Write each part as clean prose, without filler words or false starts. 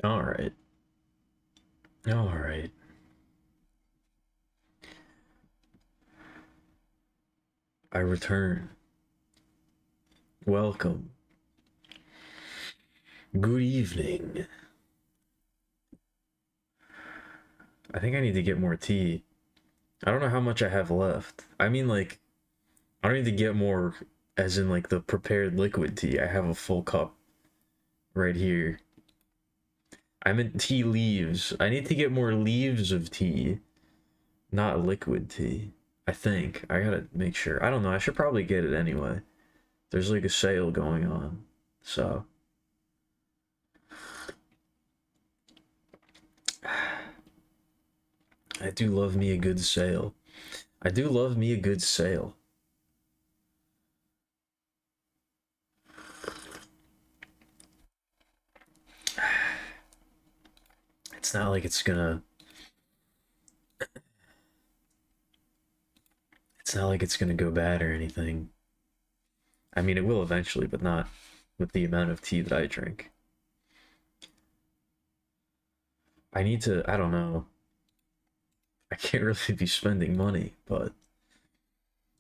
All right. All right. I return. Welcome. Good evening. I think I need to get more tea. I don't know how much I have left. I mean, like, I don't need to get more, as in, like, the prepared liquid tea. I have a full cup right here. I meant tea leaves. I need to get more leaves of tea, not liquid tea. I think. I gotta make sure. I don't know. I should probably get it anyway. There's like a sale going on. So. I do love me a good sale. I do love me a good sale. It's not like it's gonna. It's not like it's gonna go bad or anything. I mean, it will eventually, but not with the amount of tea that I drink. I need to. I don't know. I can't really be spending money, but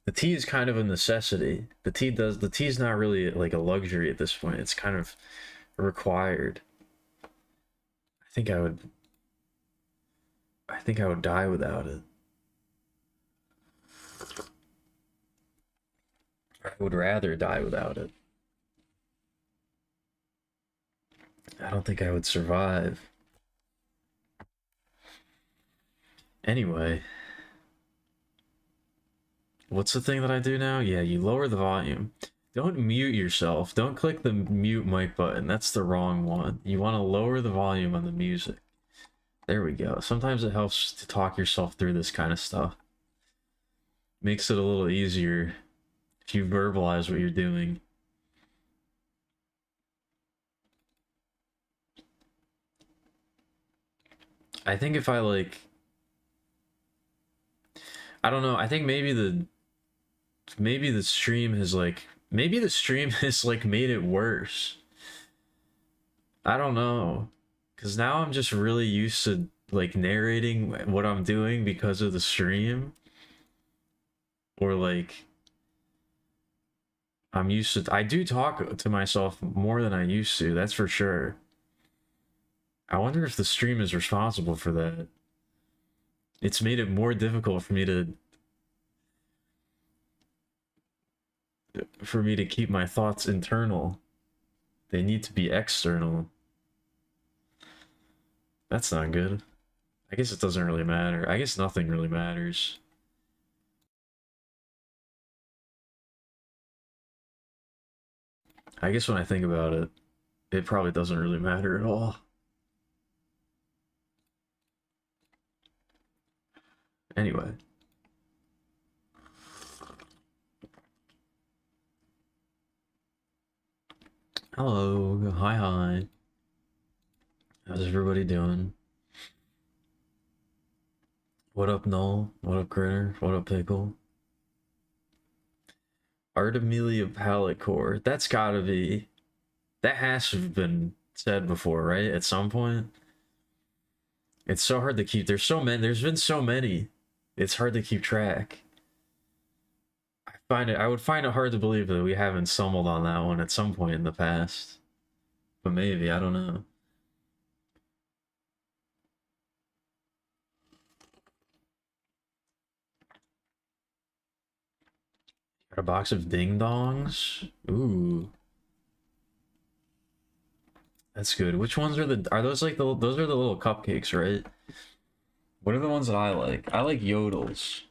the tea is kind of a necessity. The tea is not really like a luxury at this point. It's kind of required. I think I would. I think I would die without it. I would rather die without it. I don't think I would survive. Anyway, what's the thing that I do now? Yeah, you lower the volume. Don't mute yourself. Don't click the mute mic button. That's the wrong one. You want to lower the volume on the music. There we go. Sometimes it helps to talk yourself through this kind of stuff. Makes it a little easier if you verbalize what you're doing. I think if I like, I don't know. I think maybe the stream has like, maybe the stream has like made it worse. I don't know. Cause now I'm just really used to like narrating what I'm doing because of the stream. Or like I'm used to I do talk to myself more than I used to, that's for sure. I wonder if the stream is responsible for that. It's made it more difficult for me to keep my thoughts internal. They need to be external. That's not good. I guess it doesn't really matter. I guess nothing really matters. I guess when I think about it, it probably doesn't really matter at all. Anyway. Hello. Hi, hi. How's everybody doing? What up, Null? What up, Critter? What up, Pickle? Artemisia palette core. That's gotta be. That has to have been said before, right? At some point. It's so hard to keep. There's so many. There's been so many. It's hard to keep track. I would find it hard to believe that we haven't stumbled on that one at some point in the past. But maybe, I don't know. Got a box of ding dongs. Ooh. That's good. Which ones are those like those are the little cupcakes, right? What are the ones that I like? I like yodels.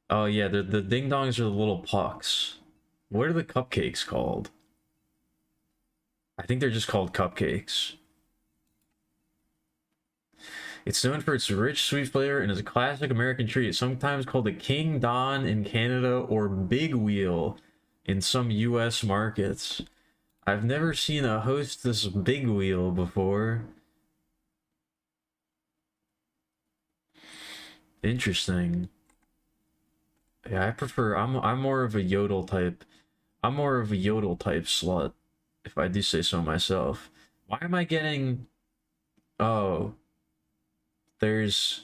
Oh yeah, the ding dongs are the little pucks. What are the cupcakes called? I think they're just called cupcakes. It's known for its rich, sweet flavor and is a classic American treat, sometimes called the King Don in Canada or Big Wheel in some US markets. I've never seen a Hostess Big Wheel before. Interesting. Yeah, I'm more of a yodel type. I'm more of a yodel type slut. if I do say so myself. Why am I getting... Oh, there's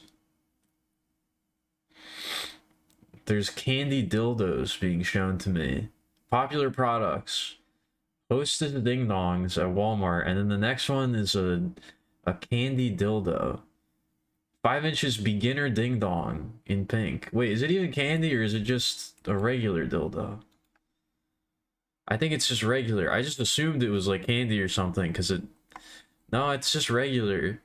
candy dildos being shown to me. Popular products. Hostess ding dongs at Walmart, and then the next one is a candy dildo. 5 inches beginner ding dong in pink. Wait, is it even candy or is it just a regular dildo? I think it's just regular. I just assumed it was like candy or something because it. No, it's just regular.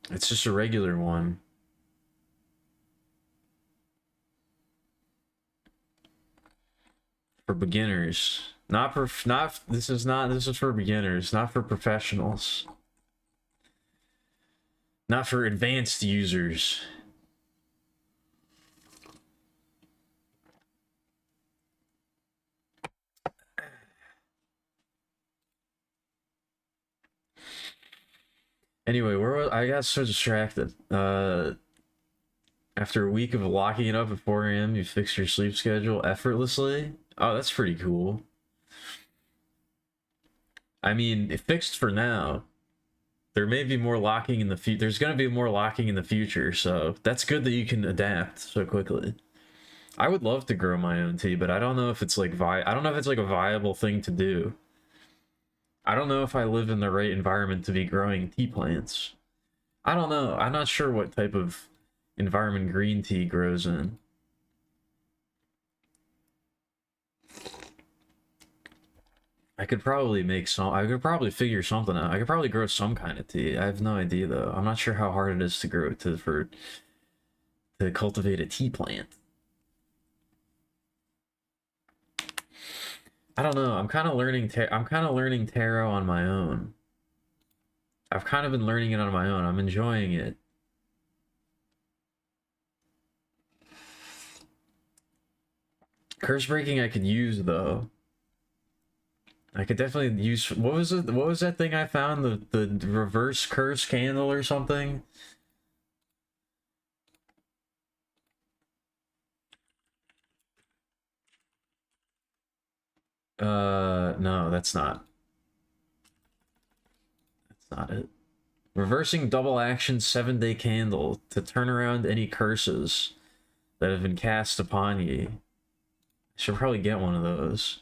It's just a regular one. For beginners. Not for this is for beginners, not for professionals. Not for advanced users. Anyway, I got so distracted. After a week of locking it up at 4 a.m., you fix your sleep schedule effortlessly. Oh, that's pretty cool. I mean, it fixed for now. There may be more locking in the future. There's going to be more locking in the future, so that's good that you can adapt so quickly. I would love to grow my own tea, but I don't know if it's like I don't know if it's like a viable thing to do. I don't know if I live in the right environment to be growing tea plants. I don't know. I'm not sure what type of environment green tea grows in. I could probably I could probably figure something out. I could probably grow some kind of tea. I have no idea though. I'm not sure how hard it is to grow to cultivate a tea plant. I don't know. I'm kind of learning tarot on my own. I've kind of been learning it on my own. I'm enjoying it. Curse breaking I could use though. I could definitely use what was it? What was that thing I found? The reverse curse candle or something? No, that's not. That's not it. Reversing double action 7-day candle to turn around any curses that have been cast upon ye. I should probably get one of those.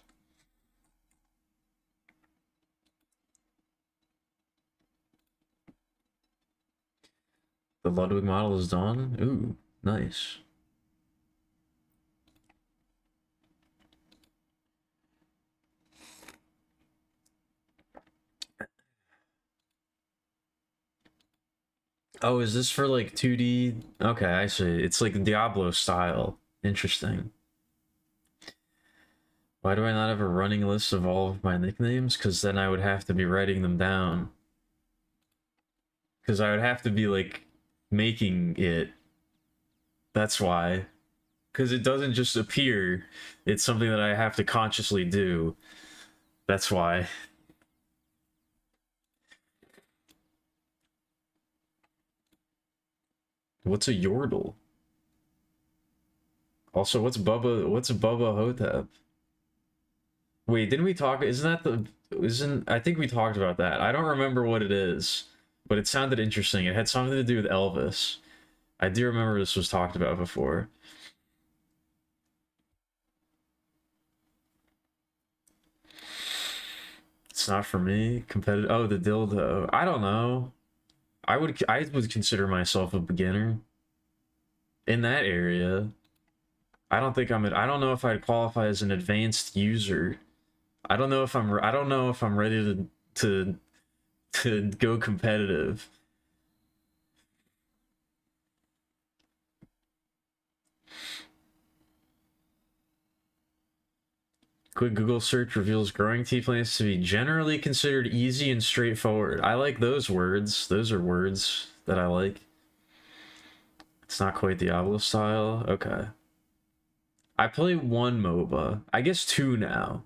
The Ludwig model is done. Ooh, nice. Oh, is this for like 2D? Okay, I see. It's like Diablo style. Interesting. Why do I not have a running list of all of my nicknames? Because then I would have to be writing them down. Because I would have to be like making it. That's why. Because it doesn't just appear. It's something that I have to consciously do. That's why. What's a Yordle? Also, what's Bubba Hotep? Wait, didn't we talk? Isn't that the? Isn't I think we talked about that. I don't remember what it is, but it sounded interesting. It had something to do with Elvis. I do remember this was talked about before. It's not for me. Competitive. Oh, the dildo. I don't know. I would consider myself a beginner in that area. I don't think I don't know if I'd qualify as an advanced user. I don't know if I'm ready to go competitive. Quick Google search reveals growing tea plants to be generally considered easy and straightforward. I like those words. Those are words that I like. It's not quite Diablo style. Okay. I play one MOBA. I guess two now.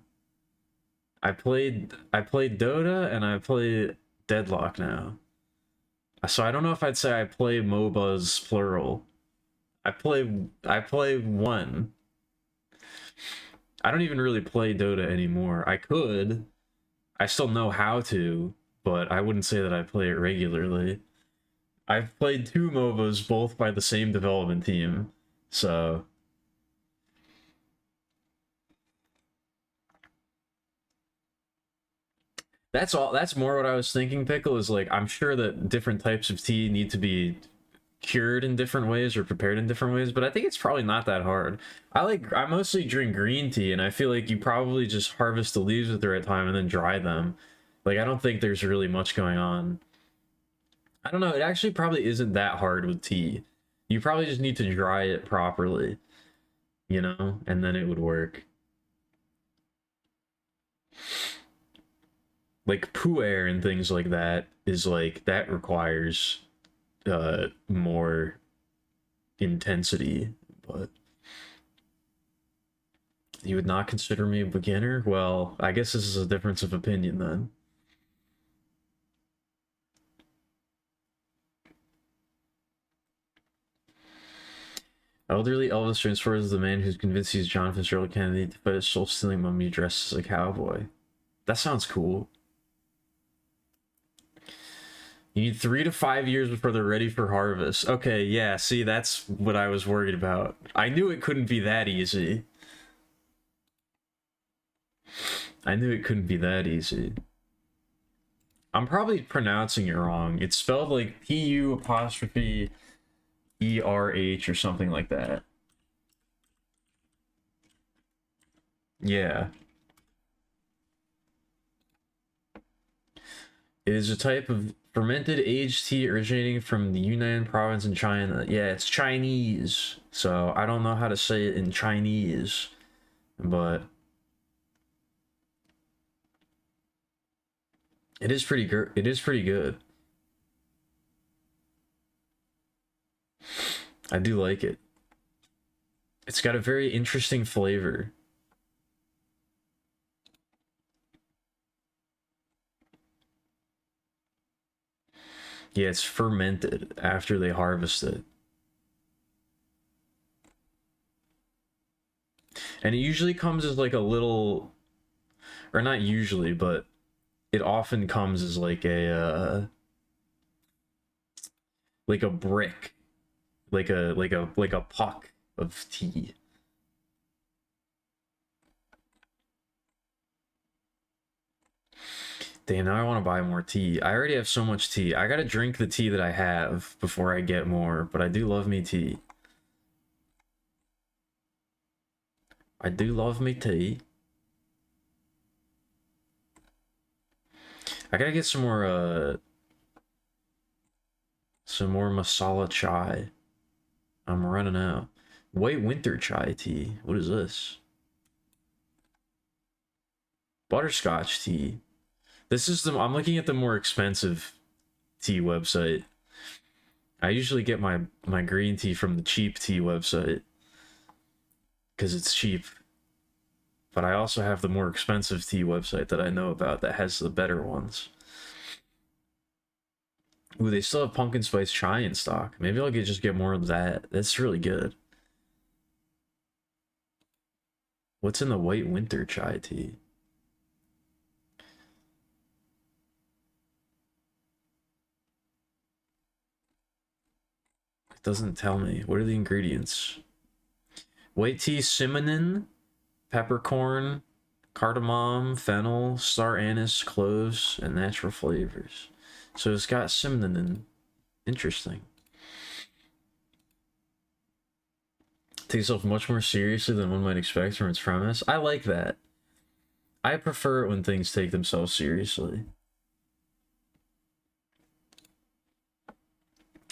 I played Dota and I play Deadlock now. So I don't know if I'd say I play MOBAs plural. I play one. I don't even really play Dota anymore. I could. I still know how to, but I wouldn't say that I play it regularly. I've played two MOBAs, both by the same development team, so that's all. That's more what I was thinking. Pickle is like I'm sure that different types of tea need to be cured in different ways or prepared in different ways, but I think it's probably not that hard. I mostly drink green tea, and I feel like you probably just harvest the leaves at the right time and then dry them. Like I don't think there's really much going on. I don't know. It actually probably isn't that hard with tea. You probably just need to dry it properly, and then it would work. Like pu'er and things like that is like that requires more intensity, but you would not consider me a beginner? Well, I guess this is a difference of opinion then. Elderly Elvis transfers the man who's convinced he's John Fitzgerald Kennedy to fight a soul-stealing mummy dressed as a cowboy. That sounds cool. You need 3 to 5 years before they're ready for harvest. Okay, yeah, see, that's what I was worried about. I knew it couldn't be that easy. I knew it couldn't be that easy. I'm probably pronouncing it wrong. It's spelled like P-U apostrophe E-R-H or something like that. Yeah. It is a type of fermented aged tea originating from the Yunnan province in China. Yeah, it's Chinese. So I don't know how to say it in Chinese, but it is pretty good. It is pretty good. I do like it. It's got a very interesting flavor. Yeah, it's fermented after they harvest it. And it usually comes as like a little, or not usually, but it often comes as like a brick, like a puck of tea. Damn, now I want to buy more tea. I already have so much tea. I gotta drink the tea that I have before I get more, but I do love me tea. I do love me tea. I gotta get some more masala chai. I'm running out. White winter chai tea. What is this? Butterscotch tea. I'm looking at the more expensive tea website. I usually get my green tea from the cheap tea website because it's cheap. But I also have the more expensive tea website that I know about that has the better ones. Ooh, they still have pumpkin spice chai in stock. Maybe I'll just get more of that. That's really good. What's in the white winter chai tea? It doesn't tell me. What are the ingredients? White tea, cinnamon, peppercorn, cardamom, fennel, star anise, cloves, and natural flavors. So it's got cinnamon. Interesting. Takes itself much more seriously than one might expect from its premise. I like that. I prefer it when things take themselves seriously.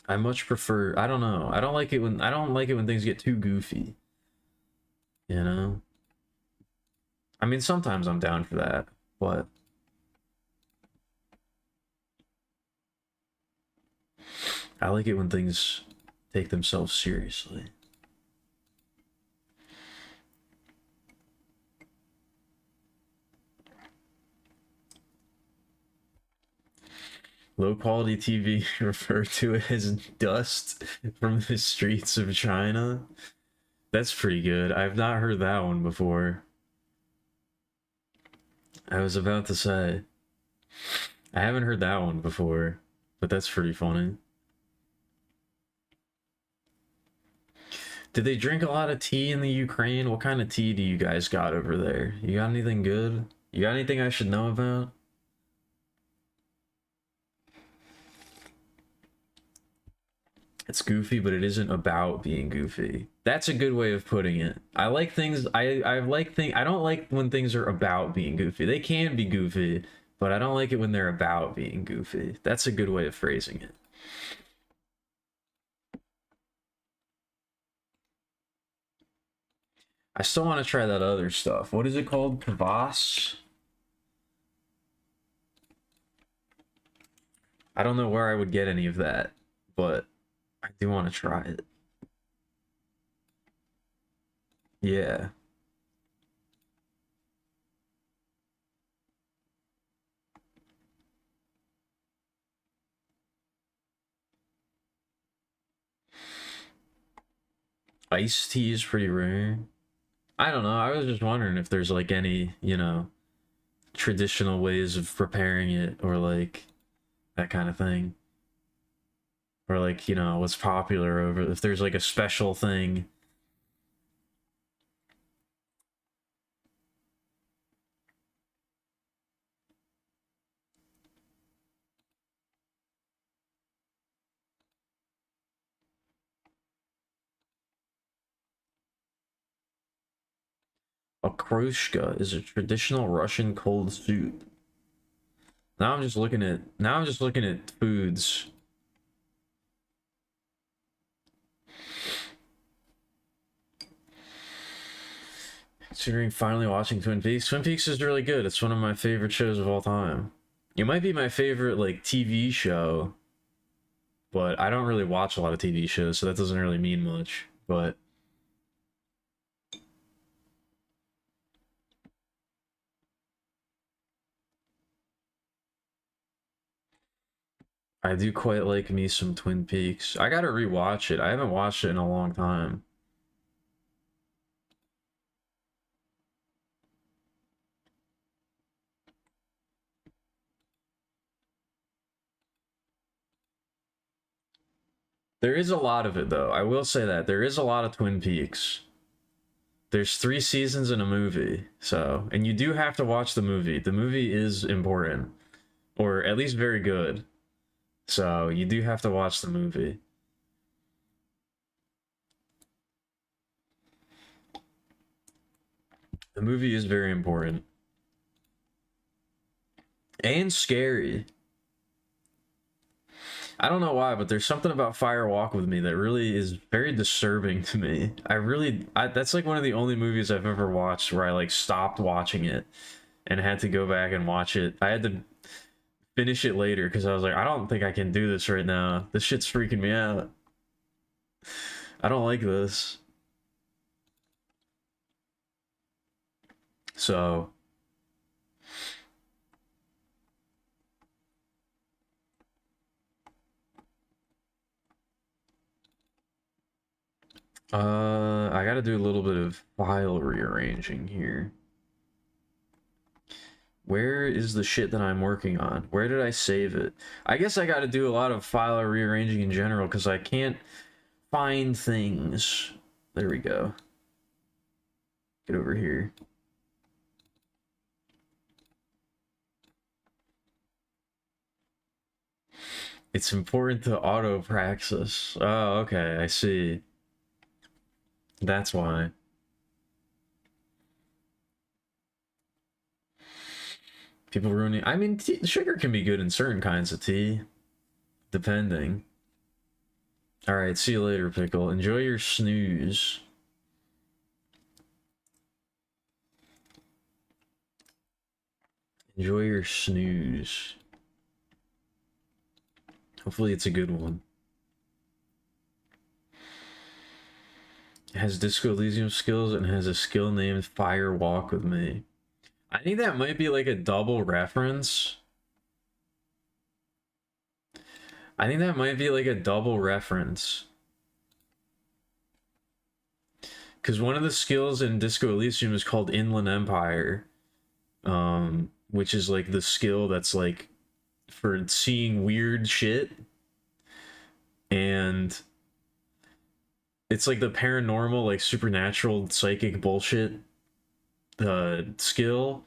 I much prefer. I don't know. I don't like it when things get too goofy. You know. I mean, sometimes I'm down for that, but I like it when things take themselves seriously. Low quality TV referred to as dust from the streets of China. That's pretty good. I've not heard that one before. I was about to say, I haven't heard that one before, but that's pretty funny. Did they drink a lot of tea in the Ukraine? What kind of tea do you guys got over there? You got anything good? You got anything I should know about? It's goofy, but it isn't about being goofy. That's a good way of putting it. I like things. I don't like when things are about being goofy. They can be goofy, but I don't like it when they're about being goofy. That's a good way of phrasing it. I still want to try that other stuff. What is it called? Kvass? I don't know where I would get any of that, but I do want to try it. Yeah. Iced tea is pretty rare. I don't know. I was just wondering if there's like any, traditional ways of preparing it or like that kind of thing. Or like, what's popular over if there's like a special thing. Okroshka is a traditional Russian cold soup. Now I'm just looking at foods. Considering finally watching Twin Peaks. Twin Peaks is really good. It's one of my favorite shows of all time. It might be my favorite like TV show, but I don't really watch a lot of TV shows, so that doesn't really mean much. But I do quite like me some Twin Peaks. I gotta rewatch it. I haven't watched it in a long time. There is a lot of it though. I will say that there is a lot of Twin Peaks. There's 3 seasons in a movie, so and you do have to watch the movie. The movie is important, or at least very good. So you do have to watch the movie. The movie is very important and scary. I don't know why, but there's something about Fire Walk with Me that really is very disturbing to me. That's like one of the only movies I've ever watched where I like stopped watching it and had to go back and watch it. I had to finish it later because I was like, I don't think I can do this right now. This shit's freaking me out. I don't like this. So, I gotta do a little bit of file rearranging here. Where is the shit that I'm working on? Where did I save it? I guess I gotta do a lot of file rearranging in general because I can't find things. There we go. Get over here. It's important to auto praxis. Oh, okay, I see. That's why. People ruining. I mean, sugar can be good in certain kinds of tea, depending. All right, see you later, Pickle. Enjoy your snooze. Enjoy your snooze. Hopefully, it's a good one. It has Disco Elysium skills and has a skill named Fire Walk with Me. I think that might be like a double reference. I think that might be like a double reference. because one of the skills in Disco Elysium is called Inland Empire, which is like the skill that's like for seeing weird shit, and it's like the paranormal, like supernatural, psychic bullshit skill.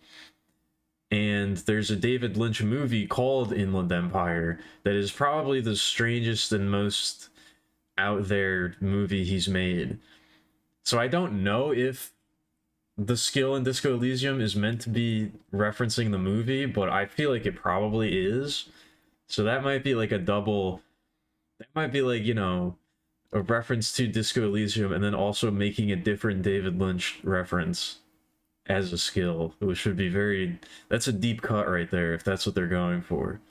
And there's a David Lynch movie called Inland Empire that is probably the strangest and most out there movie he's made. So I don't know if the skill in Disco Elysium is meant to be referencing the movie, but I feel like it probably is. So that might be like a double. That might be like, you know, a reference to Disco Elysium and then also making a different David Lynch reference as a skill, which would be very. That's a deep cut right there if that's what they're going for.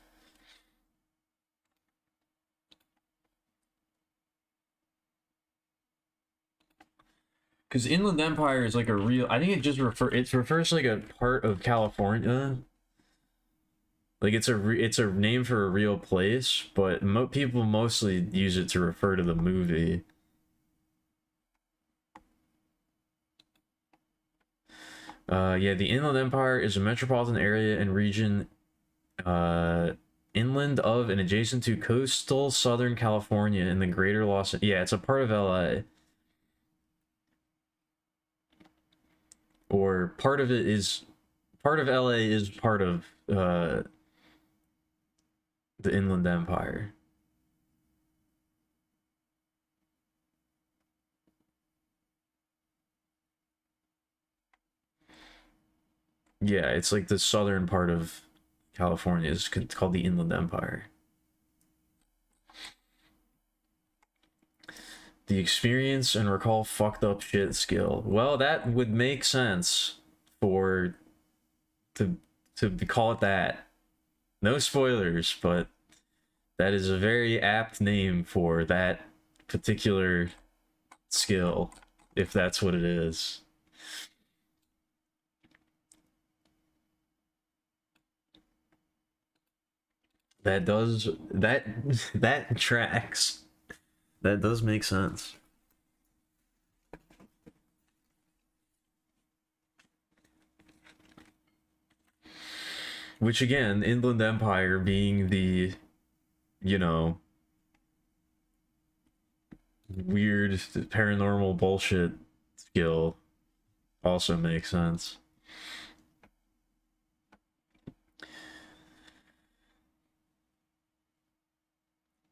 Because Inland Empire is like a real. I think it refers to like a part of California. Like it's a name for a real place, but people mostly use it to refer to the movie. Yeah, the Inland Empire is a metropolitan area and region inland of and adjacent to coastal Southern California in the greater Los. Yeah, it's a part of LA. Or part of it is part of LA is part of the Inland Empire. Yeah, it's like the southern part of California is called the Inland Empire. The experience and recall fucked up shit skill. Well, that would make sense for to call it that. No spoilers, but that is a very apt name for that particular skill, if that's what it is. That that tracks. That does make sense. Which again, Inland Empire being the, you know, weird paranormal bullshit skill also makes sense.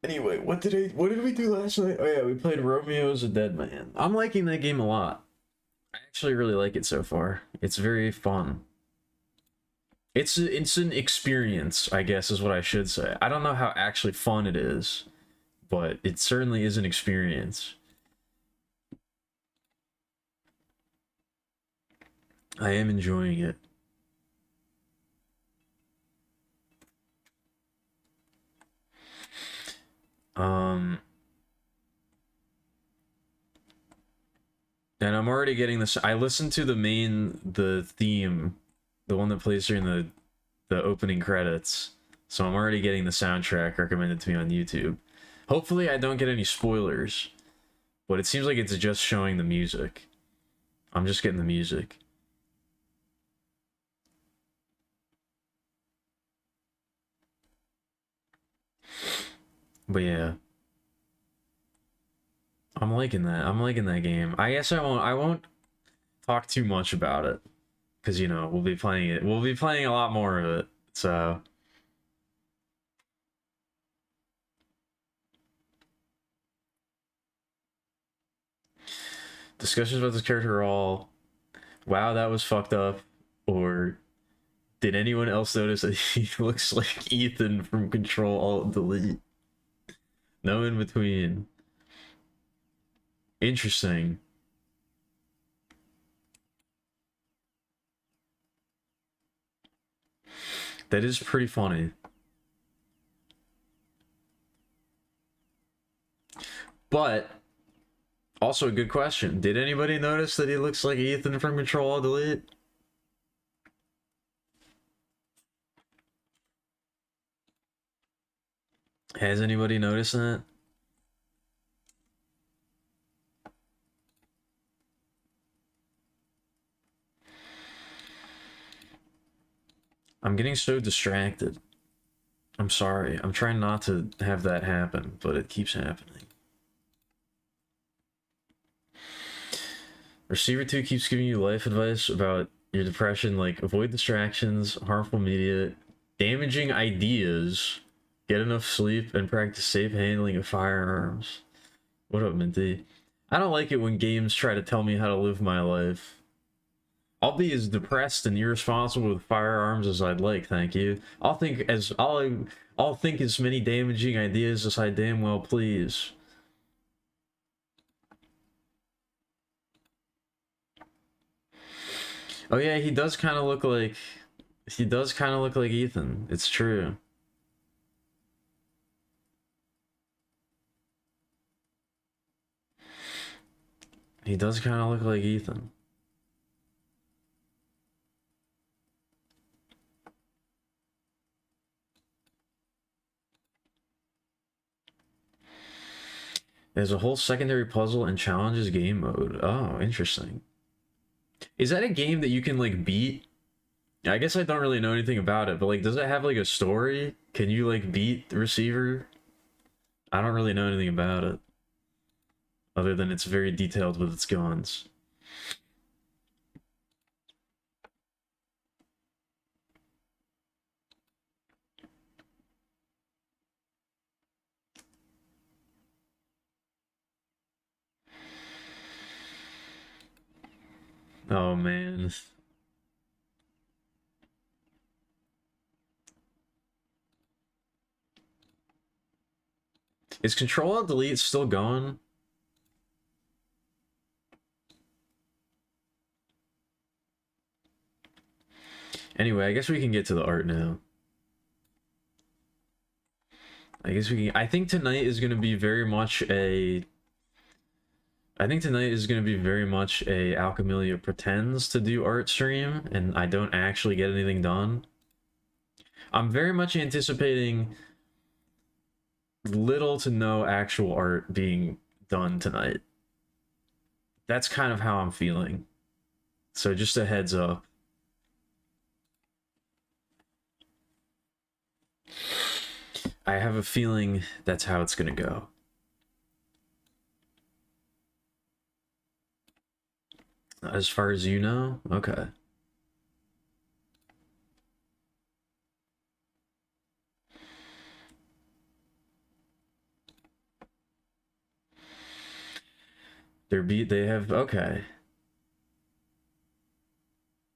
Anyway, what did we do last night? Oh yeah, we played Romeo's a Dead Man. I'm liking that game a lot. I actually really like it so far. It's very fun. It's an experience, I guess is what I should say. I don't know how actually fun it is, but it certainly is an experience. I am enjoying it. Um and I'm already getting this. I listened to the theme, the one that plays during the opening credits. So I'm already getting the soundtrack recommended to me on YouTube. Hopefully I don't get any spoilers, but it seems like it's just showing the music. I'm just getting the music. But yeah. I'm liking that. I'm liking that game. I guess I won't talk too much about it cuz you know, we'll be playing it. We'll be playing a lot more of it. So discussions about this character are all, wow, that was fucked up, or did anyone else notice that he looks like Ethan from Control Alt Delete? No in between. Interesting. That is pretty funny. But also a good question. Did anybody notice that he looks like Ethan from Control Alt Delete? Has anybody noticed that? I'm getting so distracted. I'm sorry. I'm trying not to have that happen, but it keeps happening. Receiver 2 keeps giving you life advice about your depression, like avoid distractions, harmful media, damaging ideas, get enough sleep, and practice safe handling of firearms. What up, Minty? I don't like it when games try to tell me how to live my life. I'll be as depressed and irresponsible with firearms as I'd like, thank you. I'll think as many damaging ideas as I damn well please. Oh yeah, he does kind of look like Ethan. It's true. He does kind of look like Ethan. There's a whole secondary puzzle and challenges game mode. Oh, interesting. Is that a game that you can like beat? I guess I don't really know anything about it, but like, does it have like a story? Can you like beat the receiver? I don't really know anything about it, other than it's very detailed with its guns. Oh man. Is Control-Alt-Delete still going? Anyway, I guess we can get to the art now. I guess we can. I think tonight is going to be very much a Alchemilia pretends to do art stream, and I don't actually get anything done. I'm very much anticipating little to no actual art being done tonight. That's kind of how I'm feeling. So just a heads up. I have a feeling that's how it's gonna go. As far as you know? Okay. They have, okay.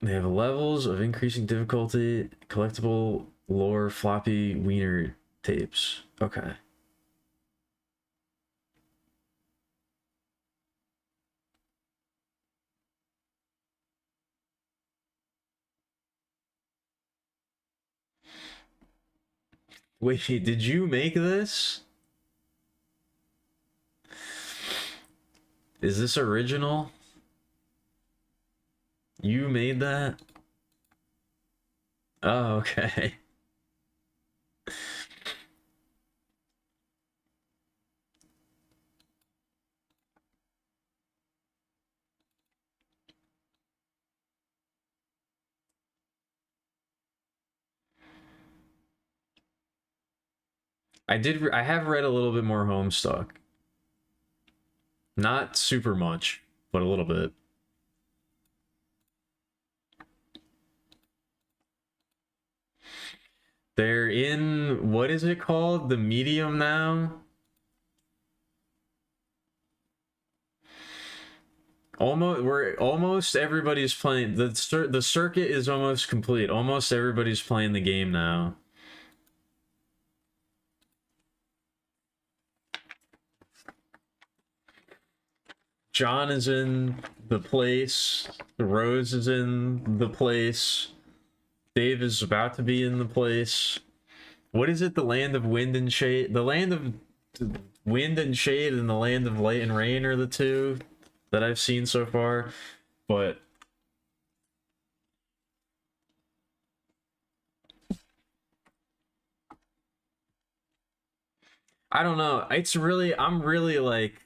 They have levels of increasing difficulty, collectible lore, floppy wiener tapes. Okay. Wait, did you make this? Is this original? You made that? Oh, okay. I have read a little bit more Homestuck. Not super much, but a little bit. They're in, what is it called? The medium now? Almost everybody's playing. The circuit is almost complete. Almost everybody's playing the game now. John is in the place. Rose is in the place. Dave is about to be in the place. What is it? The land of wind and shade. The land of wind and shade and the land of light and rain are the two that I've seen so far. But I don't know. I'm really like,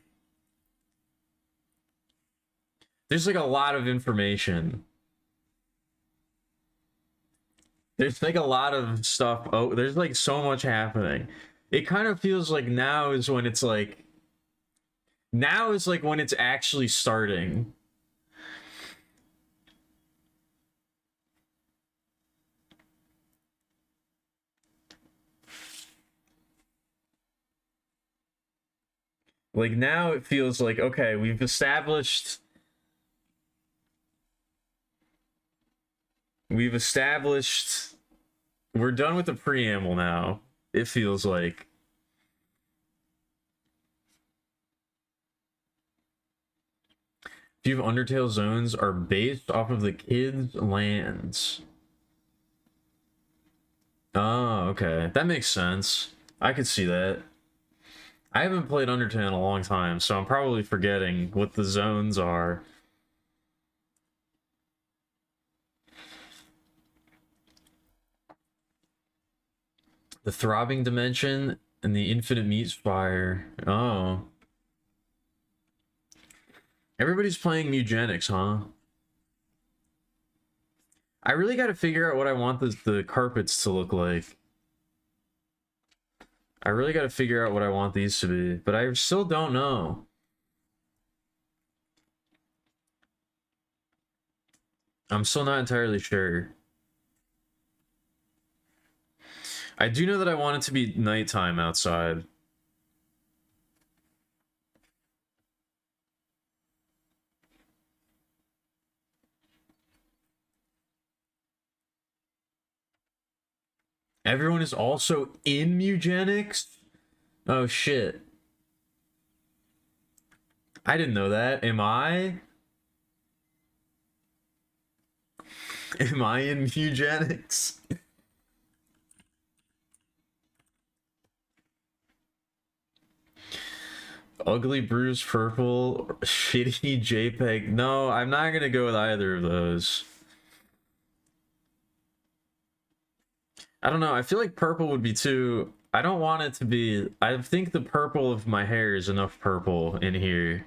there's like a lot of information. There's like a lot of stuff. Oh, there's like so much happening. It kind of feels like now is like when it's actually starting. Like now it feels like, okay, we've established we're done with the preamble now. It feels like few of Undertale zones are based off of the kids' lands. Oh, okay. That makes sense. I could see that. I haven't played Undertale in a long time, so I'm probably forgetting what the zones are. The throbbing dimension and the infinite meat spire. Oh. Everybody's playing Mugenics, huh? I really got to figure out what I want the carpets to look like. I really got to figure out what I want these to be, but I still don't know. I'm still not entirely sure. I do know that I want it to be nighttime outside. Everyone is also in Mugenics? Oh shit. I didn't know that. Am I? Am I in Mugenics? Ugly Bruise Purple, shitty JPEG. No, I'm not gonna go with either of those. I don't know. I feel like purple would be too. I don't want it to be. I think the purple of my hair is enough purple in here.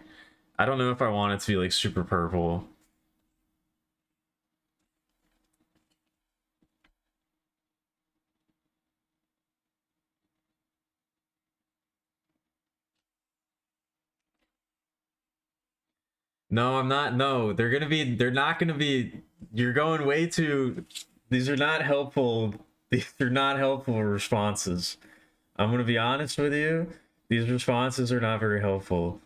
I don't know if I want it to be like super purple. No, I'm not. No, they're gonna be. They're not gonna be. You're going way too. These are not helpful. These are not helpful responses. I'm gonna be honest with you. These responses are not very helpful.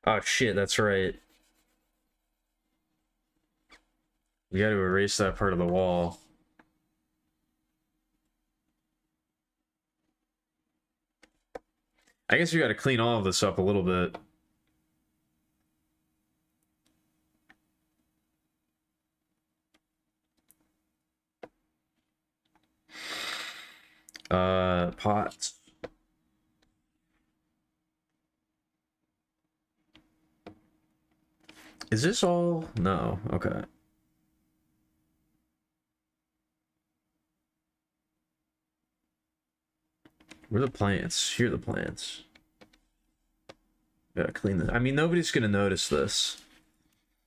Oh shit, that's right. We got to erase that part of the wall. I guess we got to clean all of this up a little bit. Pots. Is this all? No. Okay. Where are the plants? Here are the plants. Gotta clean this. I mean, nobody's gonna notice this.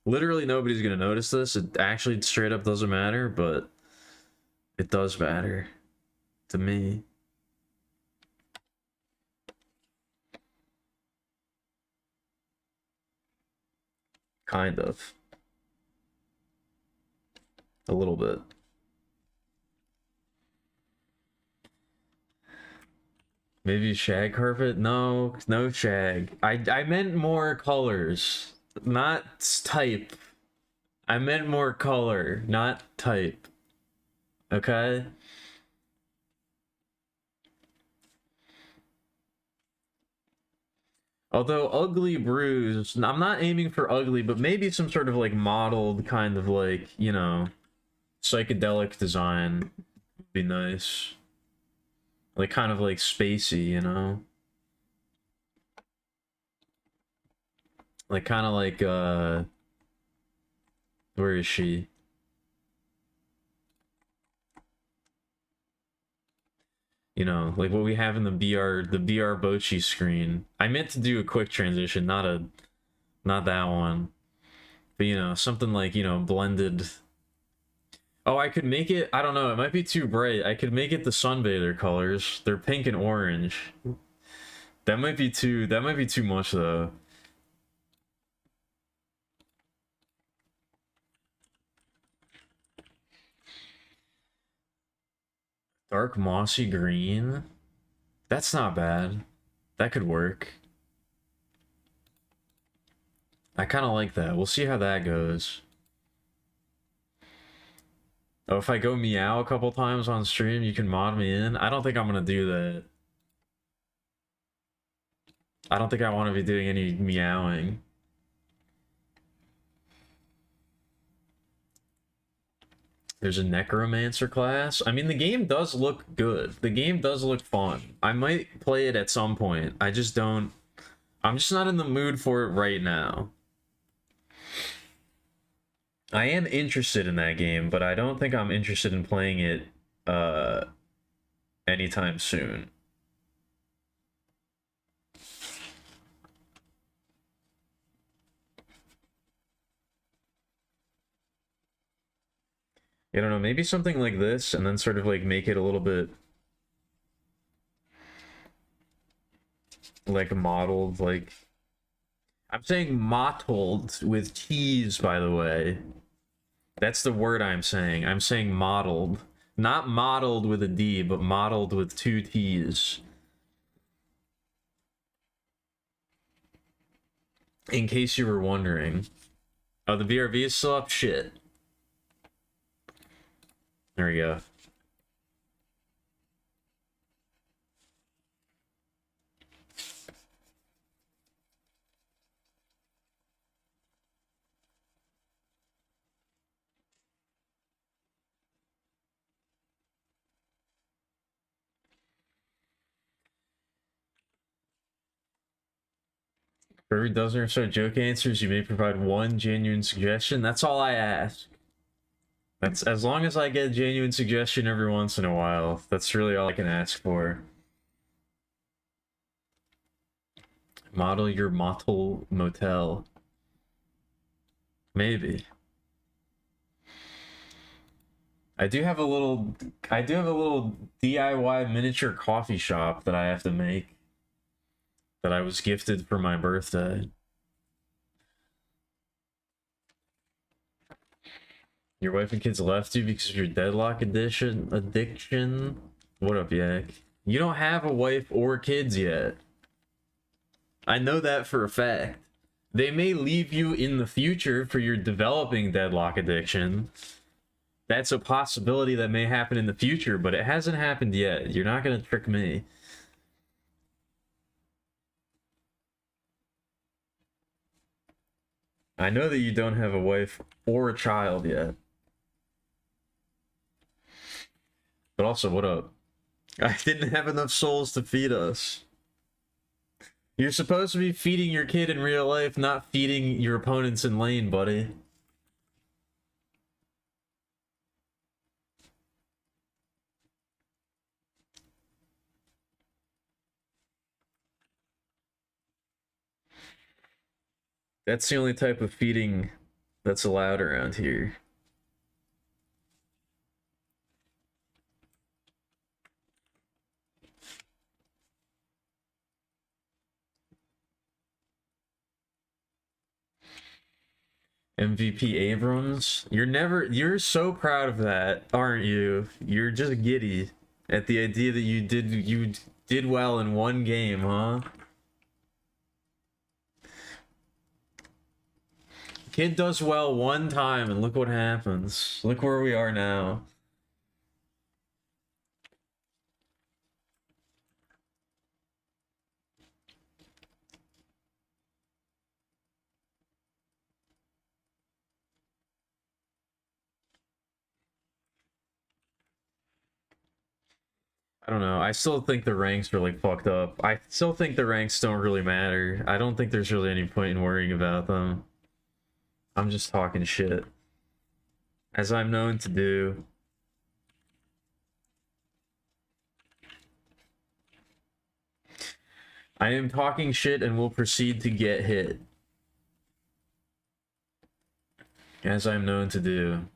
Literally, nobody's gonna notice this. It actually straight up doesn't matter, but it does matter to me. Kind of. A little bit. Maybe shag carpet? No, no shag. I meant more colors, not type. I meant more color, not type. Okay? Although ugly bruise, I'm not aiming for ugly, but maybe some sort of like modeled kind of like, you know, psychedelic design would be nice. Like kind of like spacey, you know? Like kind of like where is she? You know, like what we have in the BR Bochi screen. I meant to do a quick transition, not that one. But you know, something like, you know, blended. Oh, I could make it, I don't know, it might be too bright. I could make it the Sunbather colors. They're pink and orange. That might be too much though. Dark mossy green. That's not bad. That could work. I kind of like that. We'll see how that goes. Oh, if I go meow a couple times on stream, you can mod me in. I don't think I'm gonna do that. I don't think I want to be doing any meowing. There's a necromancer class. I mean, the game does look good. The game does look fun. I might play it at some point. I just don't. I'm just not in the mood for it right now. I am interested in that game, but I don't think I'm interested in playing it uh anytime soon. I don't know, maybe something like this and then sort of like make it a little bit like modeled, like I'm saying mottled with T's, by the way. That's the word I'm saying. I'm saying modeled. Not modeled with a D, but modeled with two T's. In case you were wondering. Oh, the BRB is still up? Shit. There we go. For every dozen or so joke answers, you may provide one genuine suggestion. That's all I ask. That's as long as I get a genuine suggestion every once in a while. That's really all I can ask for. Model your mottle motel. Maybe. I do have a little DIY miniature coffee shop that I have to make that I was gifted for my birthday. Your wife and kids left you because of your deadlock addiction? What up, Yak? You don't have a wife or kids yet. I know that for a fact. They may leave you in the future for your developing deadlock addiction. That's a possibility that may happen in the future, but it hasn't happened yet. You're not gonna trick me. I know that you don't have a wife or a child yet. But also, what up? I didn't have enough souls to feed us. You're supposed to be feeding your kid in real life, not feeding your opponents in lane, buddy. That's the only type of feeding that's allowed around here. MVP Abrams, you're so proud of that, aren't you? You're just giddy at the idea that you did well in one game, huh? Kid does well one time and look what happens. Look where we are now. I don't know. I still think the ranks are like fucked up. I still think the ranks don't really matter. I don't think there's really any point in worrying about them. I'm just talking shit. As I'm known to do. I am talking shit and will proceed to get hit. As I'm known to do.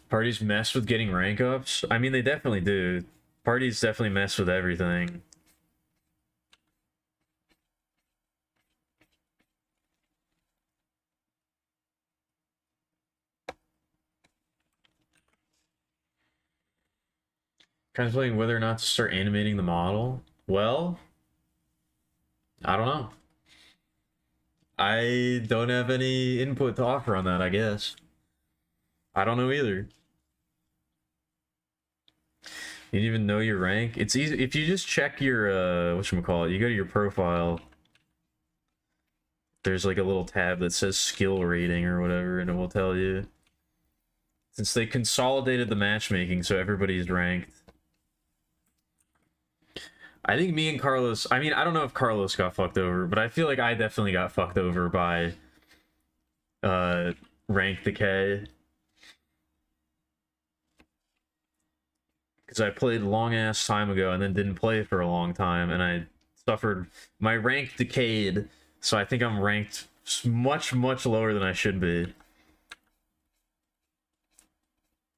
Parties mess with getting rank ups? I mean, they definitely do. Parties definitely mess with everything. Contemplating whether or not to start animating the model? Well, I don't know. I don't have any input to offer on that, I guess. I don't know either. You didn't even know your rank? It's easy if you just check your whatchamacallit, you go to your profile. There's like a little tab that says skill rating or whatever, and it will tell you. Since they consolidated the matchmaking so everybody's ranked. I think me and Carlos, I mean, I don't know if Carlos got fucked over, but I feel like I definitely got fucked over by rank decay. Because I played long ass time ago and then didn't play for a long time, and I suffered, my rank decayed, so I think I'm ranked much lower than I should be.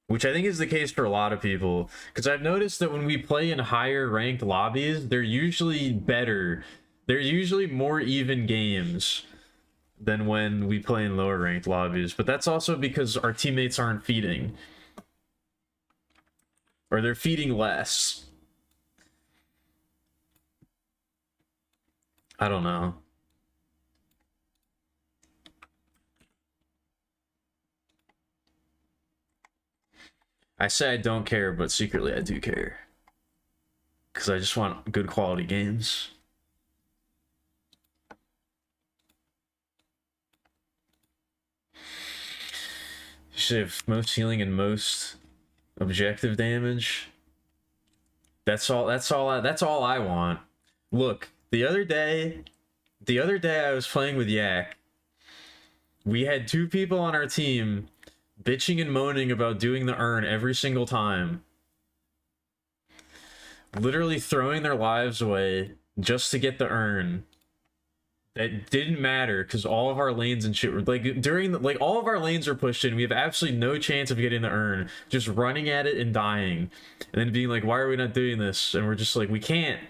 Which I think is the case for a lot of people. Because I've noticed that when we play in higher ranked lobbies, they're usually better. They're usually more even games than when we play in lower ranked lobbies. But that's also because our teammates aren't feeding. Or they're feeding less. I don't know. I say I don't care, but secretly I do care. Because I just want good quality games. You should have most healing and most objective damage. That's all I want. Look, the other day I was playing with Yak. We had 2 people on our team bitching and moaning about doing the urn every single time. Literally throwing their lives away just to get the urn. That didn't matter because all of our lanes and shit were like like all of our lanes are pushed in. We have absolutely no chance of getting the urn. Just running at it and dying, and then being like, "Why are we not doing this?" And we're just like, "We can't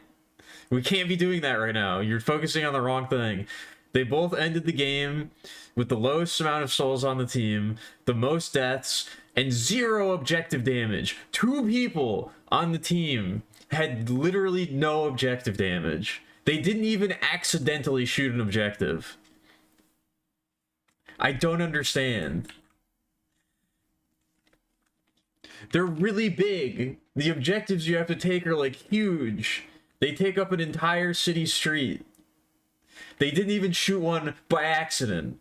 be doing that right now. You're focusing on the wrong thing." They both ended the game with the lowest amount of souls on the team, the most deaths, and 0 objective damage. 2 people on the team had literally no objective damage. They didn't even accidentally shoot an objective. I don't understand. They're really big. The objectives you have to take are like huge. They take up an entire city street. They didn't even shoot one by accident.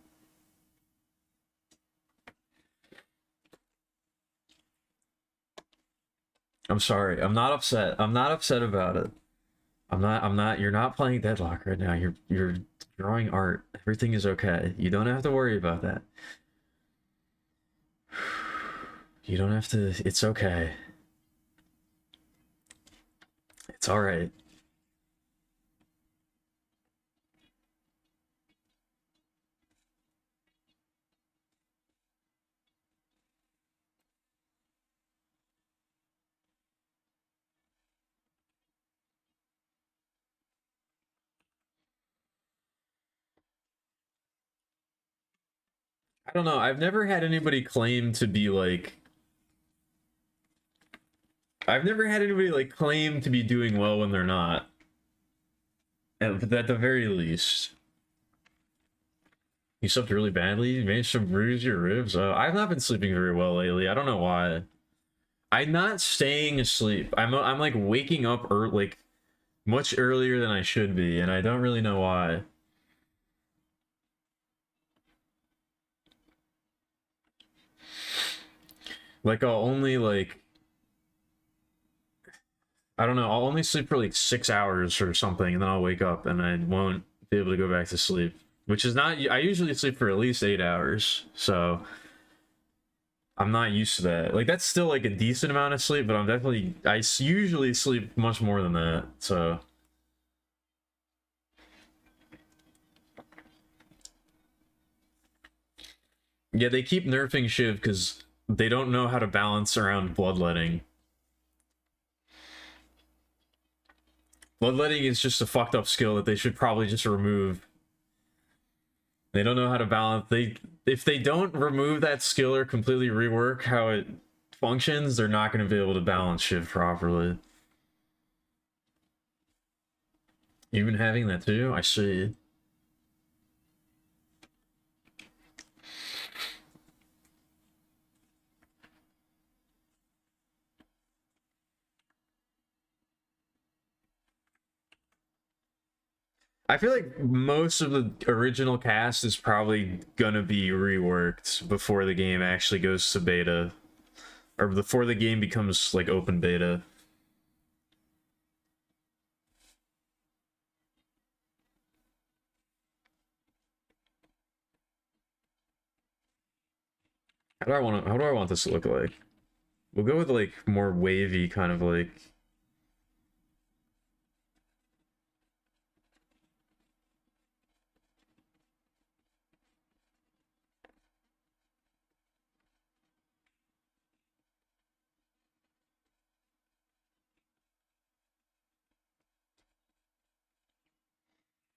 I'm sorry. I'm not upset. I'm not upset about it. I'm not you're not playing Deadlock right now. You're drawing art. Everything is okay. You don't have to worry about that. You don't have to, it's okay. It's all right. I don't know. I've never had anybody claim to be like, I've never had anybody like claim to be doing well when they're not. At the very least. You slept really badly? You managed to bruise your ribs? I've not been sleeping very well lately. I don't know why. I'm not staying asleep. I'm like waking up like much earlier than I should be, and I don't really know why. Like I'll only like, I don't know, I'll only sleep for like 6 hours or something, and then I'll wake up and I won't be able to go back to sleep. Which is not, I usually sleep for at least 8 hours, so I'm not used to that. Like that's still like a decent amount of sleep, but I usually sleep much more than that. So yeah, they keep nerfing Shiv because they don't know how to balance around bloodletting. Bloodletting is just a fucked up skill that they should probably just remove. They don't know how to balance. If they don't remove that skill or completely rework how it functions, they're not going to be able to balance Shiv properly. You've been having that too? I see. I feel like most of the original cast is probably gonna be reworked before the game actually goes to beta. Or before the game becomes like open beta. How do I want this to look like? We'll go with like more wavy kind of like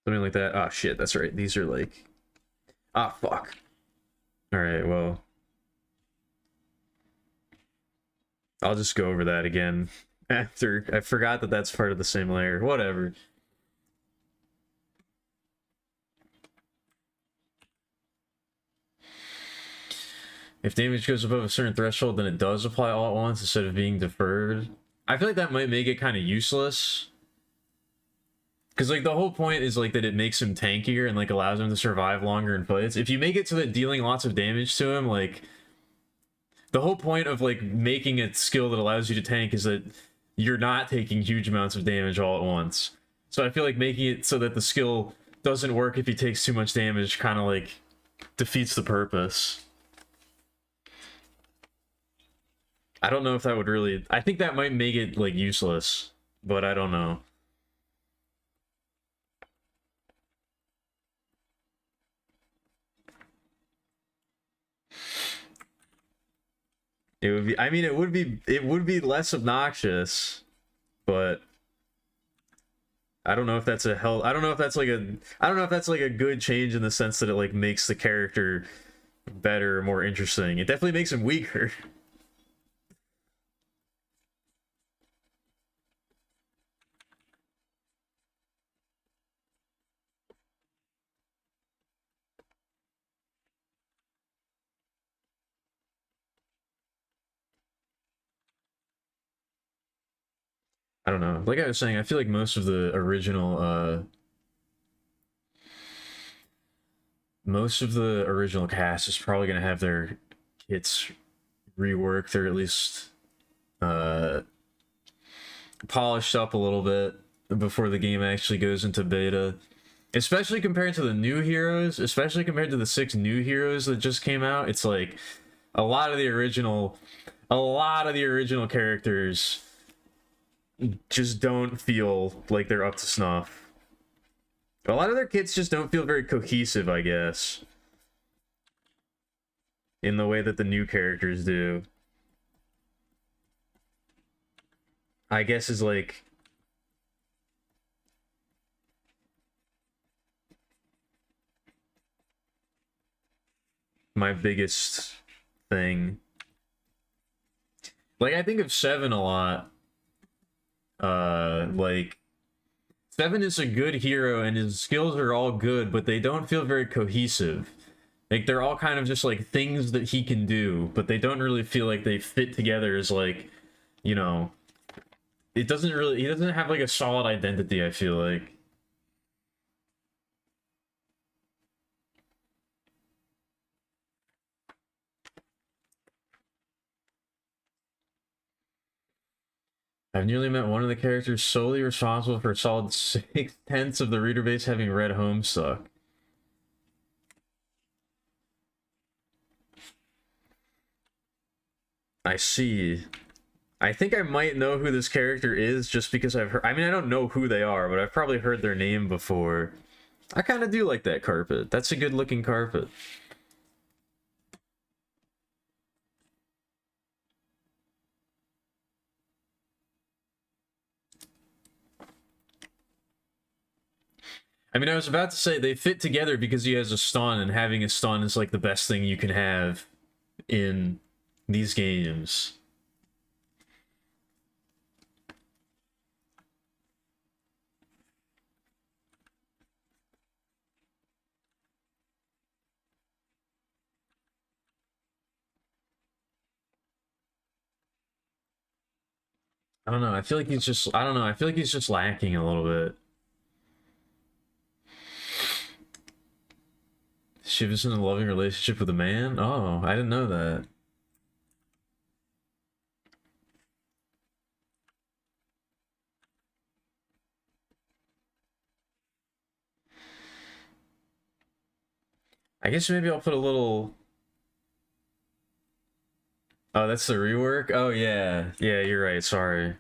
something like that. Ah shit, that's right. These are like ah fuck. Alright, well. I'll just go over that again after I forgot that that's part of the same layer. Whatever. If damage goes above a certain threshold, then it does apply all at once instead of being deferred. I feel like that might make it kind of useless. Because, like, the whole point is, like, that it makes him tankier and, like, allows him to survive longer in fights. If you make it so that dealing lots of damage to him, like, the whole point of, like, making a skill that allows you to tank is that you're not taking huge amounts of damage all at once. So I feel like making it so that the skill doesn't work if he takes too much damage kind of, like, defeats the purpose. I don't know if that would really... I think that might make it, like, useless. But I don't know. It would be... I mean, it would be less obnoxious. But... I don't know if that's a hell... I don't know if that's, like, a... I don't know if that's, like, a good change in the sense that it, like, makes the character better, more interesting. It definitely makes him weaker. I don't know. Like I was saying, I feel like most of the original cast is probably gonna have their kits reworked or at least uh polished up a little bit before the game actually goes into beta. Especially compared to the new heroes, especially compared to the 6 new heroes that just came out, it's like a lot of the original characters just don't feel like they're up to snuff. A lot of their kits just don't feel very cohesive, I guess, in the way that the new characters do. I guess is like my biggest thing. Like I think of 7 a lot. Like 7 is a good hero and his skills are all good, but they don't feel very cohesive. Like they're all kind of just like things that he can do, but they don't really feel like they fit together as like, you know, he doesn't have like a solid identity, I feel like. I've nearly met one of the characters solely responsible for a solid 6/10 of the reader base having read Homestuck. I see. I think I might know who this character is just because I've heard. I mean, I don't know who they are, but I've probably heard their name before. I kind of do like that carpet. That's a good looking carpet. I mean, I was about to say they fit together because he has a stun, and having a stun is like the best thing you can have in these games. I don't know. I feel like he's just. I don't know. I feel like he's just lacking a little bit. Shiv is in a loving relationship with a man? Oh, I didn't know that. I guess maybe I'll put a little. Oh, that's the rework? Oh, yeah. Yeah, you're right. Sorry.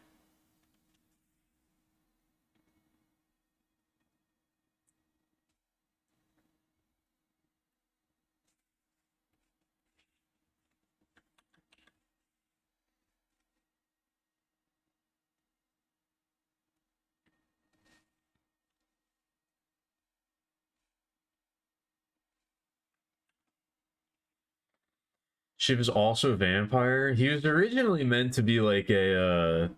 Shiv is also a vampire. He was originally meant to be like a,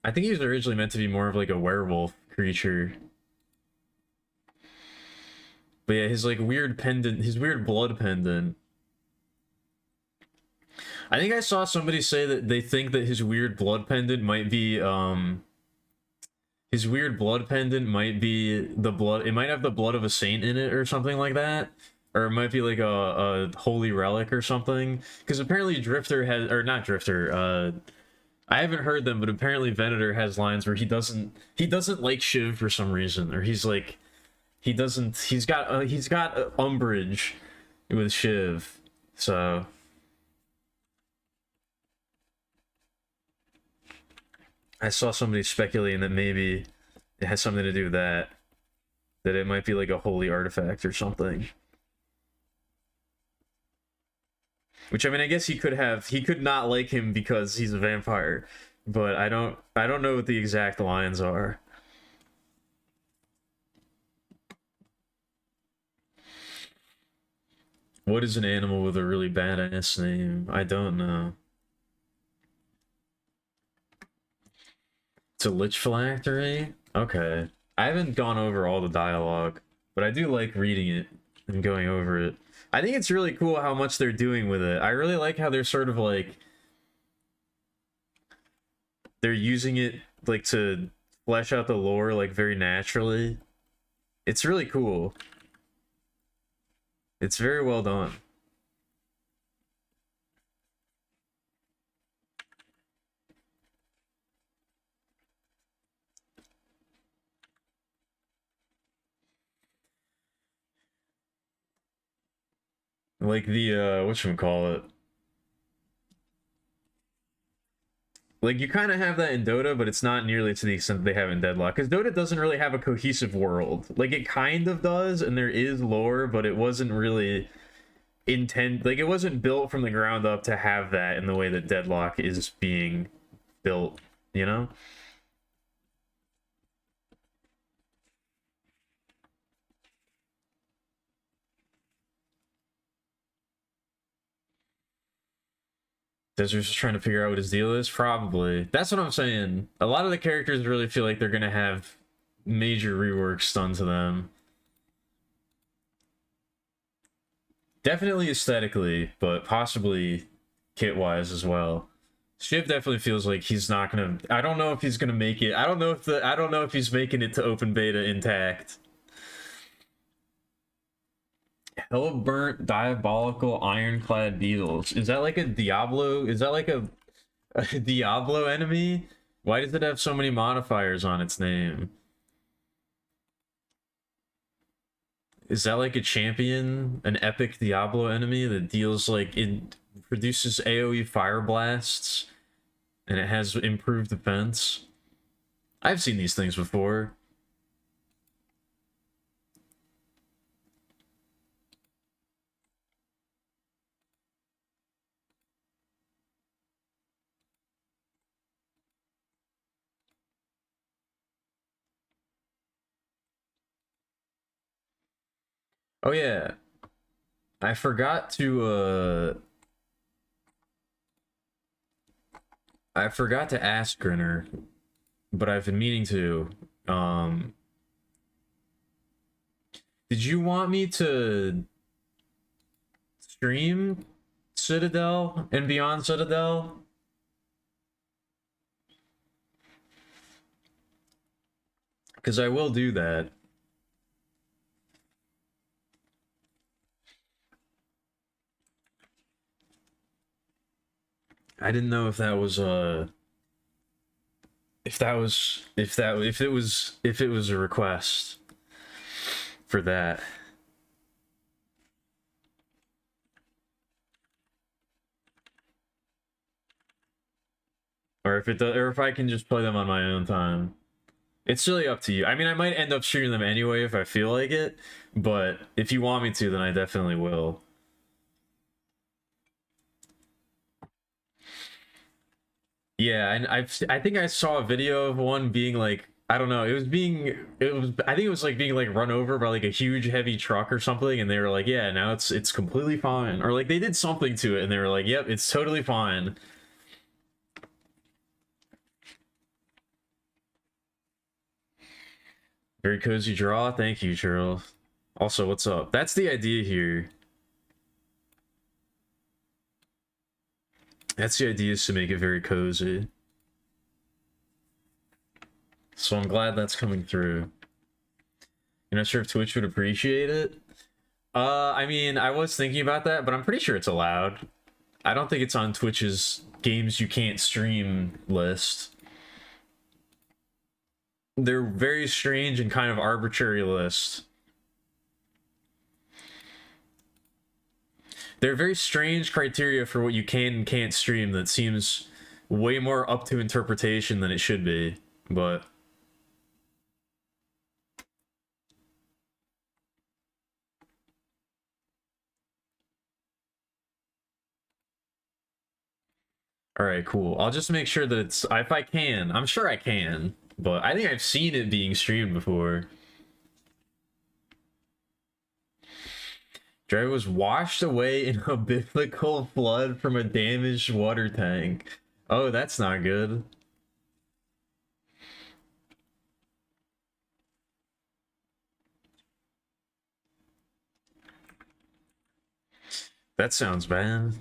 I think he was originally meant to be more of like a werewolf creature. But yeah, his like weird pendant, his weird blood pendant. I think I saw somebody say that they think that his weird blood pendant might be, his weird blood pendant might be the blood, it might have the blood of a saint in it or something like that. Or it might be like a holy relic or something. Because apparently Drifter has, or not Drifter, I haven't heard them, but apparently Venator has lines where he doesn't like Shiv for some reason, or he's like he's got umbrage with Shiv, so I saw somebody speculating that maybe it has something to do with that, that it might be like a holy artifact or something. Which I mean, I guess he could not like him because he's a vampire, but I don't know what the exact lines are. What is an animal with a really badass name? I don't know. It's a lich phylactery? Okay. I haven't gone over all the dialogue, but I do like reading it and going over it. I think it's really cool how much they're doing with it. I really like how they're sort of like they're using it like to flesh out the lore like very naturally. It's really cool. It's very well done. Like the whatchamacallit. Like you kind of have that in Dota, but it's not nearly to the extent that they have in Deadlock. Because Dota doesn't really have a cohesive world. Like it kind of does, and there is lore, but it wasn't really like it wasn't built from the ground up to have that in the way that Deadlock is being built, you know? Desert's just trying to figure out what his deal is? Probably. That's what I'm saying. A lot of the characters really feel like they're gonna have major reworks done to them. Definitely aesthetically, but possibly kit-wise as well. Shiv definitely feels like he's not gonna. I don't know if he's gonna make it. I don't know if the. I don't know if he's making it to open beta intact. Hellburnt diabolical ironclad beetles. Is that like a Diablo? Is that like a Diablo enemy? Why does it have so many modifiers on its name? Is that like a champion, an epic Diablo enemy that deals like in produces AoE fire blasts, and it has improved defense. I've seen these things before. Oh yeah, I forgot to ask Grinner, but I've been meaning to. Um, did you want me to stream Citadel and Beyond Citadel? Because I will do that. I didn't know if that was if it was a request for that. Or if I can just play them on my own time. It's really up to you. I mean, I might end up streaming them anyway if I feel like it, but if you want me to, then I definitely will. Yeah, and I think I saw a video of one being like, I don't know, I think it was like being like run over by like a huge heavy truck or something, and they were like, yeah, now it's completely fine. Or like they did something to it and they were like, yep, it's totally fine. Very cozy draw. Thank you, Charles. Also, what's up? That's the idea here. That's the idea, is to make it very cozy. So I'm glad that's coming through. You're not sure if Twitch would appreciate it? I mean, I was thinking about that, but I'm pretty sure it's allowed. I don't think it's on Twitch's games you can't stream list. They're very strange and kind of arbitrary lists. They're very strange criteria for what you can and can't stream that seems way more up to interpretation than it should be, but all right, cool. I'll just make sure that it's, if I can. I'm sure I can, but I think I've seen it being streamed before. Dre was washed away in a biblical flood from a damaged water tank. Oh, that's not good. That sounds bad.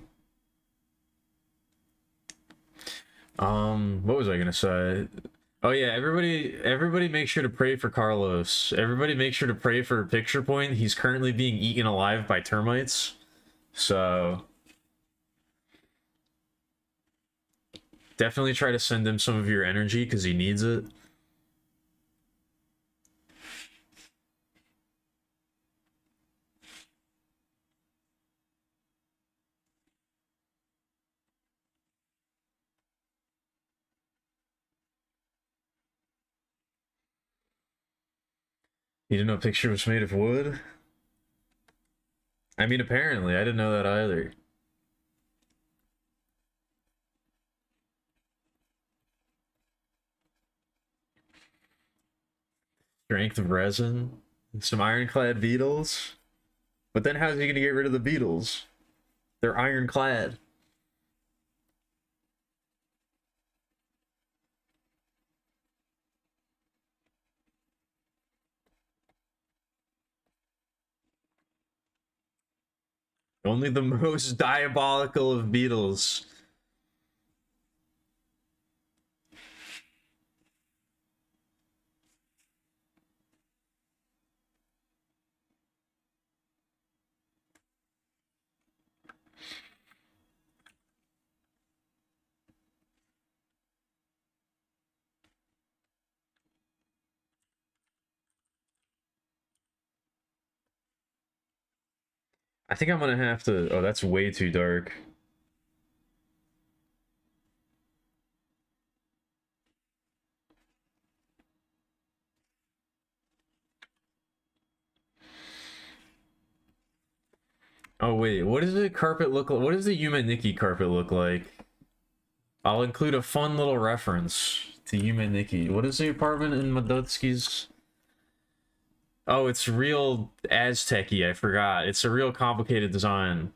What was I gonna say? Oh yeah, everybody make sure to pray for Carlos. Everybody make sure to pray for Picture Point. He's currently being eaten alive by termites. So definitely try to send him some of your energy because he needs it. You didn't know Picture was made of wood? I mean, apparently, I didn't know that either. Strength of resin, some ironclad beetles. But then how's he gonna get rid of the beetles? They're ironclad. Only the most diabolical of beetles. I think I'm gonna have to. Oh, that's way too dark. Oh wait, what does the carpet look like? What does the Yume Nikki carpet look like? I'll include a fun little reference to Yume Nikki. What is the apartment in Madotsuki's? Oh, it's real Aztec-y, I forgot. It's a real complicated design.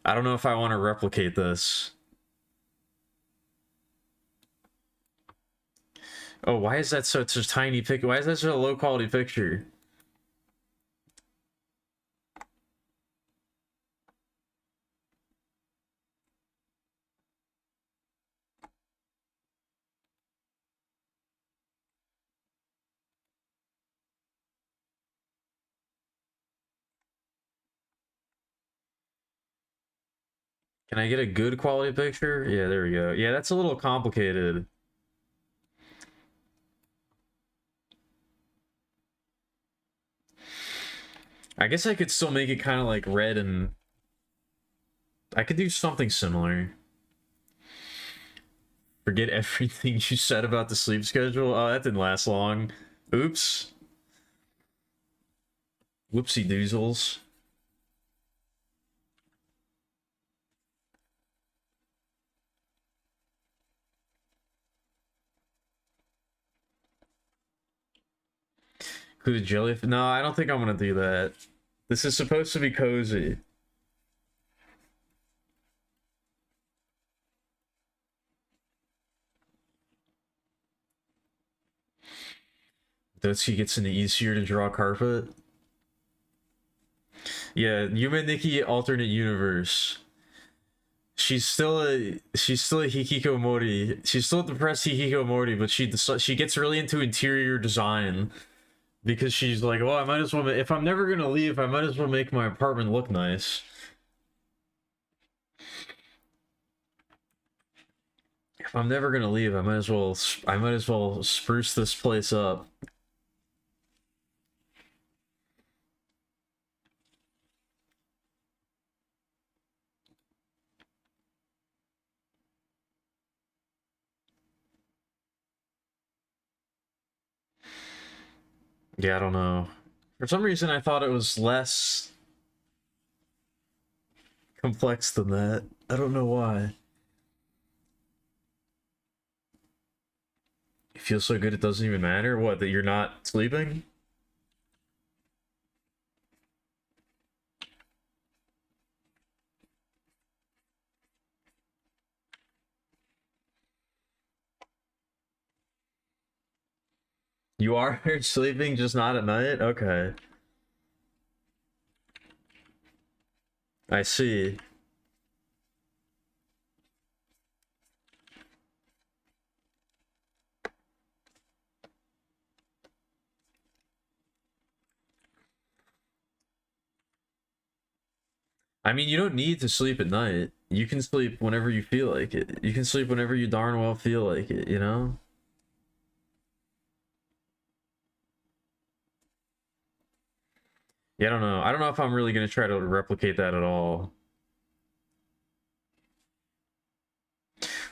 I don't know if I want to replicate this. Oh, why is that such a tiny pic? Why is that such a low quality picture? Can I get a good quality picture? Yeah, there we go. Yeah, that's a little complicated. I guess I could still make it kind of like red and... I could do something similar. Forget everything you said about the sleep schedule. Oh, that didn't last long. Oops. Whoopsie doozles. Include a jellyfish? No, I don't think I'm gonna do that. This is supposed to be cozy. Dotsuki gets into easier to draw carpet. Yeah, Yume Nikki alternate universe. She's still a hikikomori. She's still a depressed hikikomori, but she gets really into interior design because she's like, well, I might as well. If I'm never gonna leave, I might as well make my apartment look nice. If I'm never gonna leave, I might as well. I might as well spruce this place up. Yeah, I don't know. For some reason, I thought it was less complex than that. I don't know why. You feel so good it doesn't even matter? What, that you're not sleeping? You are sleeping, just not at night? Okay. I see. I mean, you don't need to sleep at night. You can sleep whenever you feel like it. You can sleep whenever you darn well feel like it, you know? Yeah, I don't know. I don't know if I'm really gonna try to replicate that at all.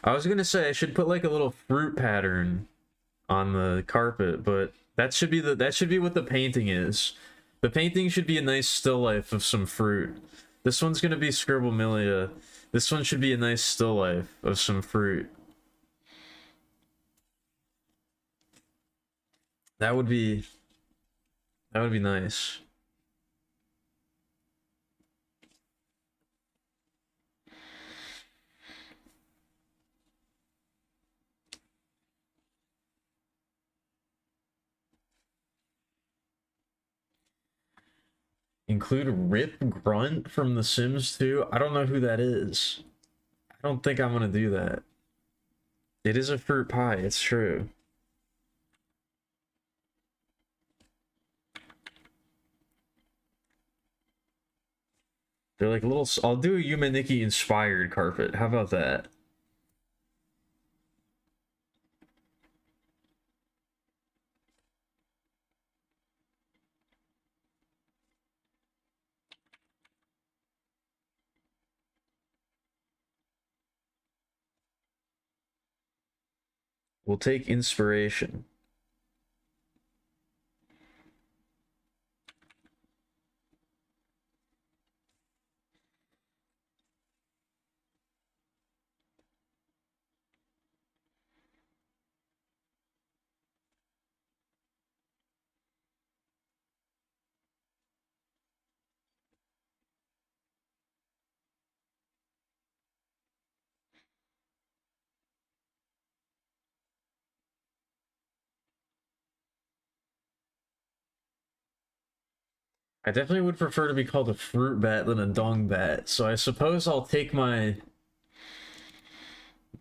I was gonna say I should put like a little fruit pattern on the carpet, but that should be what the painting is. The painting should be a nice still life of some fruit. This one's gonna be Scribblemillia. This one should be a nice still life of some fruit. That would be that would be nice. Include Rip Grunt from The Sims 2? I don't know who that is. I don't think I'm gonna do that. It is a fruit pie, it's true. They're like little. I'll do a Yume Nikki inspired carpet. How about that? We'll take inspiration. I definitely would prefer to be called a fruit bat than a dong bat, so I suppose I'll take my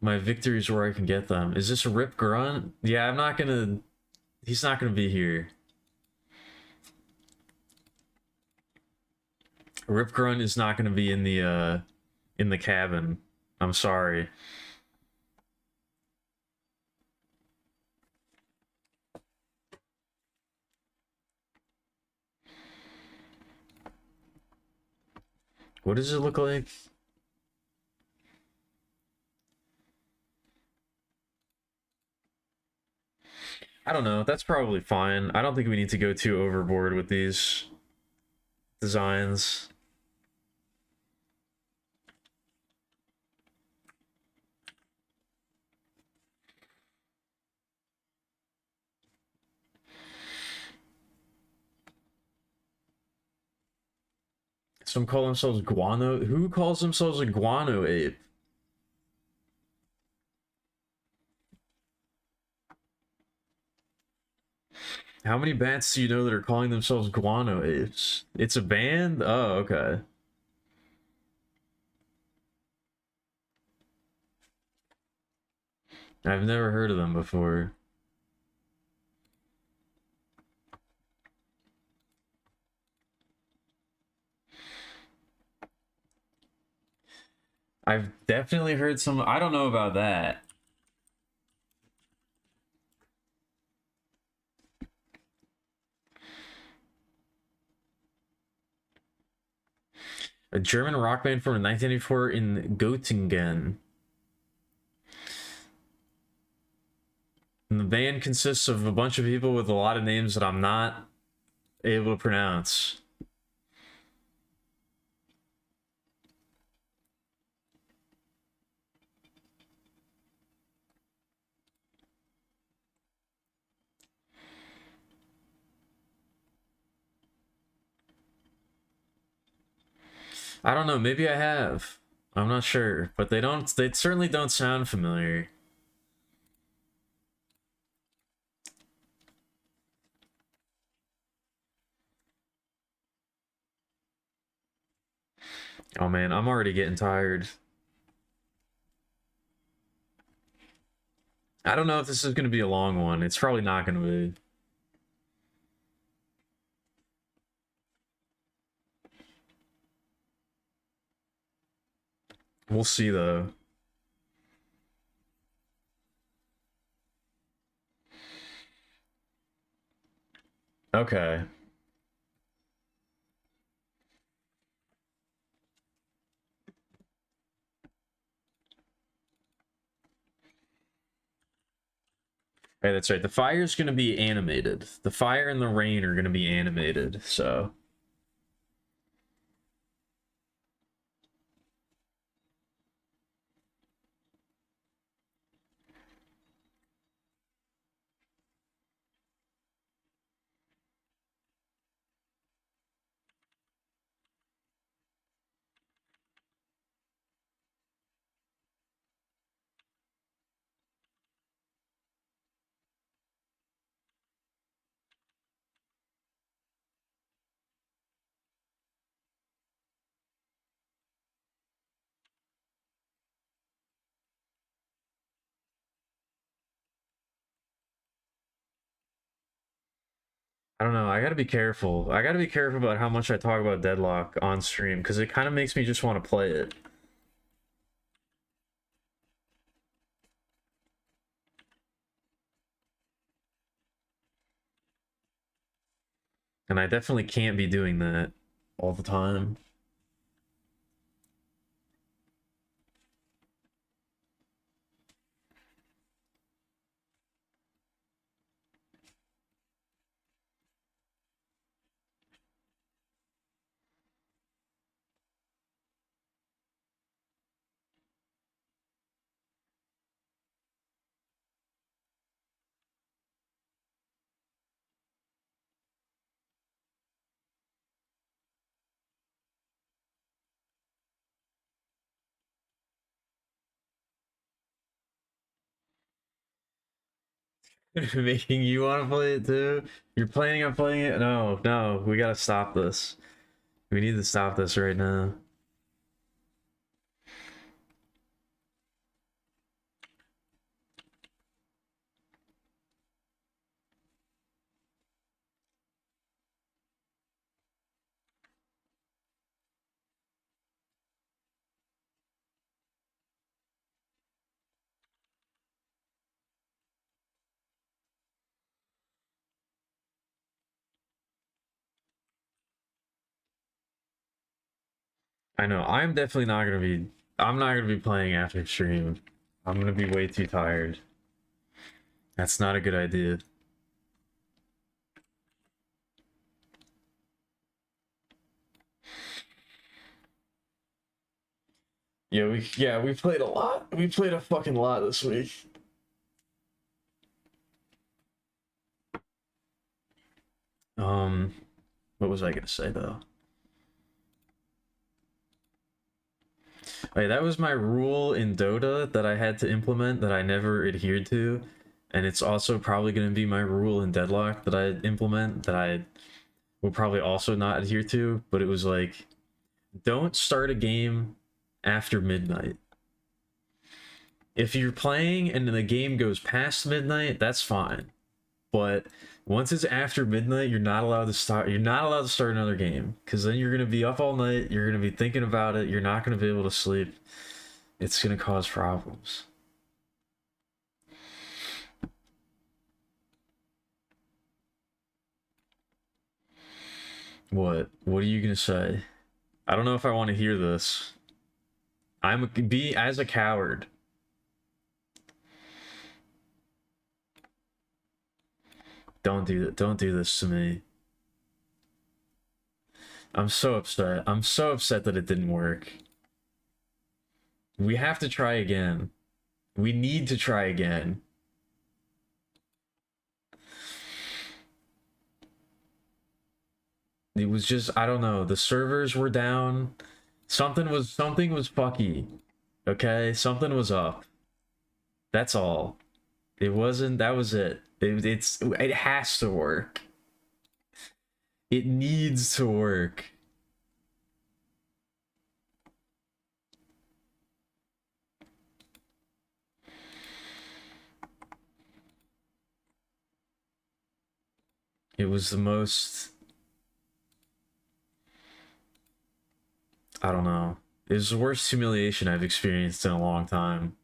victories where I can get them. Is this a Rip Grunt? Yeah, I'm not gonna... He's not gonna be here. Rip Grunt is not gonna be in the cabin. I'm sorry. What does it look like? I don't know. That's probably fine. I don't think we need to go too overboard with these designs. Some call themselves guano. Who calls themselves a guano ape? How many bats do you know that are calling themselves guano apes? It's a band? Oh, okay. I've never heard of them before. I've definitely heard some. I don't know about that. A German rock band from 1984 in Göttingen. And the band consists of a bunch of people with a lot of names that I'm not able to pronounce. I don't know, maybe I have. I'm not sure, but they certainly don't sound familiar. Oh man, I'm already getting tired. I don't know if this is going to be a long one. It's probably not going to be. We'll see though. Okay. Hey, that's right. The fire is going to be animated. The fire and the rain are going to be animated, so... I don't know. I gotta be careful. I gotta be careful about how much I talk about Deadlock on stream, because it kind of makes me just want to play it. And I definitely can't be doing that all the time. Making you want to play it too? You're planning on playing it? No, no, we gotta stop this. We need to stop this right now. I know, I'm definitely not gonna be... I'm not gonna be playing after stream. I'm gonna be way too tired. That's not a good idea. Yeah, we played a lot. We played a fucking lot this week. What was I gonna say though? That was my rule in Dota that I had to implement that I never adhered to, and it's also probably gonna be my rule in Deadlock that I implement that I will probably also not adhere to. But it was like, don't start a game after midnight. If you're playing and the game goes past midnight, that's fine. But once it's after midnight, you're not allowed to start. You're not allowed to start another game because then you're gonna be up all night. You're gonna be thinking about it. You're not gonna be able to sleep. It's gonna cause problems. What? What are you gonna say? I don't know if I want to hear this. Be as a coward. Don't do that. Don't do this to me. I'm so upset. I'm so upset that it didn't work. We have to try again. We need to try again. It was just, I don't know, the servers were down. Something was fucky. Okay? Something was up. That's all. It wasn't, that was it. It has to work. It needs to work. It was the most, I don't know. It was the worst humiliation I've experienced in a long time.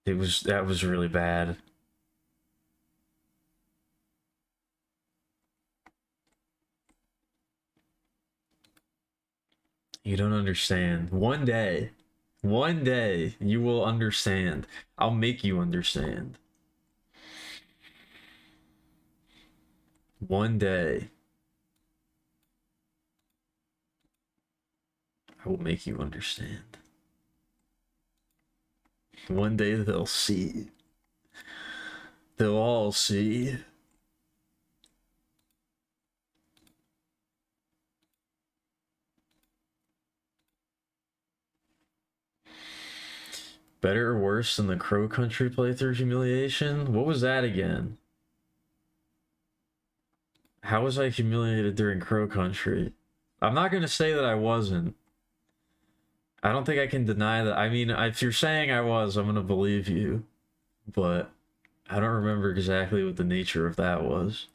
That was really bad. You don't understand. One day you will understand. I'll make you understand. One day I will make you understand. One day they'll see. They'll all see. Better or worse than the Crow Country playthrough humiliation? What was that again? How was I humiliated during Crow Country? I'm not gonna say that I wasn't. I don't think I can deny that. I mean, if you're saying I was, I'm gonna believe you. But I don't remember exactly what the nature of that was.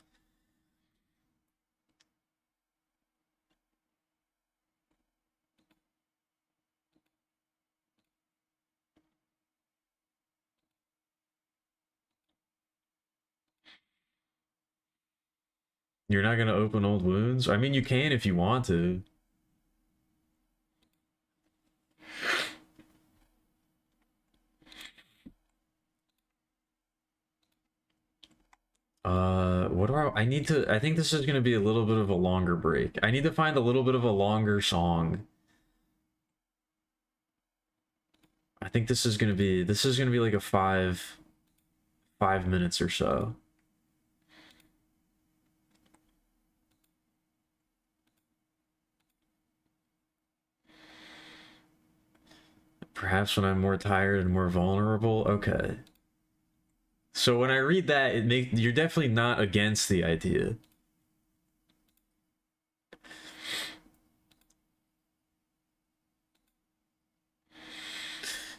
You're not gonna open old wounds? I mean, you can if you want to. What do I need to, I think this is gonna be a little bit of a longer break. I need to find a little bit of a longer song. I think this is gonna be like a 5 minutes or so. Perhaps when I'm more tired and more vulnerable. Okay. So when I read that, you're definitely not against the idea.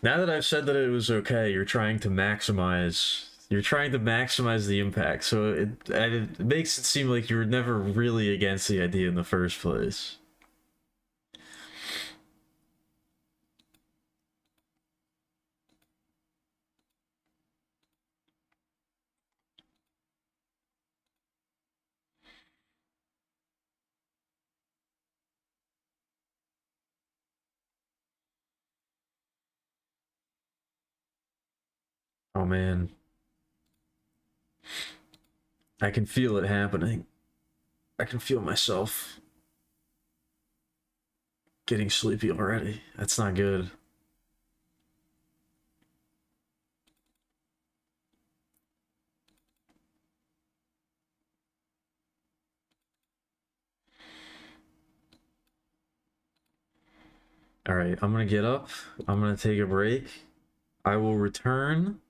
Now that I've said that it was okay, you're trying to maximize. You're trying to maximize the impact, so it makes it seem like you were never really against the idea in the first place. Oh man, I can feel it happening. I can feel myself getting sleepy already. That's not good. All right, I'm gonna get up. I'm gonna take a break. I will return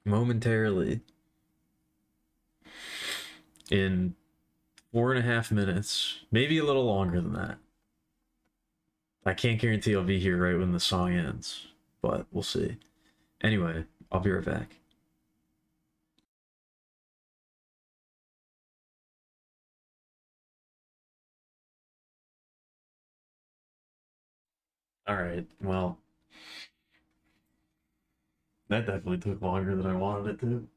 momentarily in 4.5 minutes, maybe a little longer than that. I can't guarantee I'll be here right when the song ends, but we'll see. Anyway, I'll be right back. All right, well, that definitely took longer than I wanted it to.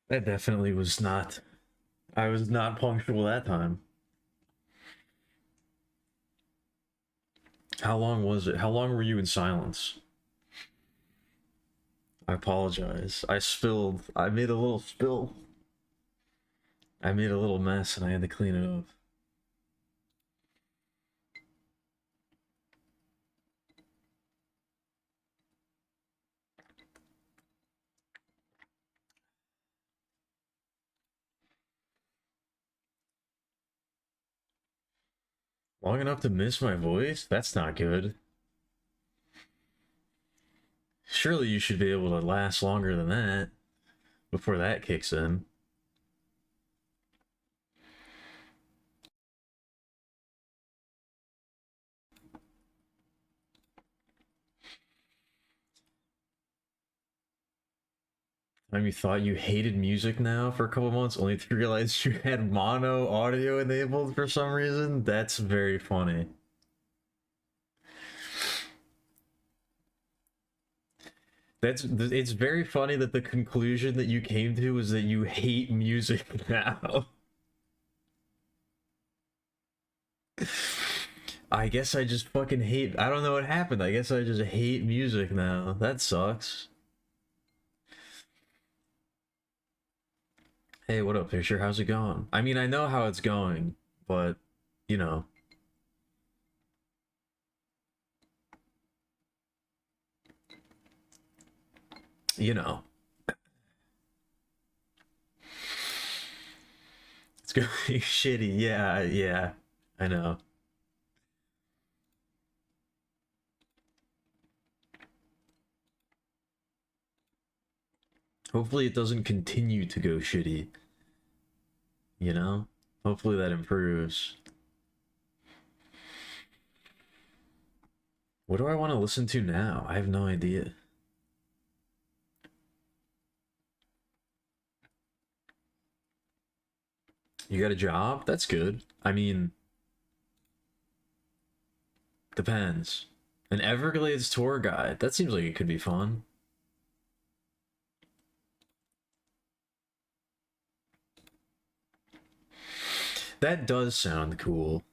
That definitely was not. I was not punctual that time. How long was it? How long were you in silence? I apologize. I made a little spill. I made a little mess and I had to clean it up. Long enough to miss my voice? That's not good. Surely you should be able to last longer than that before that kicks in. Time you thought you hated music now for a couple months, only to realize you had mono audio enabled for some reason? That's very funny. It's very funny that the conclusion that you came to was that you hate music now. I guess I just fucking hate. I don't know what happened. I guess I just hate music now. That sucks. Hey, what up, Picture? How's it going? I mean, I know how it's going, but you know, you know, it's going shitty. Yeah, yeah, I know. Hopefully, it doesn't continue to go shitty. You know, hopefully that improves. What do I want to listen to now? I have no idea. You got a job? That's good. I mean, depends. An Everglades tour guide. That seems like it could be fun. That does sound cool.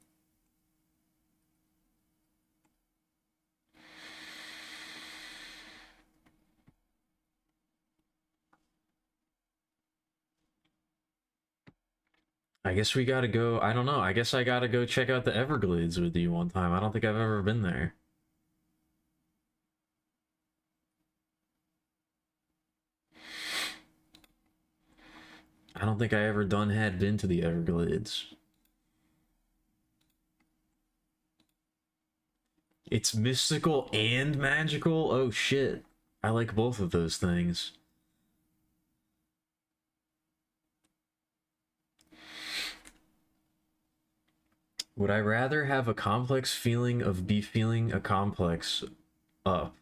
I guess we gotta go. I don't know. I guess I gotta go check out the Everglades with you one time. I don't think I've ever been there. I don't think I ever done had been to the Everglades. It's mystical and magical? Oh shit. I like both of those things. Would I rather have a complex feeling of be feeling a complex up?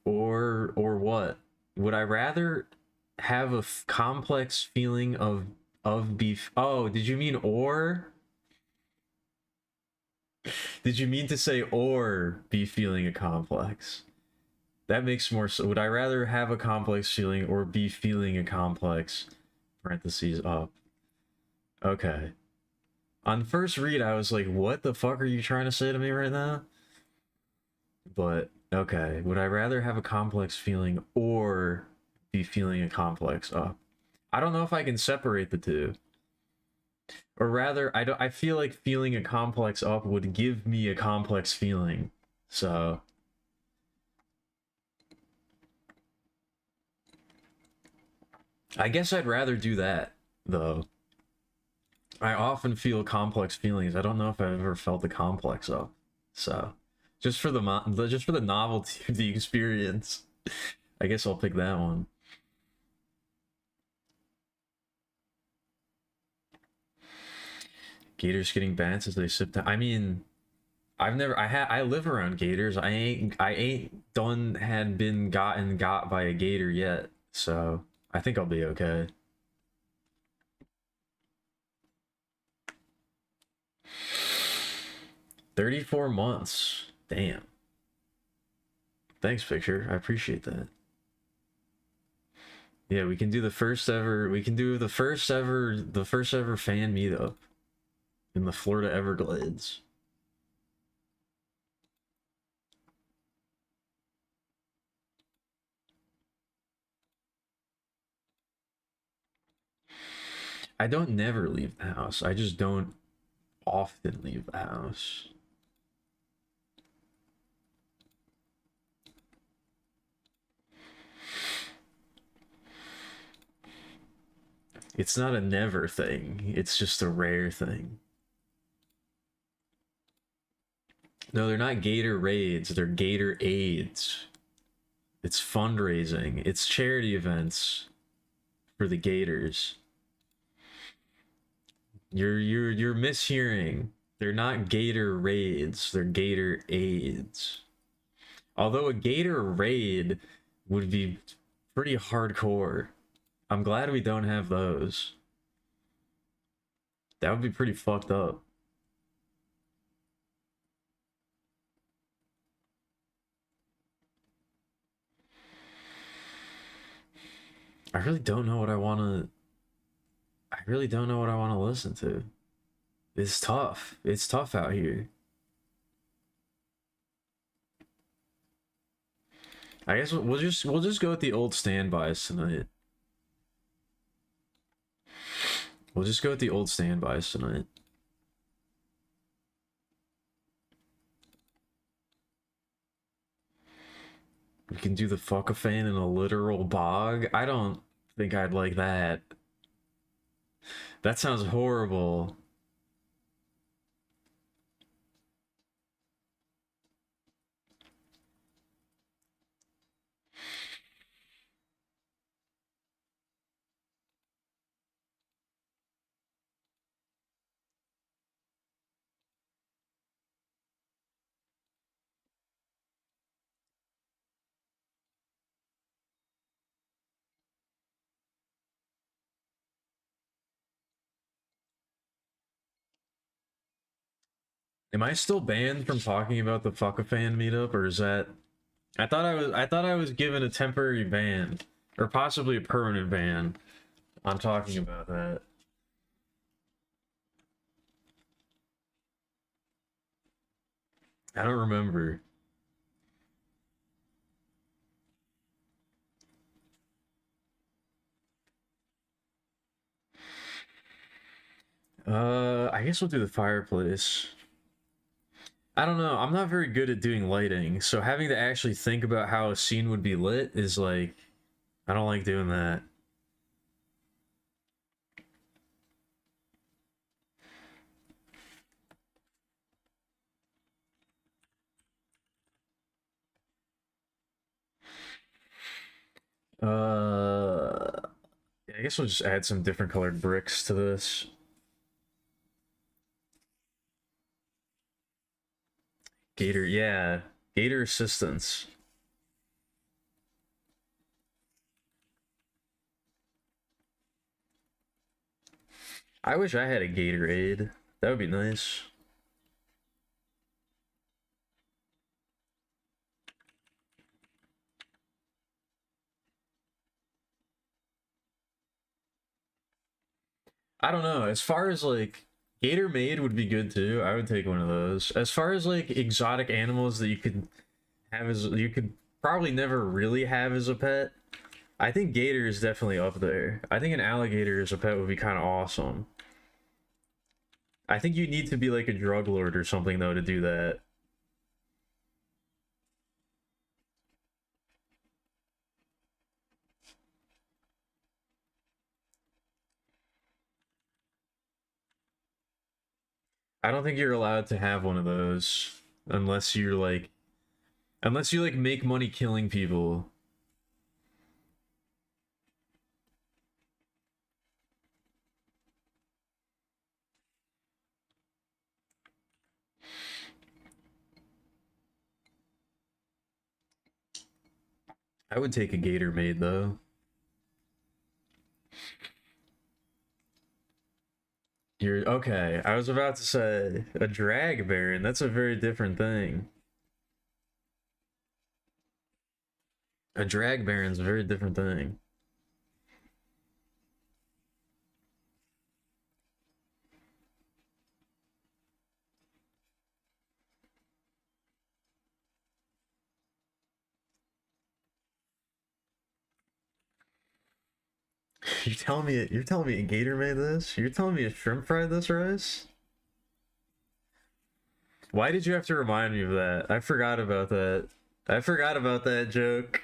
Or what? Would I rather have a complex feeling of beef? Oh, did you mean or? Did you mean to say or be feeling a complex? That makes more sense. Would I rather have a complex feeling or be feeling a complex? Parentheses up. Okay. On first read, I was like, what the fuck are you trying to say to me right now? But, okay. Would I rather have a complex feeling or be feeling a complex up? I don't know if I can separate the two. Or rather, I feel like feeling a complex up would give me a complex feeling. So, I guess I'd rather do that, though. I often feel complex feelings. I don't know if I've ever felt a complex up. So, just for the novelty of the experience, I guess I'll pick that one. Gators getting bats as they sip down. I mean, I live around gators. I ain't done had been got by a gator yet. So, I think I'll be okay. 34 months. Damn. Thanks, picture. I appreciate that. Yeah, we can do the first ever. We can do the first ever fan meetup in the Florida Everglades. I don't never leave the house. I just don't often leave the house. It's not a never thing. It's just a rare thing. No, they're not Gator raids. They're Gator aids. It's fundraising. It's charity events for the Gators. You're mishearing. They're not Gator raids. They're Gator aids. Although a Gator raid would be pretty hardcore. I'm glad we don't have those. That would be pretty fucked up. I really don't know what I want to. I really don't know what I want to listen to. It's tough. It's tough out here. I guess we'll just go with the old standbys tonight. We'll just go with the old standbys tonight. We can do the fuck a fan in a literal bog. I don't think I'd like that. That sounds horrible. Am I still banned from talking about the fuck a fan meetup, or is that? I thought I was given a temporary ban, or possibly a permanent ban. I'm talking about that. I don't remember. I guess we'll do the fireplace. I don't know. I'm not very good at doing lighting, so having to actually think about how a scene would be lit is like, I don't like doing that. Yeah, I guess we'll just add some different colored bricks to this. Gator, yeah. Gator assistance. I wish I had a Gatorade. That would be nice. I don't know. As far as like Gator Maid would be good too. I would take one of those. As far as like exotic animals that you could have as you could probably never really have as a pet, I think Gator is definitely up there. I think an alligator as a pet would be kind of awesome. I think you need to be like a drug lord or something though to do that. I don't think you're allowed to have one of those unless you're like unless you like make money killing people. I would take a gator maid though. You're okay. I was about to say a drag baron. That's a very different thing. A drag baron's a very different thing. You're telling me a gator made this? You're telling me a shrimp fried this rice? Why did you have to remind me of that? I forgot about that. I forgot about that joke.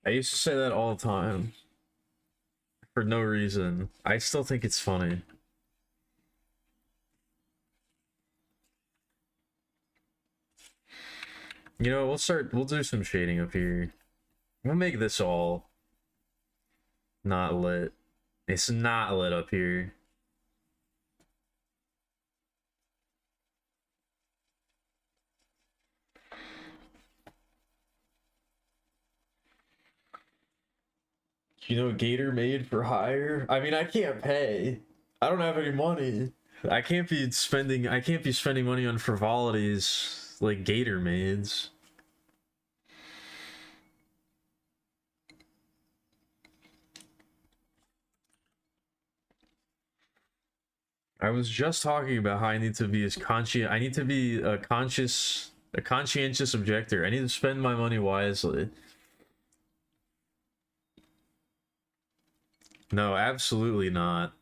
I used to say that all the time for no reason. I still think it's funny. You know, we'll do some shading up here. We'll make this all not lit. It's not lit up here. You know, Gator made for hire. I mean, I can't pay. I don't have any money. I can't be spending money on frivolities like Gator maids. I was just talking about how I need to be as conscious. I need to be a conscientious objector. I need to spend my money wisely. No, absolutely not.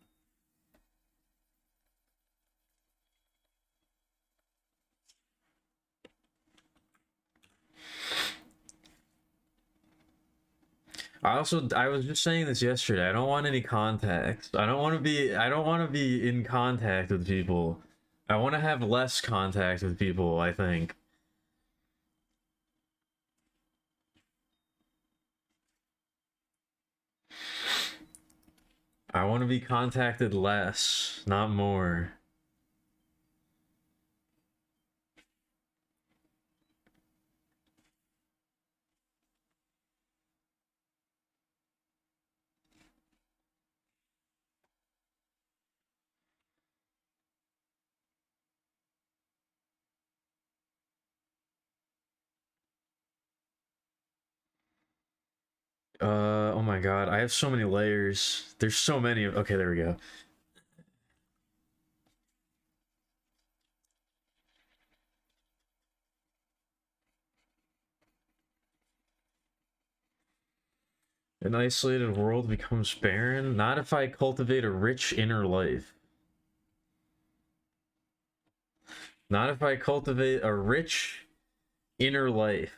I was just saying this yesterday. I don't want any contact. I don't want to be in contact with people. I want to have less contact with people, I think. I want to be contacted less, not more. Oh my god, I have so many layers. There's so many. Okay, there we go. An isolated world becomes barren. Not if I cultivate a rich inner life. Not if I cultivate a rich inner life.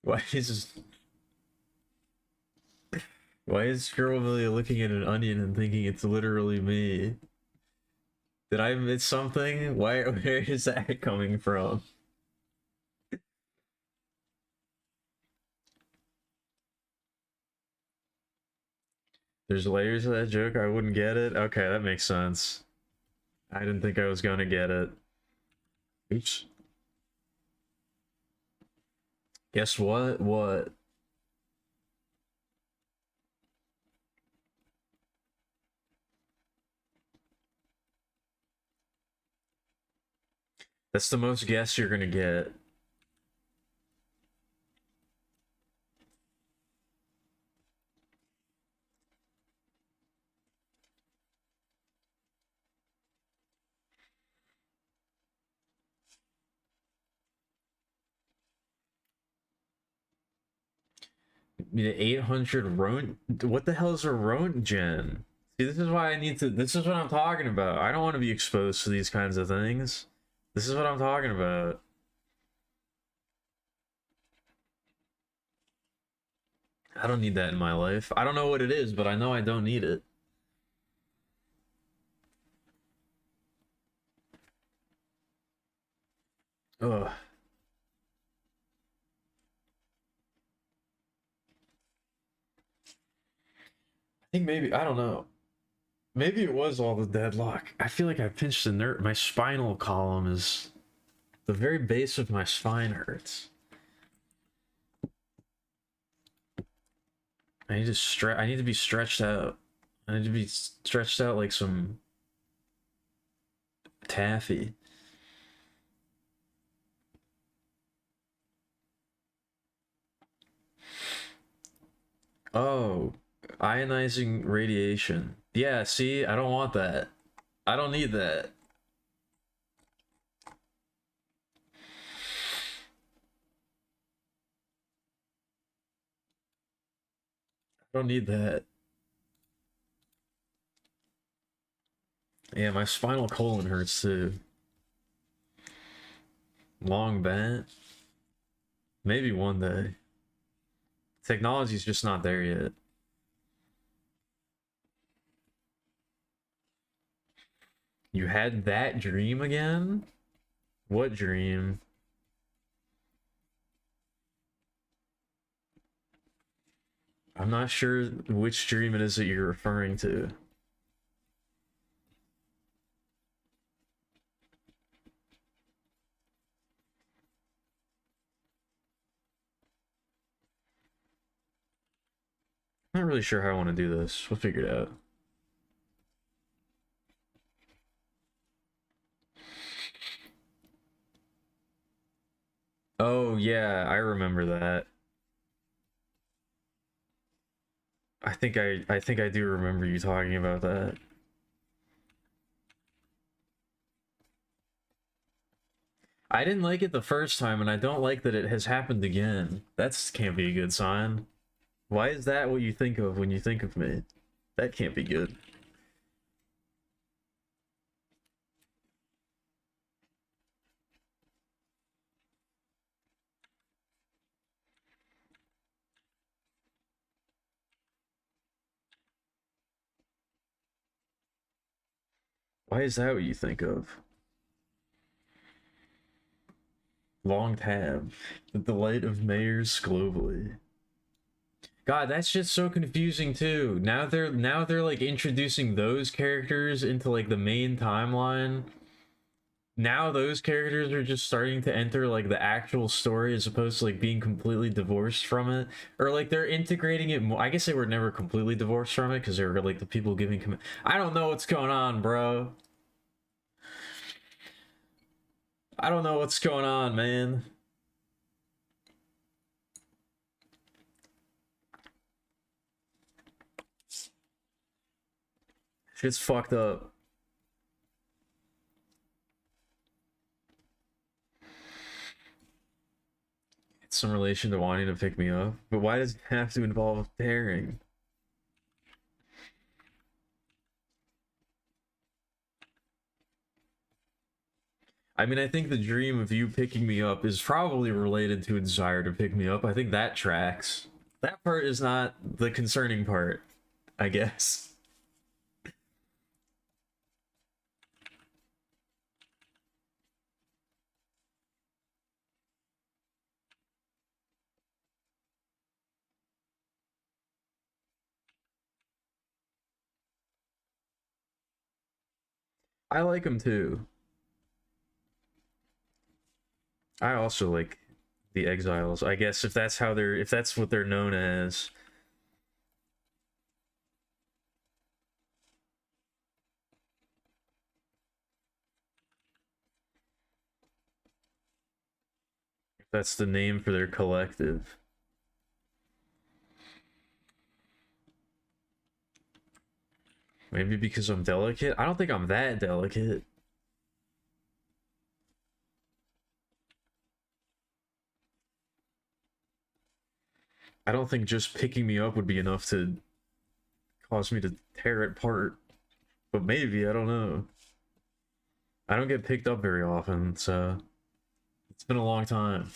Why is why is Scribblevillia looking at an onion and thinking it's literally me? Did I miss something? Why? Where is that coming from? There's layers of that joke. I wouldn't get it. Okay, that makes sense. I didn't think I was gonna get it. Oops. Guess what? What? That's the most guess you're gonna get. I mean, 800 Ront. What the hell is a Ront gen? See, this is why I need to. This is what I'm talking about. I don't want to be exposed to these kinds of things. This is what I'm talking about. I don't need that in my life. I don't know what it is, but I know I don't need it. Ugh. I think maybe, I don't know. Maybe it was all the deadlock. I feel like I pinched a nerve. My spinal column is. The very base of my spine hurts. I need to be stretched out. I need to be stretched out like some taffy. Oh, ionizing radiation. Yeah, see, I don't want that. I don't need that. I don't need that. Yeah, my spinal colon hurts too. Long bent. Maybe one day. Technology's just not there yet. You had that dream again? What dream? I'm not sure which dream it is that you're referring to. I'm not really sure how I want to do this. We'll figure it out. Oh yeah, I remember that. I think I do remember you talking about that. I didn't like it the first time, and I don't like that it has happened again. That can't be a good sign. Why is that what you think of when you think of me? That can't be good. Why is that what you think of? Long tab. The delight of mayors globally. God, that's just so confusing too. Now they're like introducing those characters into like the main timeline. Now those characters are just starting to enter like the actual story as opposed to like being completely divorced from it, or like they're integrating it more. I guess they were never completely divorced from it because they were like the people giving I don't know what's going on, bro. I don't know what's going on, man. Shit's fucked up. It's some relation to wanting to pick me up, but why does it have to involve pairing? I mean, I think the dream of you picking me up is probably related to a desire to pick me up. I think that tracks. That part is not the concerning part, I guess. I like them too. I also like the Exiles. I guess if that's what they're known as. If that's the name for their collective. Maybe because I'm delicate? I don't think I'm that delicate. I don't think just picking me up would be enough to cause me to tear it apart. But maybe, I don't know. I don't get picked up very often, so it's been a long time.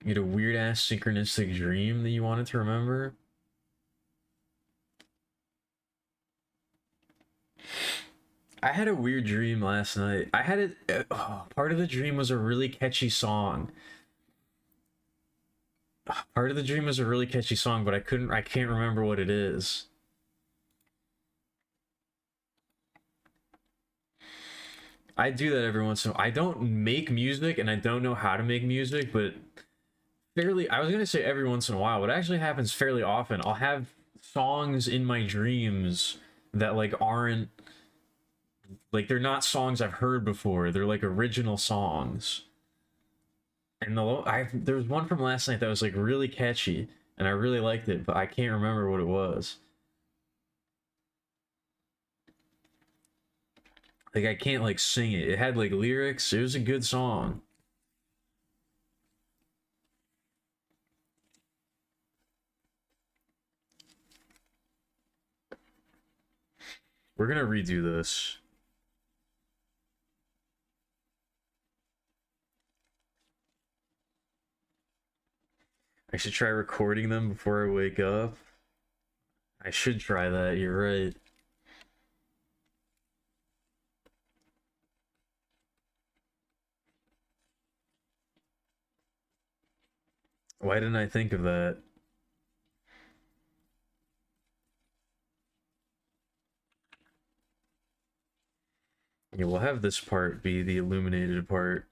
You had a weird ass synchronistic dream that you wanted to remember? I had a weird dream last night. I had it. Part of the dream was a really catchy song. Part of the dream was a really catchy song, but I can't remember what it is. I do that every once in a while. I don't make music and I don't know how to make music, but I was gonna say every once in a while, but it actually happens fairly often. I'll have songs in my dreams that like aren't like they're not songs I've heard before. They're like original songs. And there was one from last night that was like really catchy, and I really liked it, but I can't remember what it was. Like I can't like sing it. It had like lyrics. It was a good song. We're gonna redo this. I should try recording them before I wake up. I should try that. You're right. Why didn't I think of that? Yeah, we'll have this part be the illuminated part.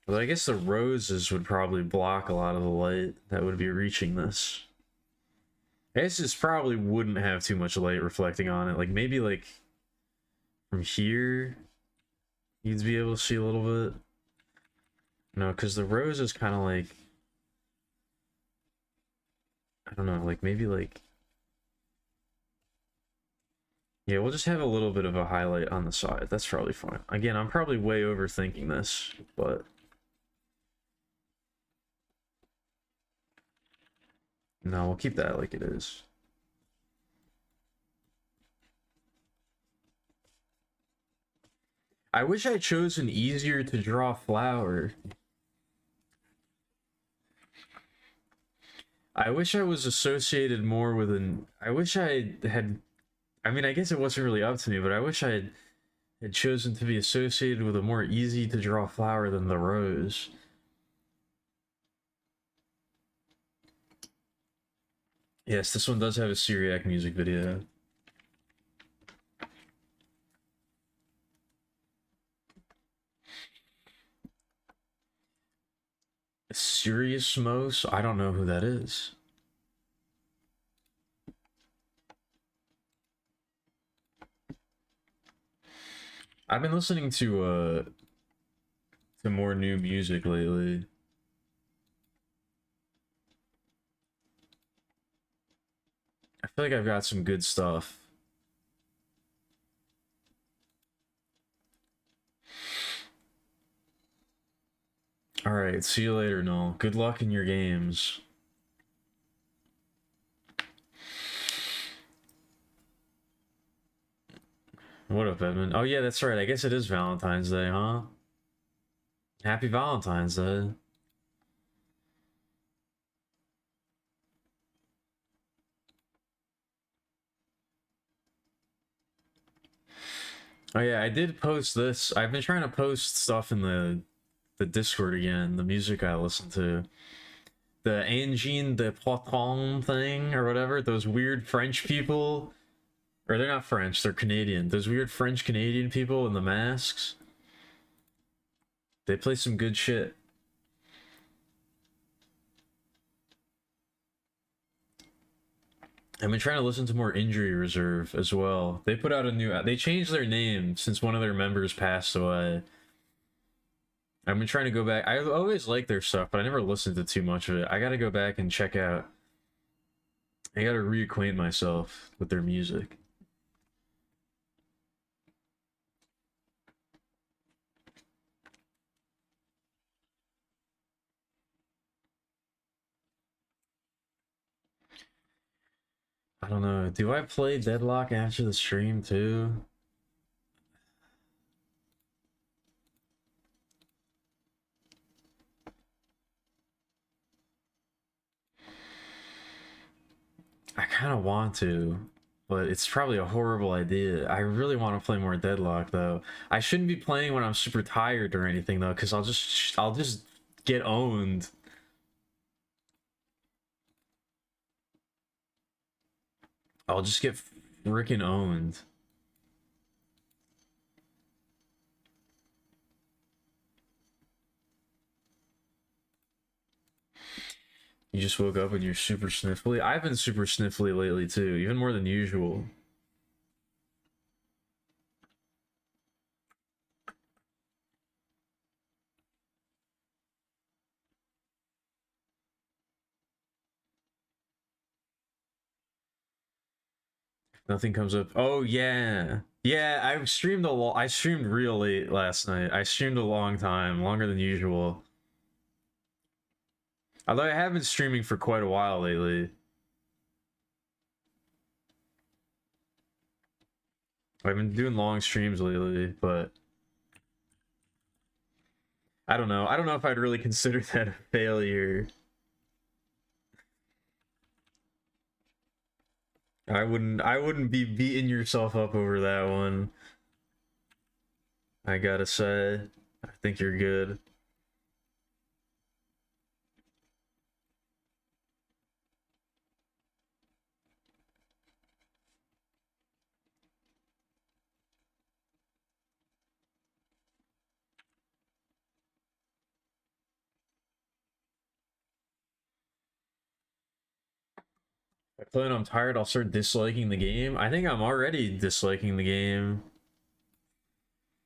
Well, I guess the roses would probably block a lot of the light that would be reaching this. I guess this probably wouldn't have too much light reflecting on it. Like maybe like from here, you'd be able to see a little bit. No, because the rose is kind of like, I don't know, like maybe like, yeah, we'll just have a little bit of a highlight on the side. That's probably fine. Again, I'm probably way overthinking this, but no, we'll keep that like it is. I wish I chose an easier to draw flower. I wish I was associated more with an. I wish I had. I mean, I guess it wasn't really up to me, but I wish had chosen to be associated with a more easy to draw flower than the rose. Yes, this one does have a Syriac music video. Sirius Mos? I don't know who that is. I've been listening to more new music lately. I feel like I've got some good stuff. Alright, see you later, Noel. Good luck in your games. What up, Edmund? Oh yeah, that's right. I guess it is Valentine's Day, huh? Happy Valentine's Day. Oh yeah, I did post this. I've been trying to post stuff in the Discord again, the music I listen to. The Angine de Poiton thing or whatever, those weird French people. Or they're not French, they're Canadian. Those weird French Canadian people in the masks. They play some good shit. I've been trying to listen to more Injury Reserve as well. They put out a new. They changed their name since one of their members passed away. I've been trying to go back. I always like their stuff, but I never listened to too much of it. I gotta go back and check out. I gotta reacquaint myself with their music. I don't know. Do I play Deadlock after the stream too? I kind of want to, but it's probably a horrible idea. I really want to play more Deadlock though. I shouldn't be playing when I'm super tired or anything though, because I'll just get owned. I'll just get freaking owned. You just woke up and you're super sniffly. I've been super sniffly lately too, even more than usual. Nothing comes up. Oh yeah. Yeah, I streamed a lot. I streamed real late last night. I streamed a long time, longer than usual. Although I have been streaming for quite a while lately. I've been doing long streams lately, but I don't know. I don't know if I'd really consider that a failure. I wouldn't be beating yourself up over that one. I gotta say. I think you're good. I plan I'm tired, I'll start disliking the game. I think I'm already disliking the game.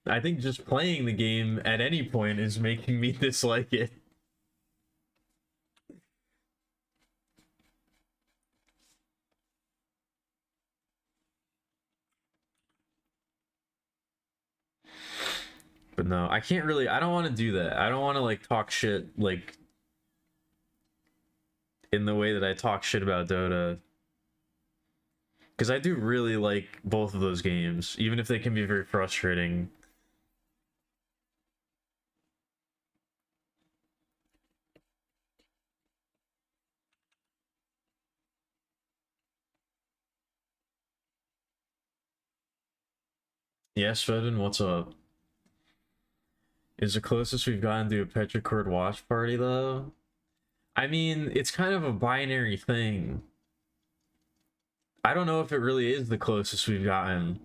I think just playing the game at any point is making me dislike it. But no, I can't really. I don't want to do that. I don't want to like talk shit like in the way that I talk shit about Dota. Because I do really like both of those games, even if they can be very frustrating. Yes, Fedin, what's up? Is the closest we've gotten to a Petrichord watch party, though? I mean, it's kind of a binary thing. I don't know if it really is the closest we've gotten.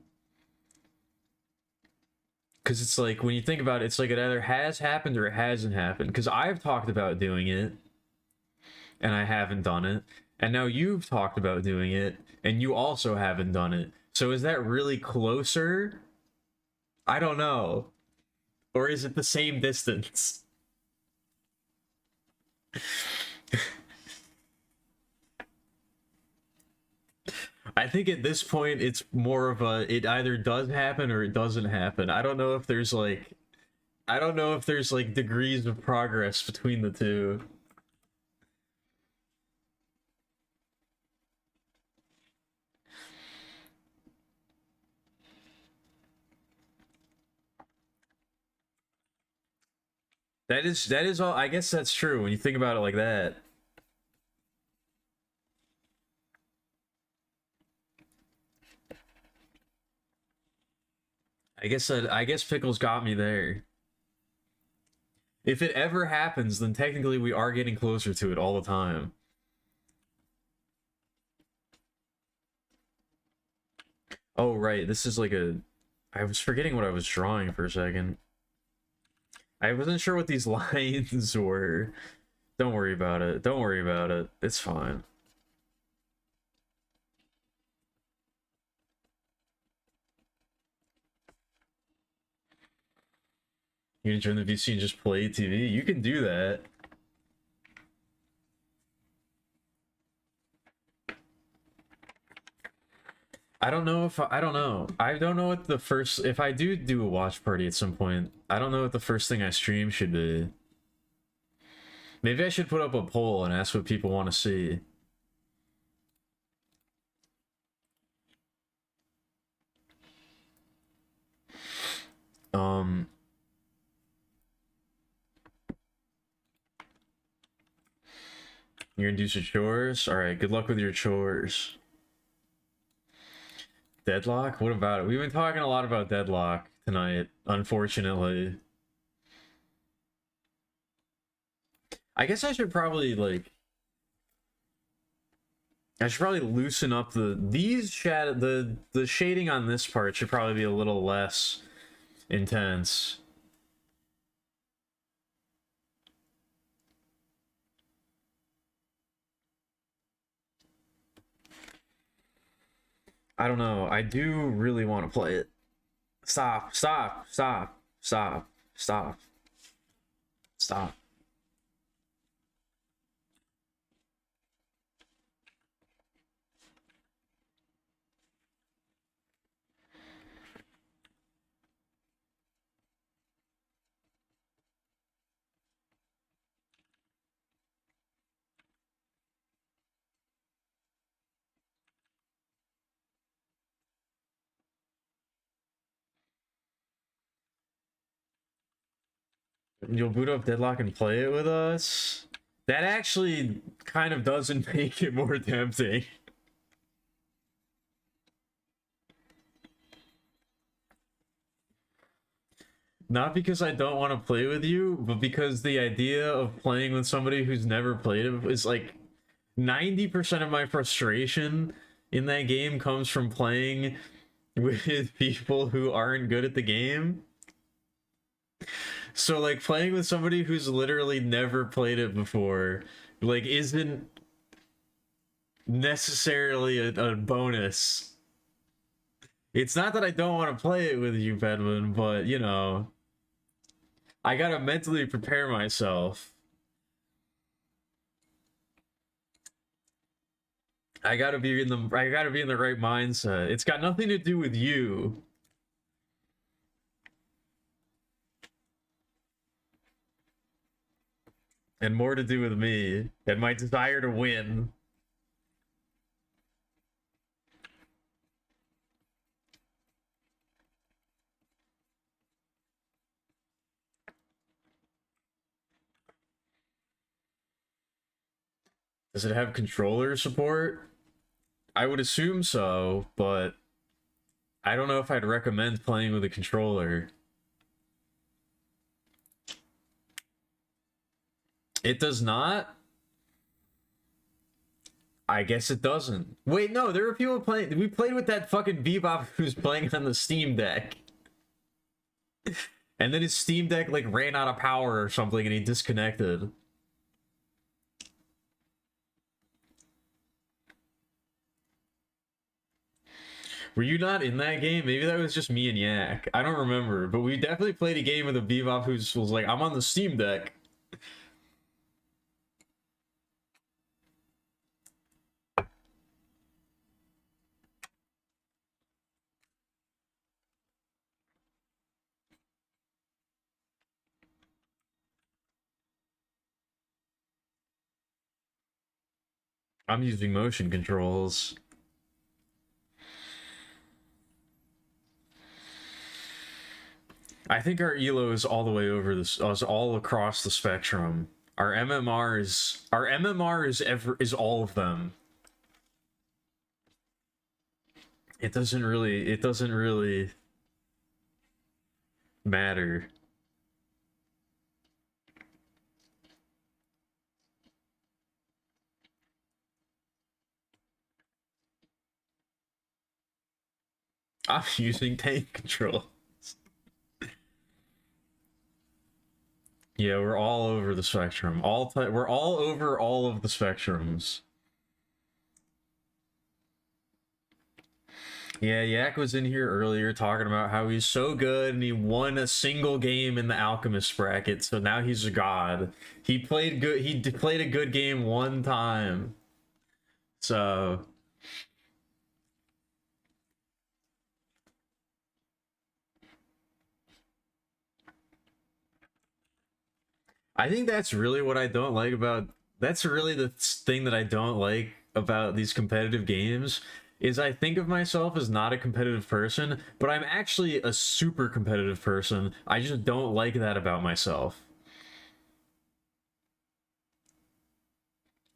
Because it's like, when you think about it, it's like it either has happened or it hasn't happened. Because I've talked about doing it, and I haven't done it. And now you've talked about doing it, and you also haven't done it. So is that really closer? I don't know. Or is it the same distance? I think at this point it's more of a it either does happen or it doesn't happen. I don't know if there's like degrees of progress between the two. That is all. I guess that's true when you think about it like that. I guess Pickles got me there. If it ever happens, then technically we are getting closer to it all the time. Oh right, this is like a. I was forgetting what I was drawing for a second. I wasn't sure what these lines were. Don't worry about it. Don't worry about it. It's fine. You can turn the VC and just play TV. You can do that. I don't know if I don't know. I don't know what the first if I do a watch party at some point. I don't know what the first thing I stream should be. Maybe I should put up a poll and ask what people want to see. Um You're gonna do some chores? Alright, good luck with your chores. Deadlock? What about it? We've been talking a lot about Deadlock tonight, unfortunately. I guess I should probably like I should probably loosen up the shading on this part should probably be a little less intense. I don't know. I do really want to play it. Stop, stop, stop, stop, stop, stop. You'll boot up Deadlock and play it with us? That actually kind of doesn't make it more tempting. Not because I don't want to play with you, but because the idea of playing with somebody who's never played it is like 90% of my frustration in that game comes from playing with people who aren't good at the game. So like playing with somebody who's literally never played it before like isn't necessarily a bonus. It's not that I don't want to play it with you, Bedman, but you know, I gotta mentally prepare myself. I gotta be in the right mindset. It's got nothing to do with you. And more to do with me and my desire to win. Does it have controller support? I would assume so, but I don't know if I'd recommend playing with a controller. It does not? I guess it doesn't. Wait, no, there were people playing. We played with that fucking Bebop who's playing on the Steam Deck. And then his Steam Deck like ran out of power or something and he disconnected. Were you not in that game? Maybe that was just me and Yak. I don't remember, but we definitely played a game with a Bebop who was like, I'm on the Steam Deck. I'm using motion controls. I think our elo is all the way over this, is all across the spectrum. Our MMR is all of them. It doesn't really matter. I'm using tank control. Yeah, we're all over the spectrum. We're all over all of the spectrums. Yeah, Yak was in here earlier talking about how he's so good and he won a single game in the Alchemist bracket, so now he's a god. He played good. He played a good game one time. So I think that's really what I don't like about. That's really the thing that I don't like about these competitive games is I think of myself as not a competitive person, but I'm actually a super competitive person. I just don't like that about myself.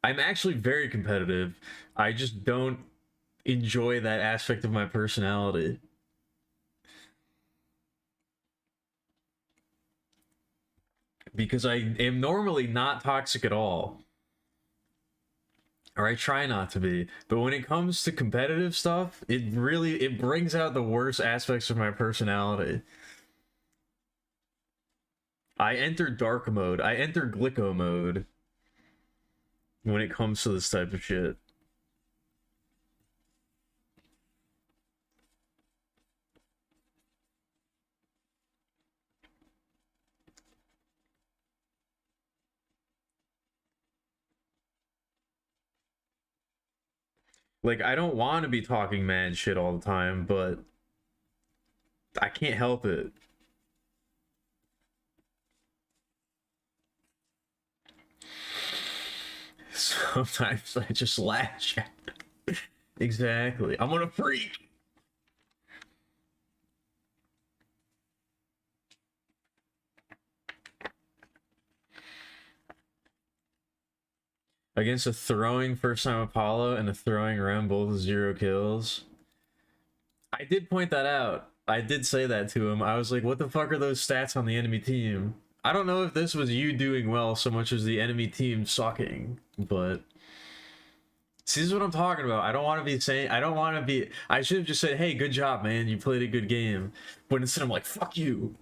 I'm actually very competitive. I just don't enjoy that aspect of my personality. Because I am normally not toxic at all. Or I try not to be. But when it comes to competitive stuff, it brings out the worst aspects of my personality. I enter dark mode. I enter Glicko mode when it comes to this type of shit. Like, I don't want to be talking mad shit all the time, but I can't help it. Sometimes I just lash at it. Exactly. I'm gonna freak. Against a throwing first time Apollo and a throwing Rem, both 0 kills. I did point that out. I did say that to him. I was like, what the fuck are those stats on the enemy team? I don't know if this was you doing well so much as the enemy team sucking, but see, this is what I'm talking about. I don't want to be saying, I should have just said, hey, good job, man. You played a good game. But instead, I'm like, fuck you.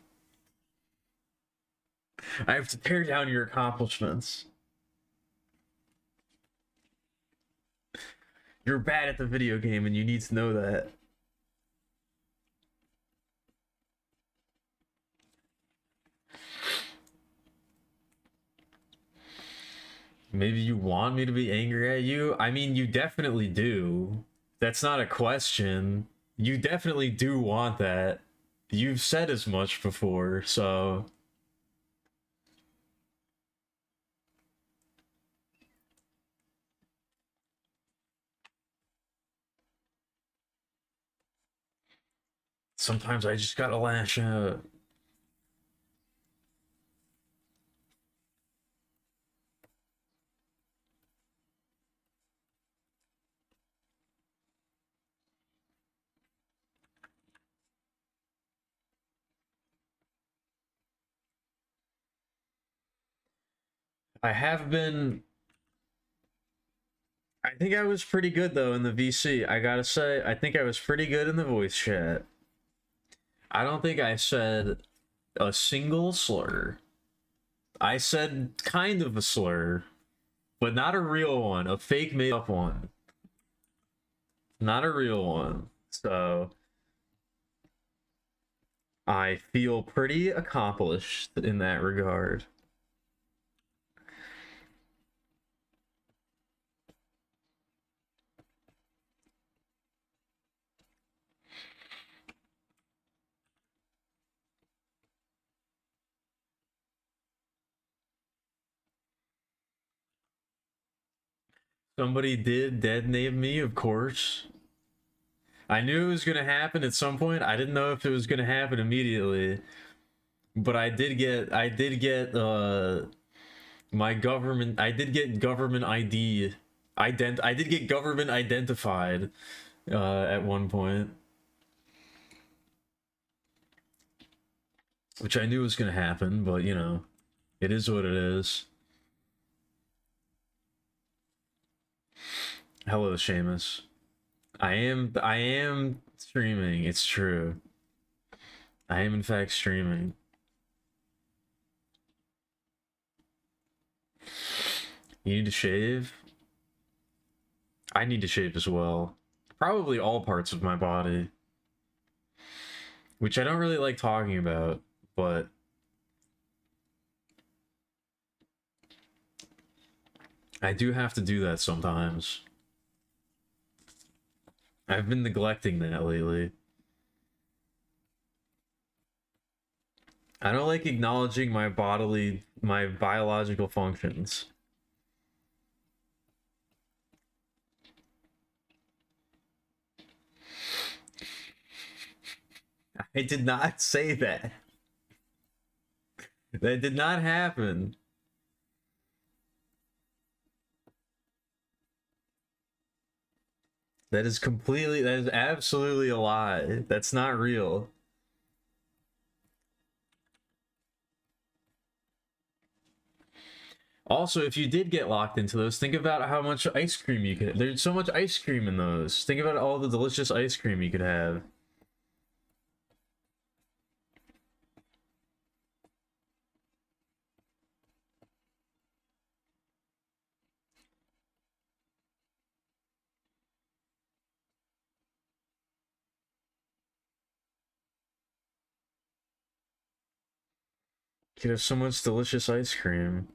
I have to tear down your accomplishments. You're bad at the video game and you need to know that. Maybe you want me to be angry at you? I mean, you definitely do. That's not a question. You definitely do want that. You've said as much before, so... Sometimes I just gotta lash out. I have been... I think I was pretty good, though, in the VC. I gotta say, I think I was pretty good in the voice chat. I don't think I said a single slur. I said kind of a slur, but not a real one, a fake made up one. Not a real one. So I feel pretty accomplished in that regard. Somebody did dead name me, of course. I knew it was going to happen at some point. I didn't know if it was going to happen immediately. But I did get government ID I did get government identified at one point, which I knew was gonna happen, but you know, it is what it is. Hello, Seamus. I am streaming, it's true. I am in fact streaming. You need to shave? I need to shave as well. Probably all parts of my body. Which I don't really like talking about, but I do have to do that sometimes. I've been neglecting that lately. I don't like acknowledging my biological functions. I did not say that. That did not happen. That is absolutely a lie. That's not real. Also, if you did get locked into those, think about how much ice cream you could. There's so much ice cream in those. Think about all the delicious ice cream you could have. You could have so much delicious ice cream.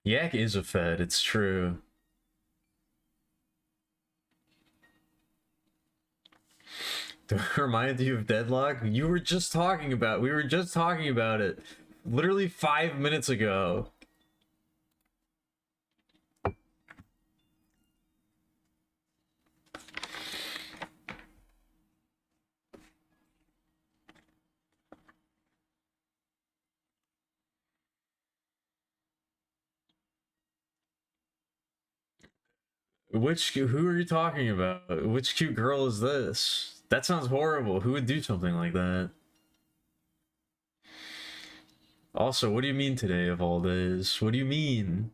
Yak is a fed, it's true. Do I remind you of Deadlock? We were just talking about it literally 5 minutes ago. Who are you talking about? Which cute girl is this? That sounds horrible. Who would do something like that? Also, what do you mean today of all days? What do you mean?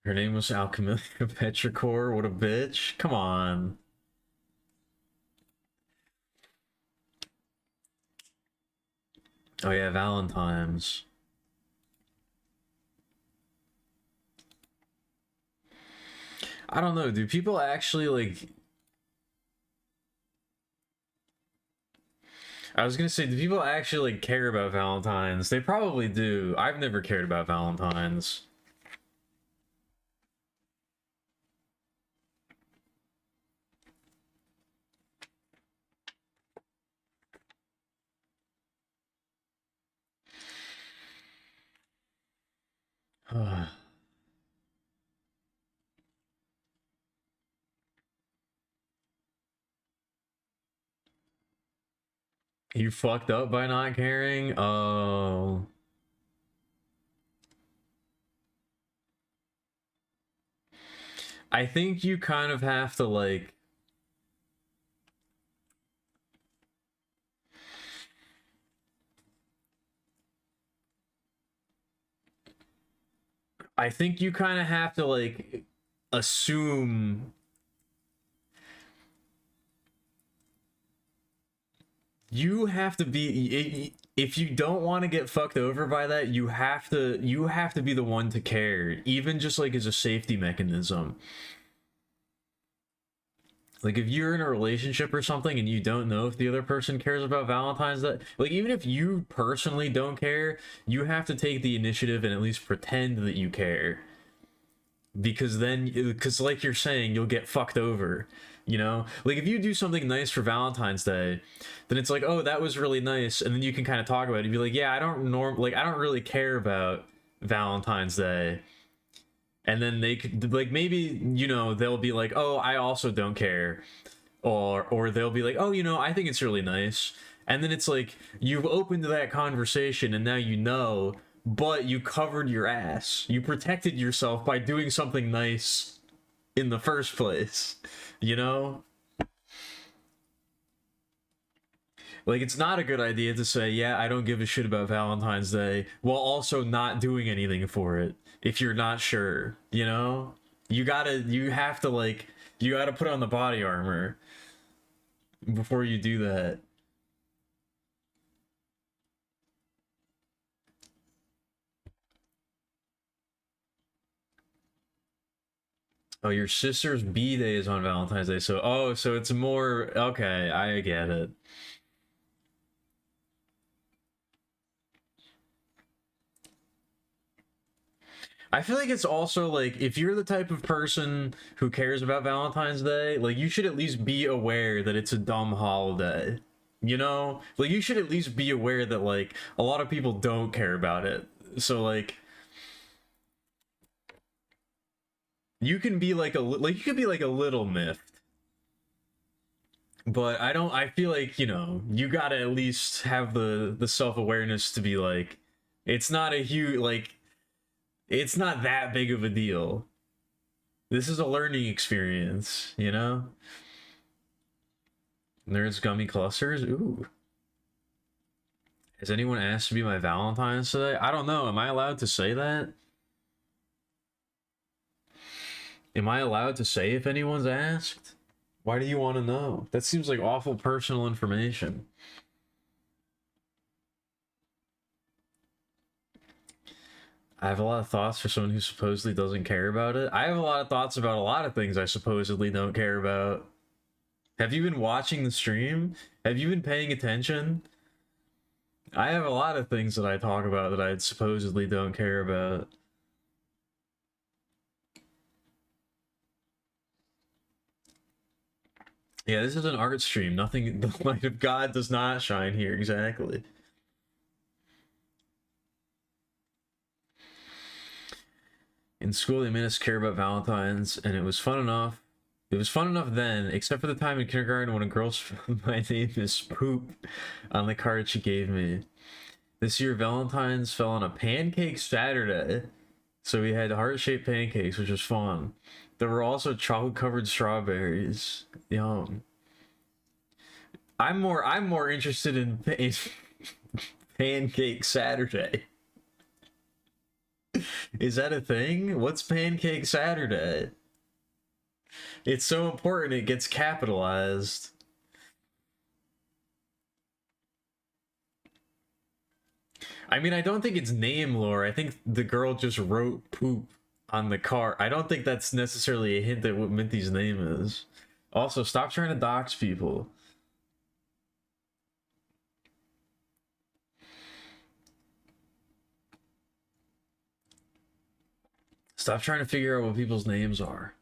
Her name was Alchemilia Petrichor. What a bitch. Come on. Oh yeah, Valentine's. I don't know, do people actually like... I was gonna say, do people actually like care about Valentine's? They probably do. I've never cared about Valentine's. You fucked up by not caring? Oh. I think you kind of have to like... I think you kind of have to like assume... You have to be... If you don't want to get fucked over by that, you have to be the one to care, even just like as a safety mechanism. Like if you're in a relationship or something and you don't know if the other person cares about Valentine's Day, like even if you personally don't care, you have to take the initiative and at least pretend that you care. Because then, because like you're saying, you'll get fucked over. You know, like if you do something nice for Valentine's Day, then it's like, oh, that was really nice, and then you can kind of talk about it. You'd be like, yeah, I don't really care about Valentine's Day, and then they could like maybe they'll be like, oh, I also don't care, or they'll be like, oh, I think it's really nice, and then it's like you've opened that conversation and now but you covered your ass, you protected yourself by doing something nice in the first place, you know like it's not a good idea to say, yeah, I don't give a shit about Valentine's Day while also not doing anything for it if you're not sure, you gotta put on the body armor before you do that. Oh, your sister's B-Day is on Valentine's Day, so it's more okay, I get it. I feel like it's also like if you're the type of person who cares about Valentine's Day, like you should at least be aware that it's a dumb holiday. Like you should at least be aware that like a lot of people don't care about it. So like you can be like you could be like a little miffed. But I feel like, you got to at least have the self-awareness to be like it's not a huge like it's not that big of a deal. This is a learning experience. Nerds gummy clusters. Ooh. Has anyone asked to be my Valentine's today? I don't know. Am I allowed to say that? Am I allowed to say if anyone's asked? Why do you want to know? That seems like awful personal information. I have a lot of thoughts for someone who supposedly doesn't care about it. I have a lot of thoughts about a lot of things I supposedly don't care about. Have you been watching the stream? Have you been paying attention? I have a lot of things that I talk about that I supposedly don't care about. Yeah, this is an art stream. Nothing, the light of God does not shine here, exactly. In school, they made us care about Valentine's, and it was fun enough. It was fun enough then, except for the time in kindergarten when a girl spelled my name is Poop on the card she gave me. This year, Valentine's fell on a pancake Saturday, so we had heart-shaped pancakes, which was fun. There were also chocolate-covered strawberries. Yum. I'm more interested in Pancake Saturday. Is that a thing? What's Pancake Saturday? It's so important it gets capitalized. I mean, I don't think it's name lore. I think the girl just wrote poop on the car. I don't think that's necessarily a hint at what Minty's name is. Also, stop trying to dox people. Stop trying to figure out what people's names are.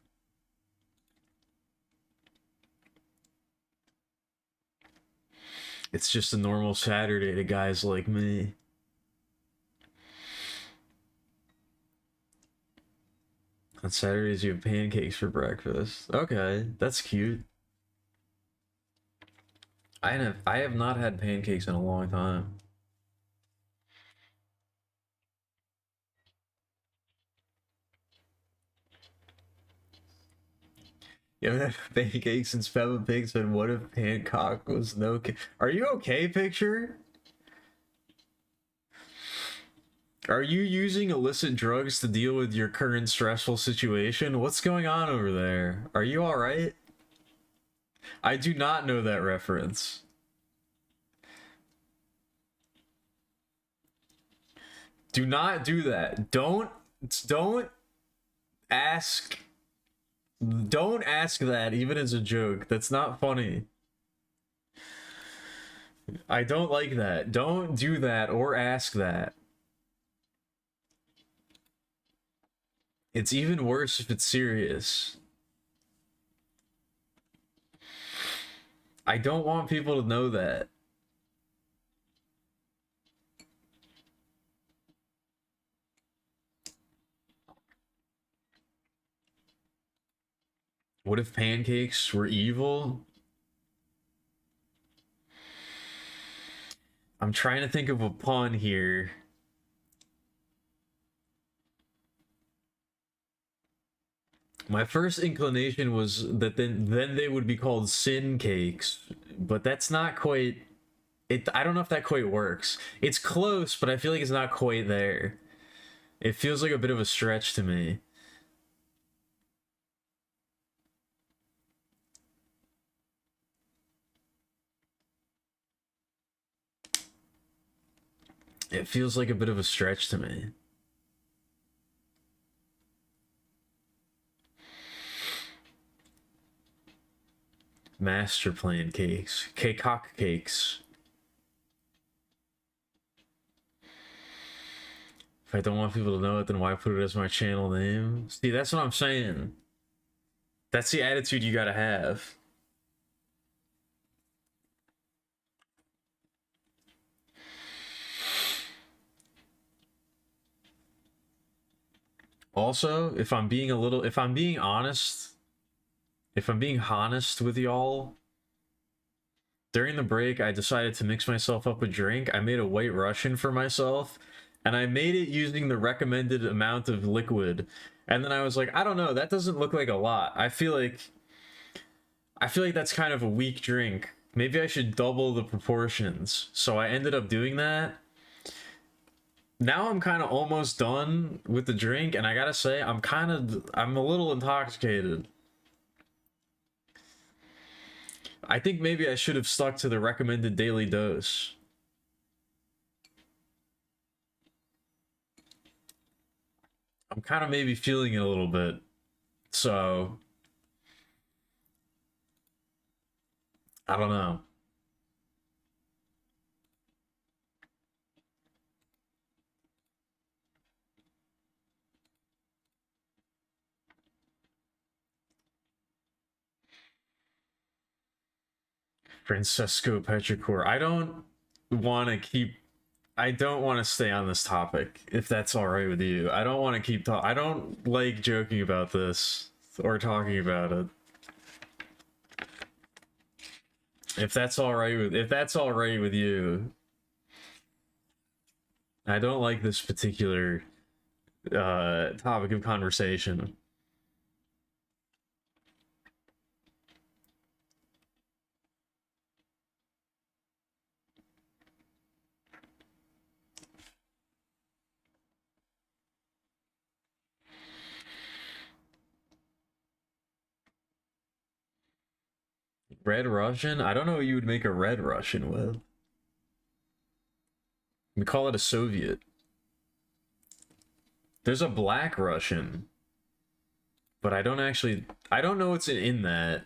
It's just a normal Saturday to guys like me. On Saturdays, you have pancakes for breakfast. Okay, that's cute. I have not had pancakes in a long time. You haven't had pancakes since Peppa Pig said, "What if Hancock was no?" Are you okay, picture? Are you using illicit drugs to deal with your current stressful situation? What's going on over there? Are you alright? I do not know that reference. Do not do that. Don't ask Don't ask that, even as a joke. That's not funny. I don't like that. Don't do that or ask that. It's even worse if it's serious. I don't want people to know that. What if pancakes were evil? I'm trying to think of a pun here. My first inclination was that then they would be called sin cakes, but that's not quite it. I don't know if that quite works. It's close, but I feel like it's not quite there. It feels like a bit of a stretch to me. It feels like a bit of a stretch to me. Master plan cakes. Cake cakes. If I don't want people to know it, then why put it as my channel name? See, that's what I'm saying. That's the attitude you gotta have. Also, if I'm being honest, if I'm being honest with y'all, during the break, I decided to mix myself up a drink. I made a White Russian for myself, and I made it using the recommended amount of liquid. And then I was like, I don't know, that doesn't look like a lot. I feel like that's kind of a weak drink. Maybe I should double the proportions. So I ended up doing that. Now I'm kind of almost done with the drink, and I gotta say, I'm a little intoxicated. I think maybe I should have stuck to the recommended daily dose. I'm kind of maybe feeling it a little bit. So, I don't know. Francesco Petrichor. I don't want to stay on this topic, if that's all right with you. I don't want to keep talking. I don't like joking about this or talking about it. If that's all right with you, I don't like this particular topic of conversation. Red Russian? I don't know what you would make a Red Russian with. We call it a Soviet. There's a Black Russian, but I don't know what's in that.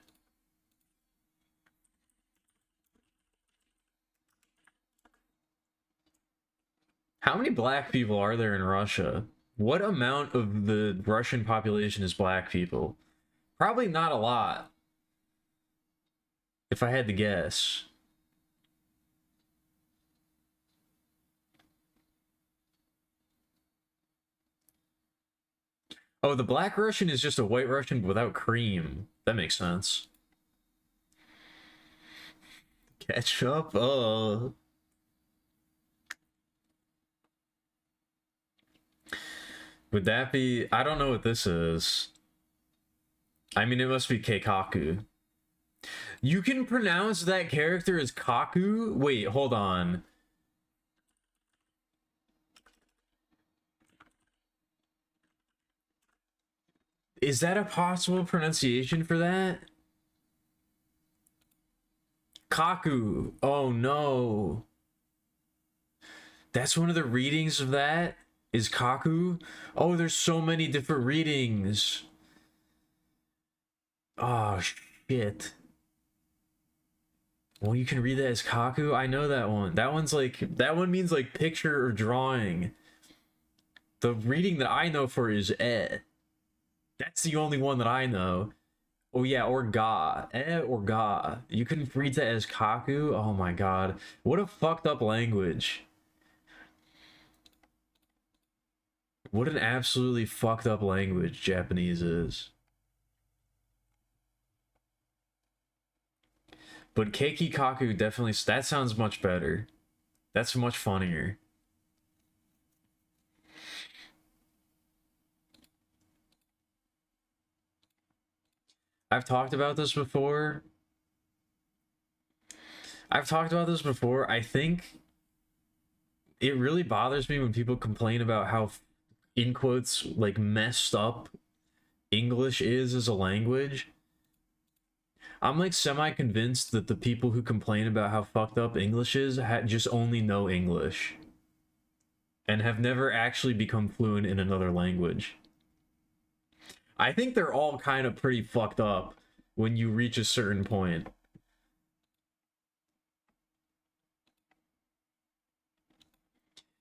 How many black people are there in Russia? What amount of the Russian population is black people? Probably not a lot, if I had to guess. Oh, the Black Russian is just a White Russian without cream. That makes sense. Ketchup? Would that be... I don't know what this is. I mean, it must be Keikaku. You can pronounce that character as Kaku? Wait, hold on. Is that a possible pronunciation for that? Kaku. Oh no. That's one of the readings of that? Is Kaku? Oh, there's so many different readings. Oh shit. Well, you can read that as kaku. I know that one. That one's like that one means like picture or drawing. The reading that I know for is eh. That's the only one that I know. Oh yeah, or ga. Eh or ga. You can read that as kaku. Oh my god. What a fucked up language. What an absolutely fucked up language Japanese is. But keiki kaku definitely that sounds much better. That's much funnier. I've talked about this before. I've talked about this before. I think it really bothers me when people complain about how, in quotes, like messed up English is as a language. I'm like semi convinced that the people who complain about how fucked up English is just only know English and have never actually become fluent in another language. I think they're all kind of pretty fucked up when you reach a certain point.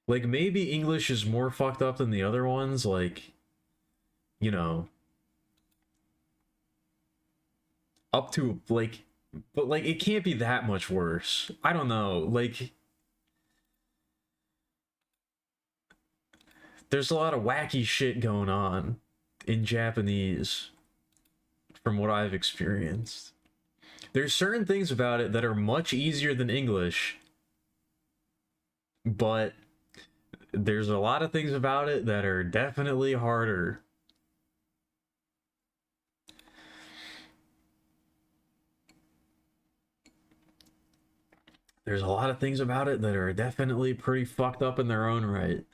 Like maybe English is more fucked up than the other ones, like, you know, up to like, but like it can't be that much worse. I don't know. Like there's a lot of wacky shit going on in Japanese from what I've experienced. There's certain things about it that are much easier than English, but there's a lot of things about it that are definitely harder. There's a lot of things about it that are definitely pretty fucked up in their own right.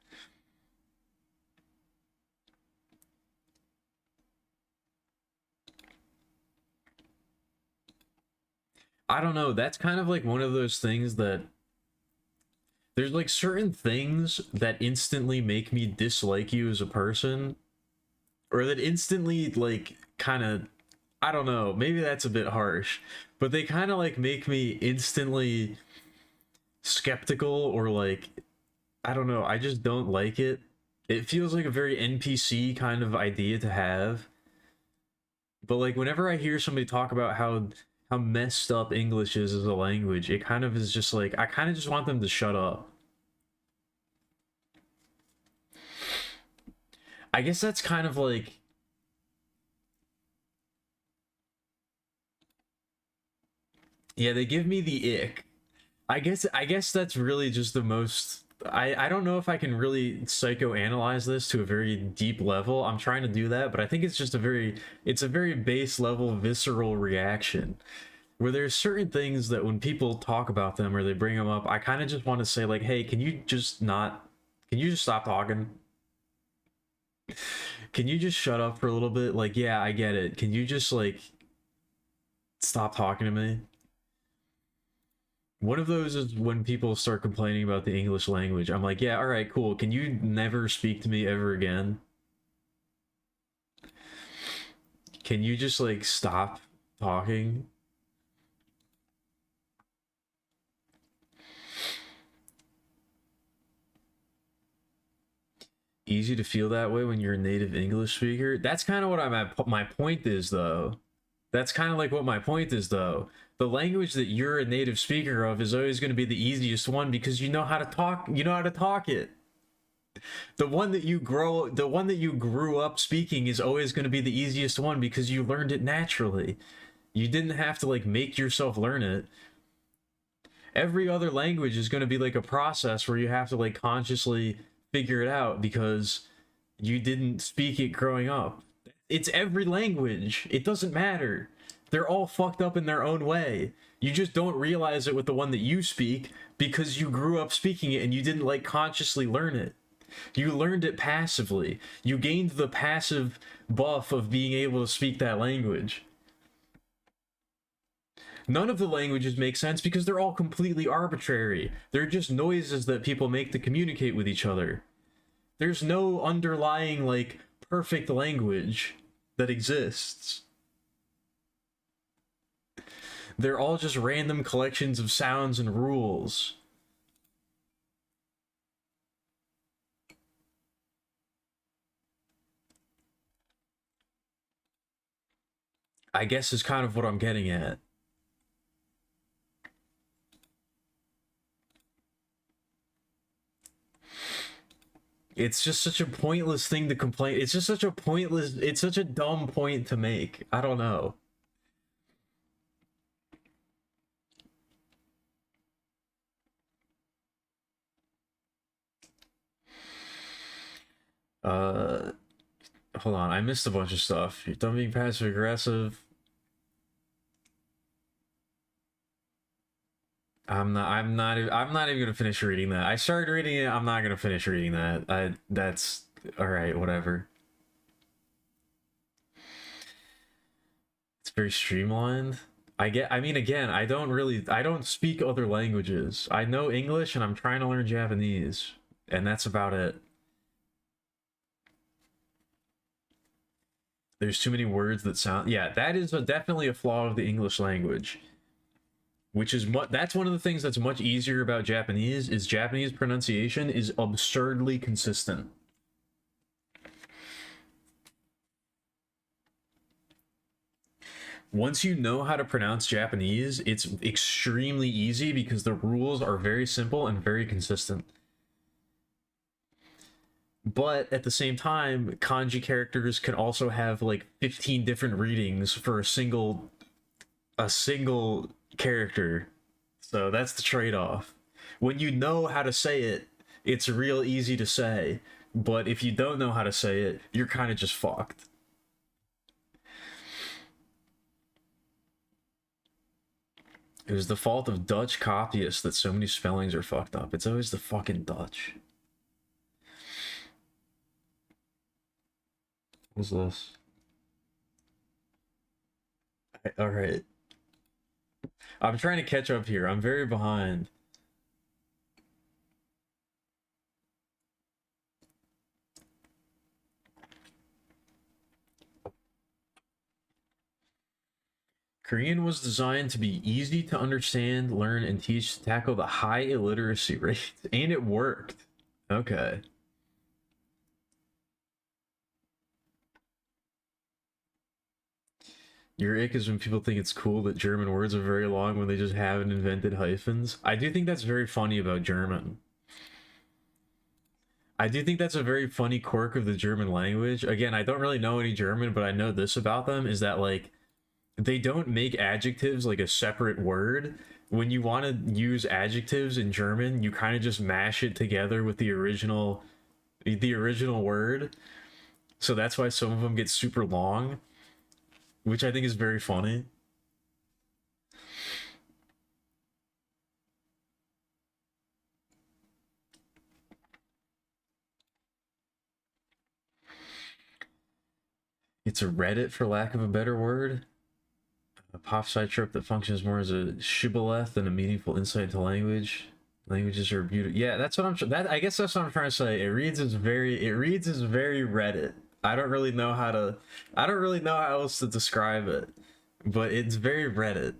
I don't know. That's kind of like one of those things that there's like certain things that instantly make me dislike you as a person, or that instantly like kind of, I don't know, maybe that's a bit harsh, but they kind of like make me instantly skeptical, or like, I don't know, I just don't like it. It feels like a very NPC kind of idea to have. But like whenever I hear somebody talk about how messed up English is as a language, it kind of is just like I kind of just want them to shut up. I guess that's kind of like, yeah, they give me the ick. I guess that's really just the most, I don't know if I can really psychoanalyze this to a very deep level. I'm trying to do that, but I think it's just it's a very base level visceral reaction where there's certain things that when people talk about them or they bring them up, I kind of just want to say like, "Hey, can you just stop talking? Can you just shut up for a little bit? Like, yeah, I get it. Can you just like stop talking to me?" One of those is when people start complaining about the English language. I'm like, yeah, all right, cool. Can you never speak to me ever again? Can you just like stop talking? Easy to feel that way when you're a native English speaker. That's kind of what I'm at. My point is, though, that's kind of like what my point is, though. The language that you're a native speaker of is always going to be the easiest one because you know how to talk. You know how to talk it. The one that you grew up speaking is always going to be the easiest one because you learned it naturally. You didn't have to like make yourself learn it. Every other language is going to be like a process where you have to like consciously figure it out because you didn't speak it growing up. It's every language. It doesn't matter. They're all fucked up in their own way. You just don't realize it with the one that you speak because you grew up speaking it and you didn't like consciously learn it. You learned it passively. You gained the passive buff of being able to speak that language. None of the languages make sense because they're all completely arbitrary. They're just noises that people make to communicate with each other. There's no underlying, like, perfect language that exists. They're all just random collections of sounds and rules. I guess is kind of what I'm getting at. It's just such a pointless thing to complain. It's just such a pointless, it's such a dumb point to make. I don't know. Uh, Hold on. I missed a bunch of stuff. You're done being passive aggressive. I'm not even gonna finish reading that. I started reading it. I'm not gonna finish reading that. That's all right. Whatever. It's very streamlined. I mean, again, I don't speak other languages. I know English and I'm trying to learn Japanese, and that's about it. There's too many words that sound, yeah, that is definitely a flaw of the English language, which is that's one of the things that's much easier about Japanese is Japanese pronunciation is absurdly consistent. Once you know how to pronounce Japanese, it's extremely easy because the rules are very simple and very consistent. But at the same time, kanji characters can also have like 15 different readings for a single character. So that's the trade-off. When you know how to say it, it's real easy to say. But if you don't know how to say it, you're kind of just fucked. It was the fault of Dutch copyists that so many spellings are fucked up. It's always the fucking Dutch. What's this? All right. I'm trying to catch up here. I'm very behind. Korean was designed to be easy to understand, learn, and teach to tackle the high illiteracy rate. And it worked. Okay. Your ick is when people think it's cool that German words are very long when they just haven't invented hyphens. I do think that's very funny about German. I do think that's a very funny quirk of the German language. Again, I don't really know any German, but I know this about them is that like they don't make adjectives like a separate word. When you want to use adjectives in German, you kind of just mash it together with the original word. So that's why some of them get super long, which I think is very funny. It's a Reddit for lack of a better word. A pop side trope that functions more as a shibboleth than a meaningful insight into language. Languages are beautiful. Yeah, that's what I'm. That I guess that's what I'm trying to say. It reads as very Reddit. I don't really know how to. I don't really know how else to describe it, but it's very Reddit.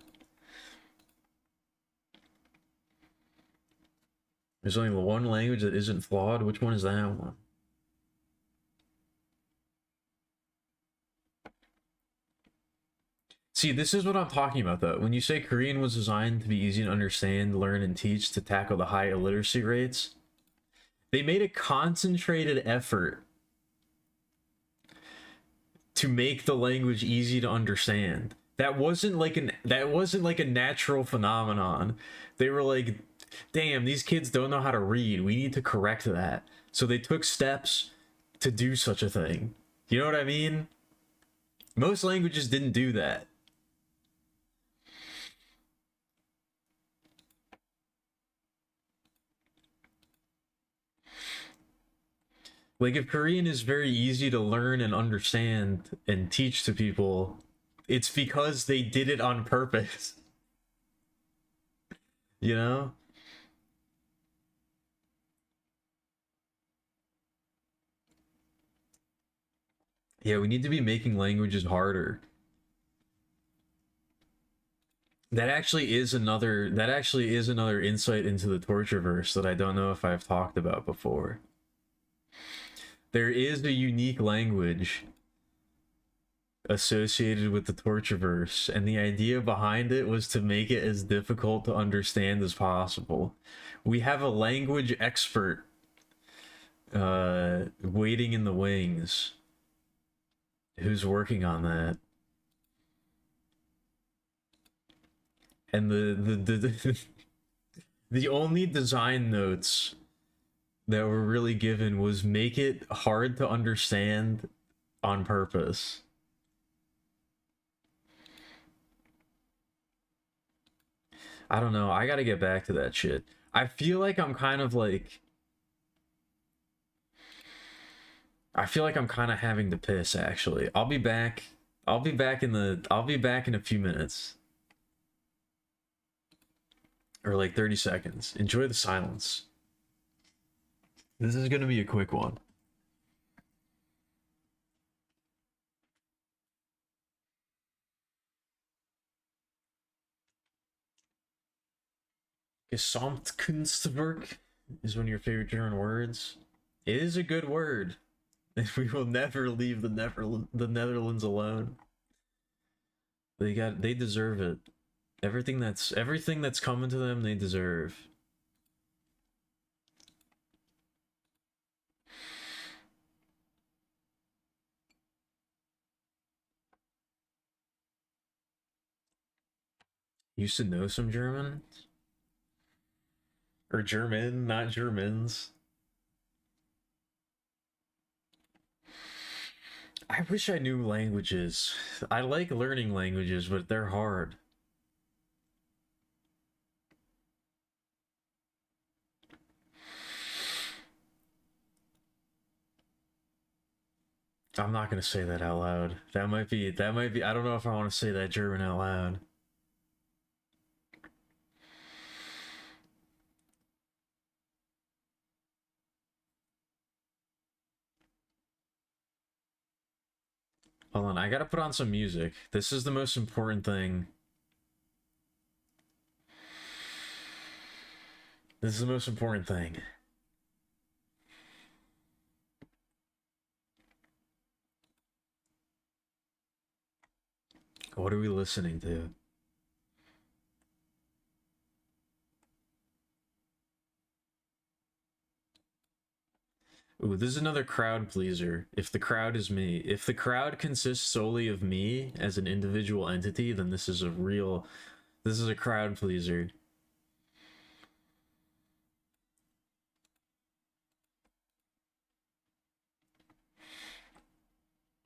There's only one language that isn't flawed. Which one is that one? See, this is what I'm talking about though. When you say Korean was designed to be easy to understand, learn, and teach to tackle the high illiteracy rates, they made a concentrated effort to make the language easy to understand. That wasn't like a natural phenomenon. They were like, damn, these kids don't know how to read. We need to correct that. So they took steps to do such a thing. You know what I mean? Most languages didn't do that. Like if Korean is very easy to learn and understand and teach to people, it's because they did it on purpose. You know? Yeah, we need to be making languages harder. That actually is another insight into the Tortureverse that I don't know if I've talked about before. There is a unique language associated with the Tortureverse, and the idea behind it was to make it as difficult to understand as possible. We have a language expert waiting in the wings who's working on that. And the only design notes that were really given was make it hard to understand on purpose. I don't know. I gotta get back to that shit. I feel like I'm kind of like. I feel like I'm kind of having to piss, actually. I'll be back. I'll be back in a few minutes. Or like 30 seconds. Enjoy the silence. This is gonna be a quick one. Gesamtkunstwerk is one of your favorite German words. It is a good word. We will never leave the Netherlands alone. They deserve it. Everything that's coming to them, they deserve. Used to know some German? Or German, not Germans. I wish I knew languages. I like learning languages, but they're hard. I'm not gonna say that out loud. That might be, I don't know if I want to say that German out loud. Hold on, I gotta put on some music. This is the most important thing. This is the most important thing. What are we listening to? Ooh, this is another crowd pleaser. If the crowd is me. If the crowd consists solely of me as an individual entity, then this is a crowd pleaser.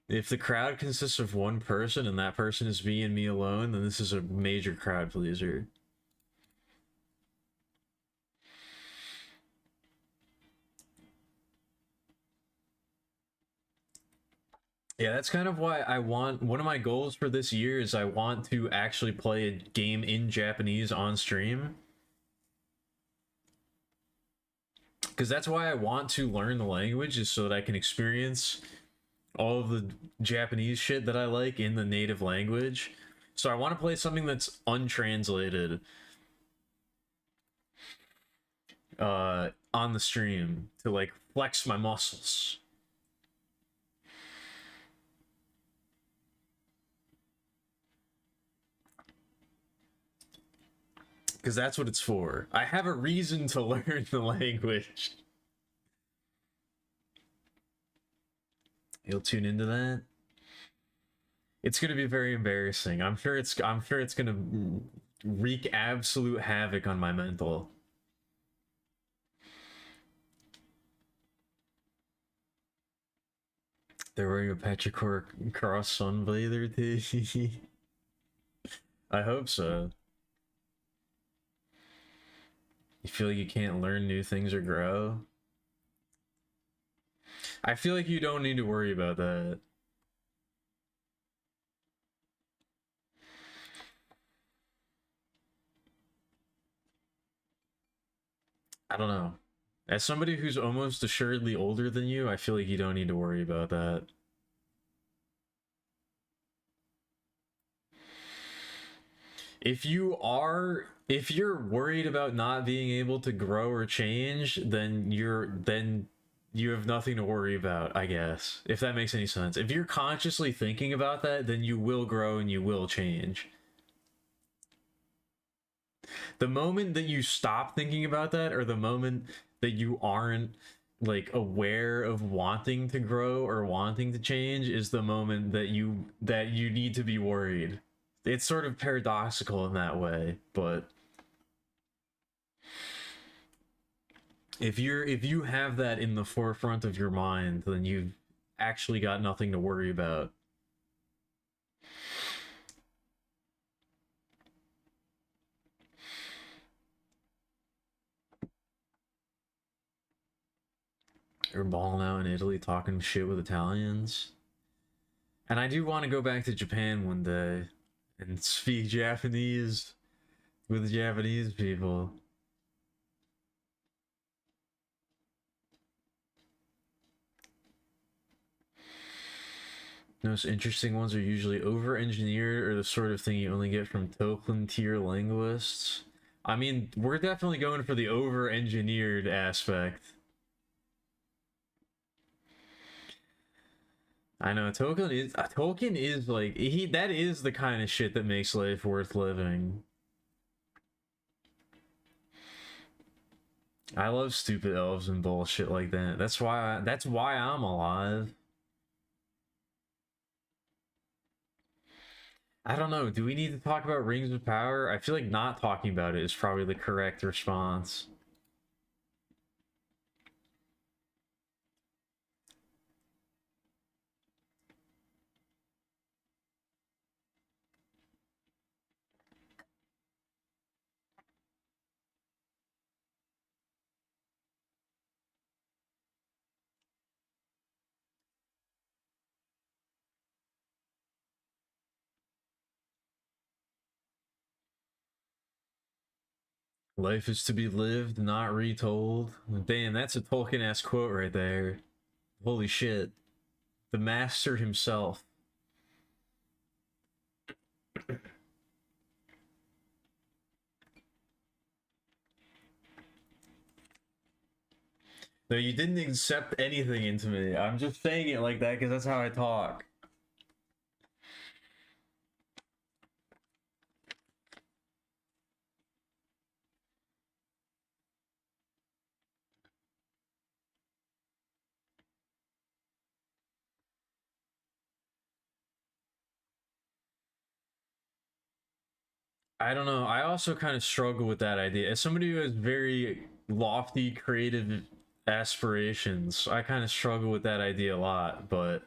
If the crowd consists of one person and that person is me and me alone, then this is a major crowd pleaser. Yeah, that's kind of why one of my goals for this year is I want to actually play a game in Japanese on stream. Because that's why I want to learn the language, is so that I can experience all of the Japanese shit that I like in the native language. So I want to play something that's untranslated on the stream to like flex my muscles. Because that's what it's for. I have a reason to learn the language. You'll tune into that. It's gonna be very embarrassing. I'm sure it's gonna wreak absolute havoc on my mental. They're wearing a Petrichor Cross Sunblazer tee. I hope so. You feel like you can't learn new things or grow? I feel like you don't need to worry about that. I don't know. As somebody who's almost assuredly older than you, I feel like you don't need to worry about that. if you're worried about not being able to grow or change, then you have nothing to worry about, I guess. If that makes any sense. If you're consciously thinking about that, then you will grow and you will change. The moment that you stop thinking about that, or the moment that you aren't like aware of wanting to grow or wanting to change, is the moment that you need to be worried. It's sort of paradoxical in that way, but if you have that in the forefront of your mind, then you've actually got nothing to worry about. You're balling out in Italy, talking shit with Italians. And I do want to go back to Japan one day and speak Japanese with Japanese people. The most interesting ones are usually over-engineered or the sort of thing you only get from Tolkien tier linguists. I mean, we're definitely going for the over-engineered aspect. I know Tolkien is like that is the kind of shit that makes life worth living. I love stupid elves and bullshit like that. That's why I'm alive. I don't know. Do we need to talk about Rings of Power? I feel like not talking about it is probably the correct response. Life is to be lived, not retold. Damn, that's a Tolkien-ass quote right there. Holy shit. The master himself. No, you didn't accept anything into me. I'm just saying it like that because that's how I talk. I don't know. I also kind of struggle with that idea. As somebody who has very lofty creative aspirations, I kind of struggle with that idea a lot, but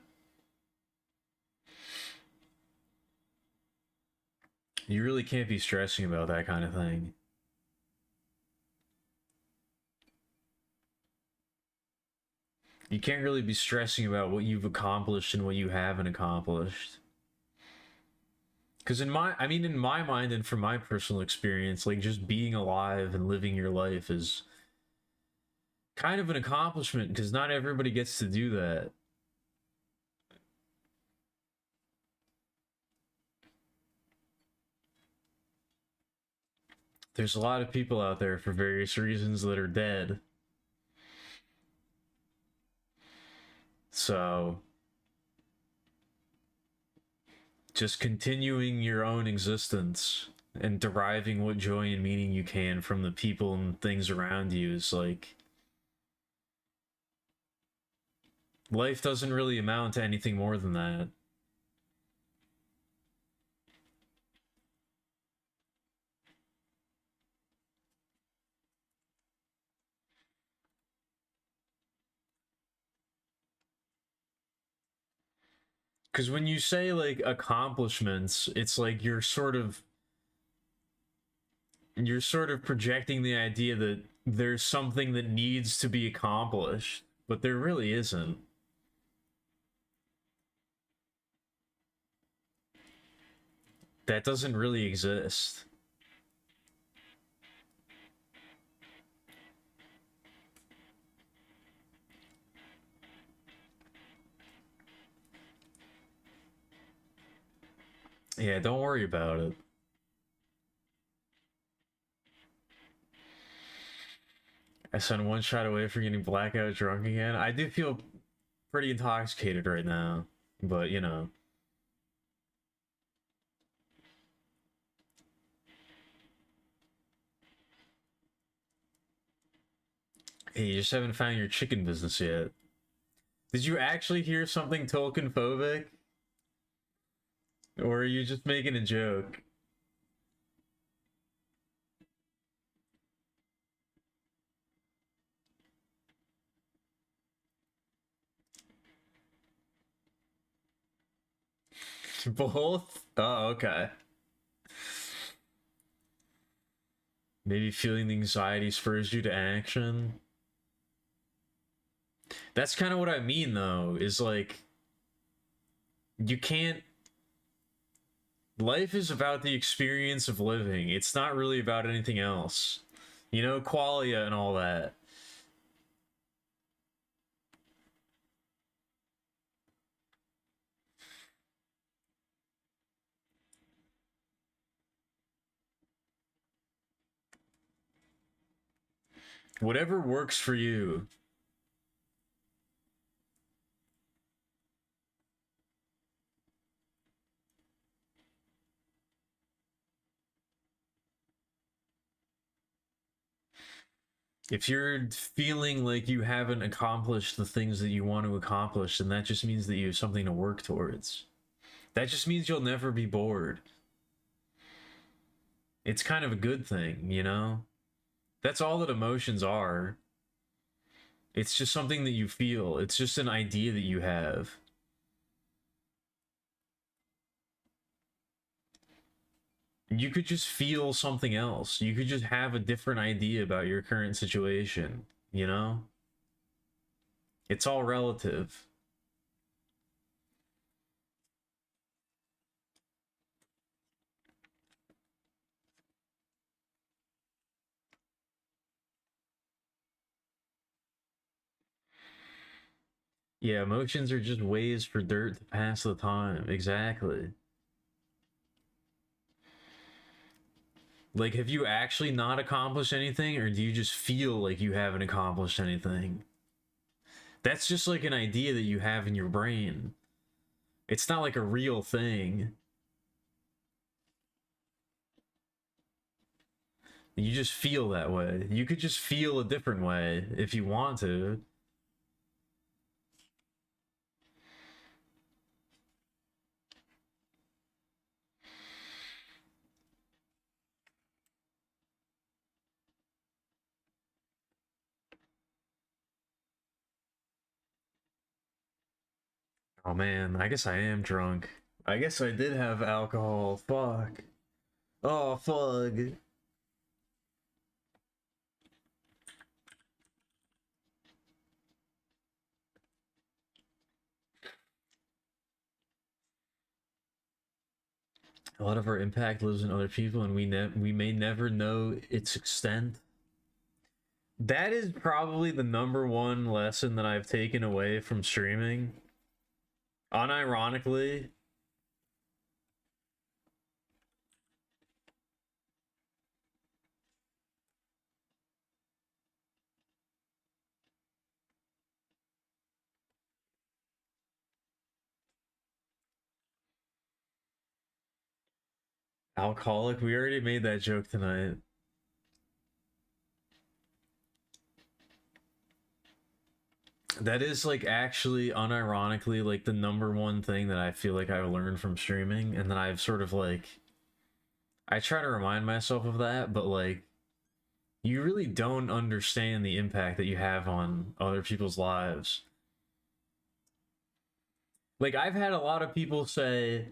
you really can't be stressing about that kind of thing. You can't really be stressing about what you've accomplished and what you haven't accomplished. Because in my mind and from my personal experience, like just being alive and living your life is kind of an accomplishment because not everybody gets to do that. There's a lot of people out there for various reasons that are dead. So just continuing your own existence and deriving what joy and meaning you can from the people and things around you is like life doesn't really amount to anything more than that. Because when you say like accomplishments, it's like you're sort of projecting the idea that there's something that needs to be accomplished, but there really isn't. That doesn't really exist. Yeah, don't worry about it. I spent one shot away from getting blackout drunk again. I do feel pretty intoxicated right now, but you know. Hey, you just haven't found your chicken business yet. Did you actually hear something Tolkien phobic? Or are you just making a joke? Both? Oh, okay. Maybe feeling the anxiety spurs you to action. That's kind of what I mean, though, is like, you can't. Life is about the experience of living. It's not really about anything else. You know, qualia and all that. Whatever works for you. If you're feeling like you haven't accomplished the things that you want to accomplish, then that just means that you have something to work towards. That just means you'll never be bored. It's kind of a good thing, you know? That's all that emotions are. It's just something that you feel, it's just an idea that you have. You could just feel something else. You could just have a different idea about your current situation, you know? It's all relative. Yeah, emotions are just ways for dirt to pass the time. Exactly. Like, have you actually not accomplished anything, or do you just feel like you haven't accomplished anything? That's just like an idea that you have in your brain. It's not like a real thing. You just feel that way. You could just feel a different way if you want to. Oh man, I guess I am drunk. I guess I did have alcohol. Fuck. Oh, fuck. A lot of our impact lives in other people, and we may never know its extent. That is probably the number one lesson that I've taken away from streaming. Unironically, alcoholic. We already made that joke tonight. That is like actually unironically like the number one thing that I feel like I've learned from streaming, and then I've sort of like I try to remind myself of that, but like you really don't understand the impact that you have on other people's lives. Like I've had a lot of people say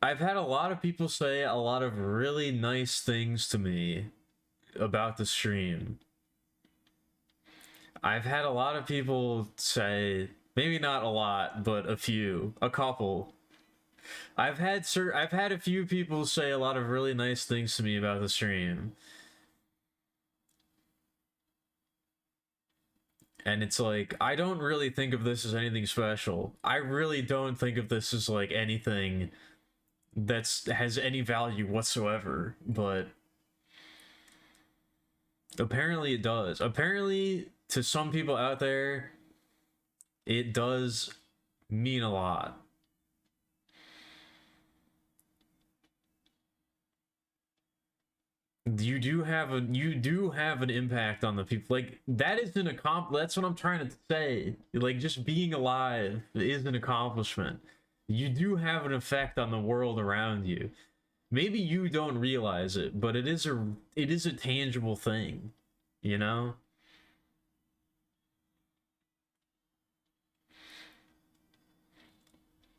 I've had a lot of people say a lot of really nice things to me about the stream. I've had a lot of people say, maybe not a lot, but a few, a couple. I've had a few people say a lot of really nice things to me about the stream. And it's like, I don't really think of this as anything special. I really don't think of this as like anything that's has any value whatsoever, but apparently it does. Apparently, to some people out there, it does mean a lot. You do have an impact on the people. Like that is an that's what I'm trying to say. Like just being alive is an accomplishment. You do have an effect on the world around you. Maybe you don't realize it, but it is a tangible thing, you know?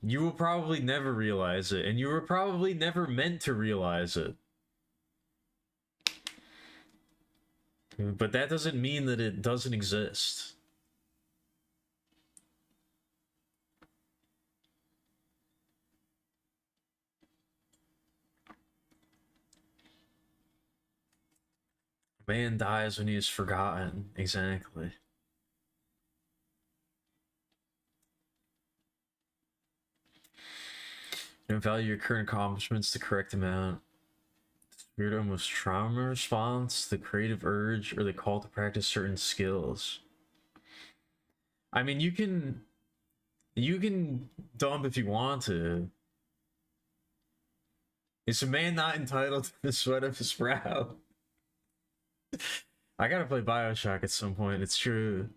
You will probably never realize it, and you were probably never meant to realize it. But that doesn't mean that it doesn't exist. Man dies when he is forgotten. Exactly. You don't value your current accomplishments the correct amount. Spirit almost trauma response, the creative urge, or the call to practice certain skills. I mean, you can dump if you want to. Is a man not entitled to the sweat of his brow? I gotta play Bioshock at some point, it's true.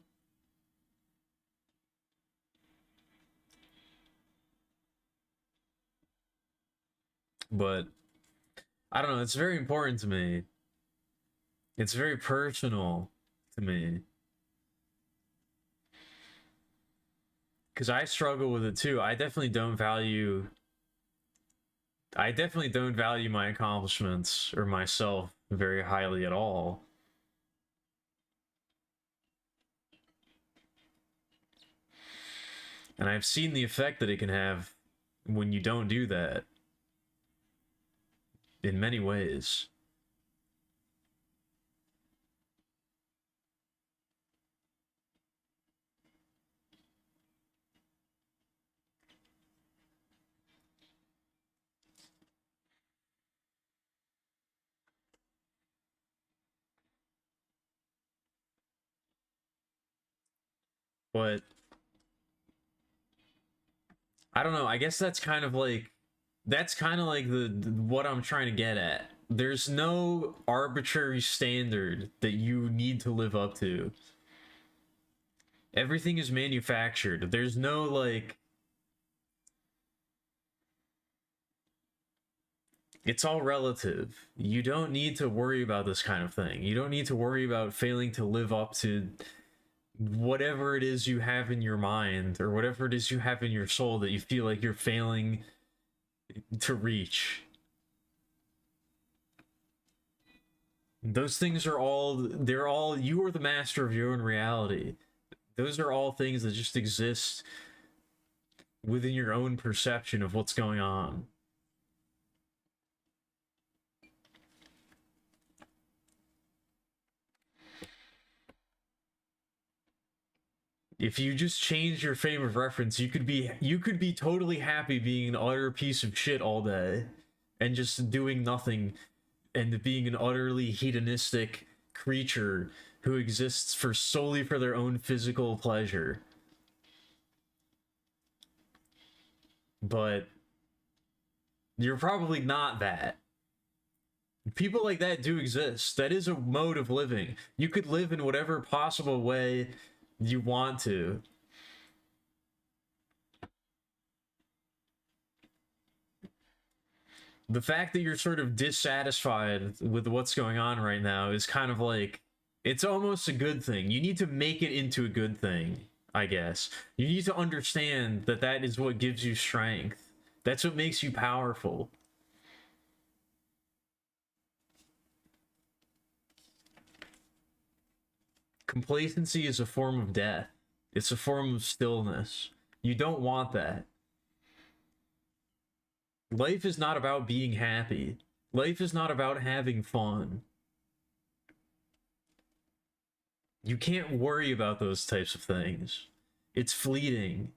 But I don't know, it's very important to me. It's very personal to me. Because I struggle with it too. I definitely don't value my accomplishments or myself very highly at all. And I've seen the effect that it can have when you don't do that in many ways. But I don't know, I guess that's kind of like the what I'm trying to get at. There's no arbitrary standard that you need to live up to. Everything is manufactured. There's no like it's all relative. You don't need to worry about this kind of thing. You don't need to worry about failing to live up to whatever it is you have in your mind or whatever it is you have in your soul that you feel like you're failing to reach. Those things are all you are the master of your own reality. Those are all things that just exist within your own perception of what's going on. If you just change your frame of reference, you could be totally happy being an utter piece of shit all day and just doing nothing and being an utterly hedonistic creature who exists for solely for their own physical pleasure. But you're probably not that. People like that do exist. That is a mode of living. You could live in whatever possible way you want to. The fact that you're sort of dissatisfied with what's going on right now is kind of like it's almost a good thing. You need to make it into a good thing, I guess. You need to understand that that is what gives you strength. That's what makes you powerful. Complacency is a form of death. It's a form of stillness. You don't want that. Life is not about being happy. Life is not about having fun. You can't worry about those types of things. It's fleeting.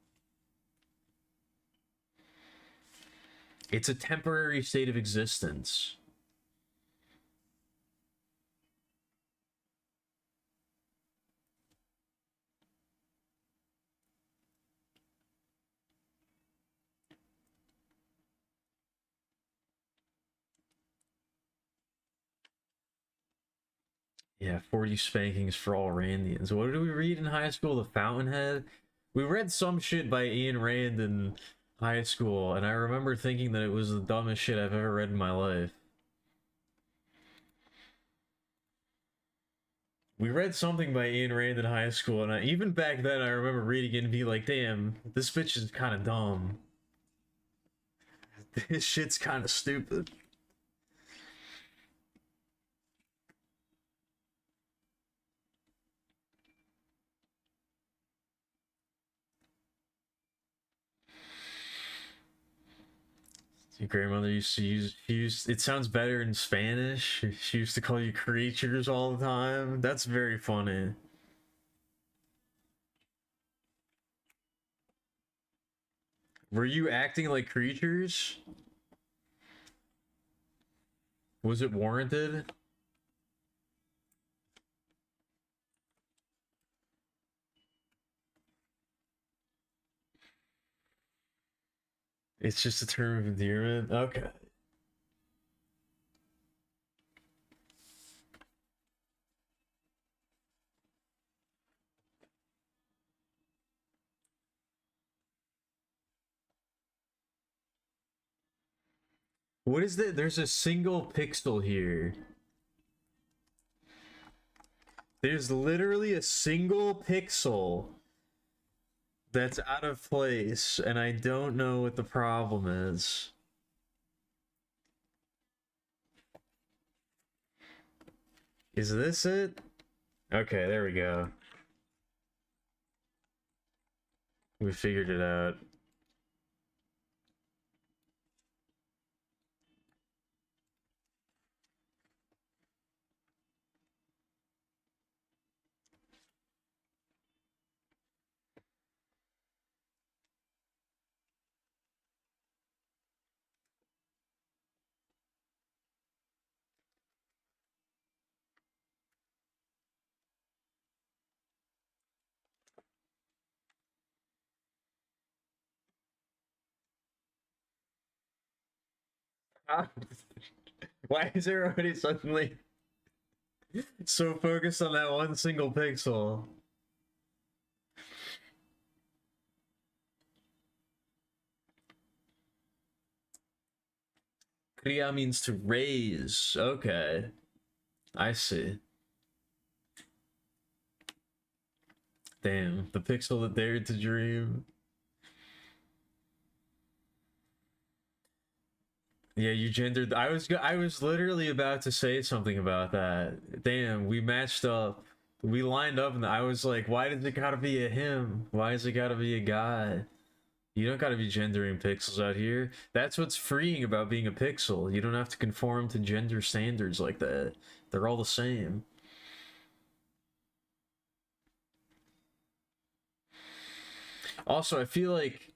It's a temporary state of existence. Yeah, 40 spankings for all Randians. What did we read in high school? The Fountainhead? We read some shit by Ian Rand in high school, and I remember thinking that it was the dumbest shit I've ever read in my life. We read something by Ian Rand in high school, and even back then, I remember reading it and being like, damn, this bitch is kind of dumb. This shit's kind of stupid. Your grandmother used to use, it sounds better in Spanish. She used to call you creatures all the time. That's very funny. Were you acting like creatures? Was it warranted? It's just a term of endearment? Okay. What is that? There's a single pixel here. There's literally a single pixel that's out of place, and I don't know what the problem is. Is this it? Okay, there we go. We figured it out. Why is everybody suddenly so focused on that one single pixel? Kriya means to raise. Okay. I see. Damn, the pixel that dared to dream. Yeah, you gendered. I was literally about to say something about that. Damn, we matched up. We lined up, and I was like, "Why does it gotta be a him? Why does it gotta be a guy? You don't gotta be gendering pixels out here. That's what's freeing about being a pixel. You don't have to conform to gender standards like that. They're all the same." Also, I feel like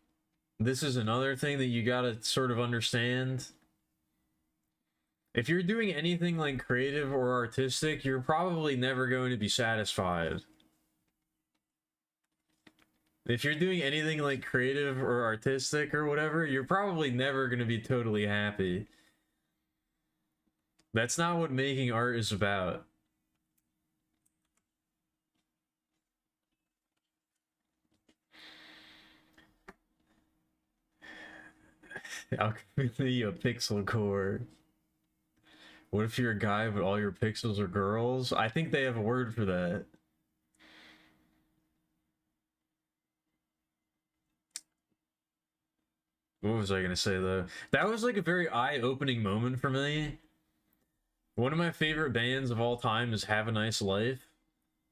this is another thing that you gotta sort of understand. If you're doing anything like creative or artistic, you're probably never going to be satisfied. If you're doing anything like creative or artistic or whatever, you're probably never going to be totally happy. That's not what making art is about. Alchemy, a pixel core. What if you're a guy but all your pixels are girls? I think they have a word for that. What was I gonna say though? That was like a very eye-opening moment for me. One of my favorite bands of all time is Have a Nice Life,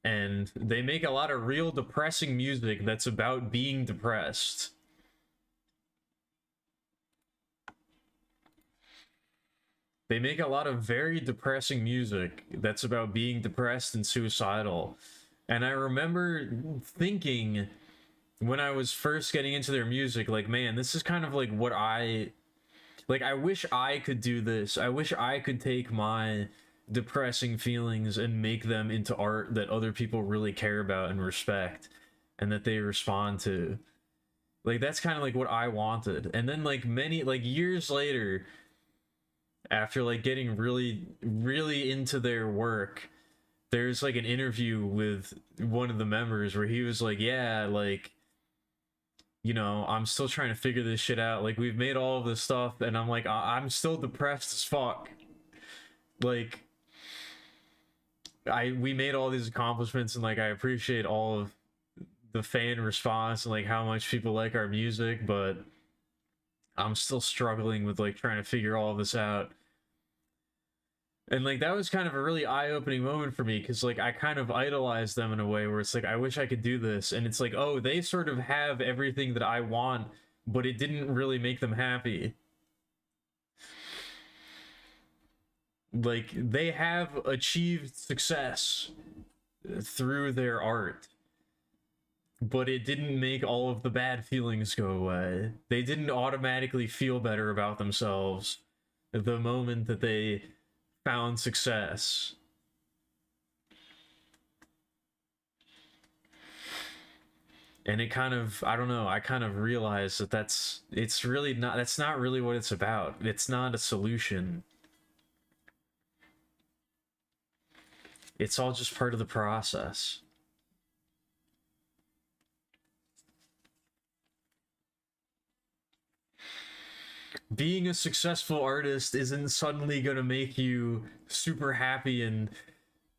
and they make a lot of real depressing music that's about being depressed. They make a lot of very depressing music that's about being depressed and suicidal. And I remember thinking when I was first getting into their music, like, man, this is kind of like what Like, I wish I could do this. I wish I could take my depressing feelings and make them into art that other people really care about and respect and that they respond to. Like, that's kind of like what I wanted. And then, like, many, like, years later, after, like, getting really, really into their work, there's, like, an interview with one of the members where he was like, yeah, like, you know, I'm still trying to figure this shit out. Like, we've made all of this stuff, and I'm like, I'm still depressed as fuck. Like, we made all these accomplishments, and like, I appreciate all of the fan response and like how much people like our music, but I'm still struggling with like trying to figure all of this out. And like, that was kind of a really eye-opening moment for me, because like, I kind of idolized them in a way where it's like, I wish I could do this, and it's like, oh, they sort of have everything that I want, but it didn't really make them happy. Like, they have achieved success through their art, but it didn't make all of the bad feelings go away. They didn't automatically feel better about themselves the moment that they found success. And it kind of, I don't know, I kind of realized that it's really not, that's not really what it's about. It's not a solution. It's all just part of the process. Being a successful artist isn't suddenly going to make you super happy and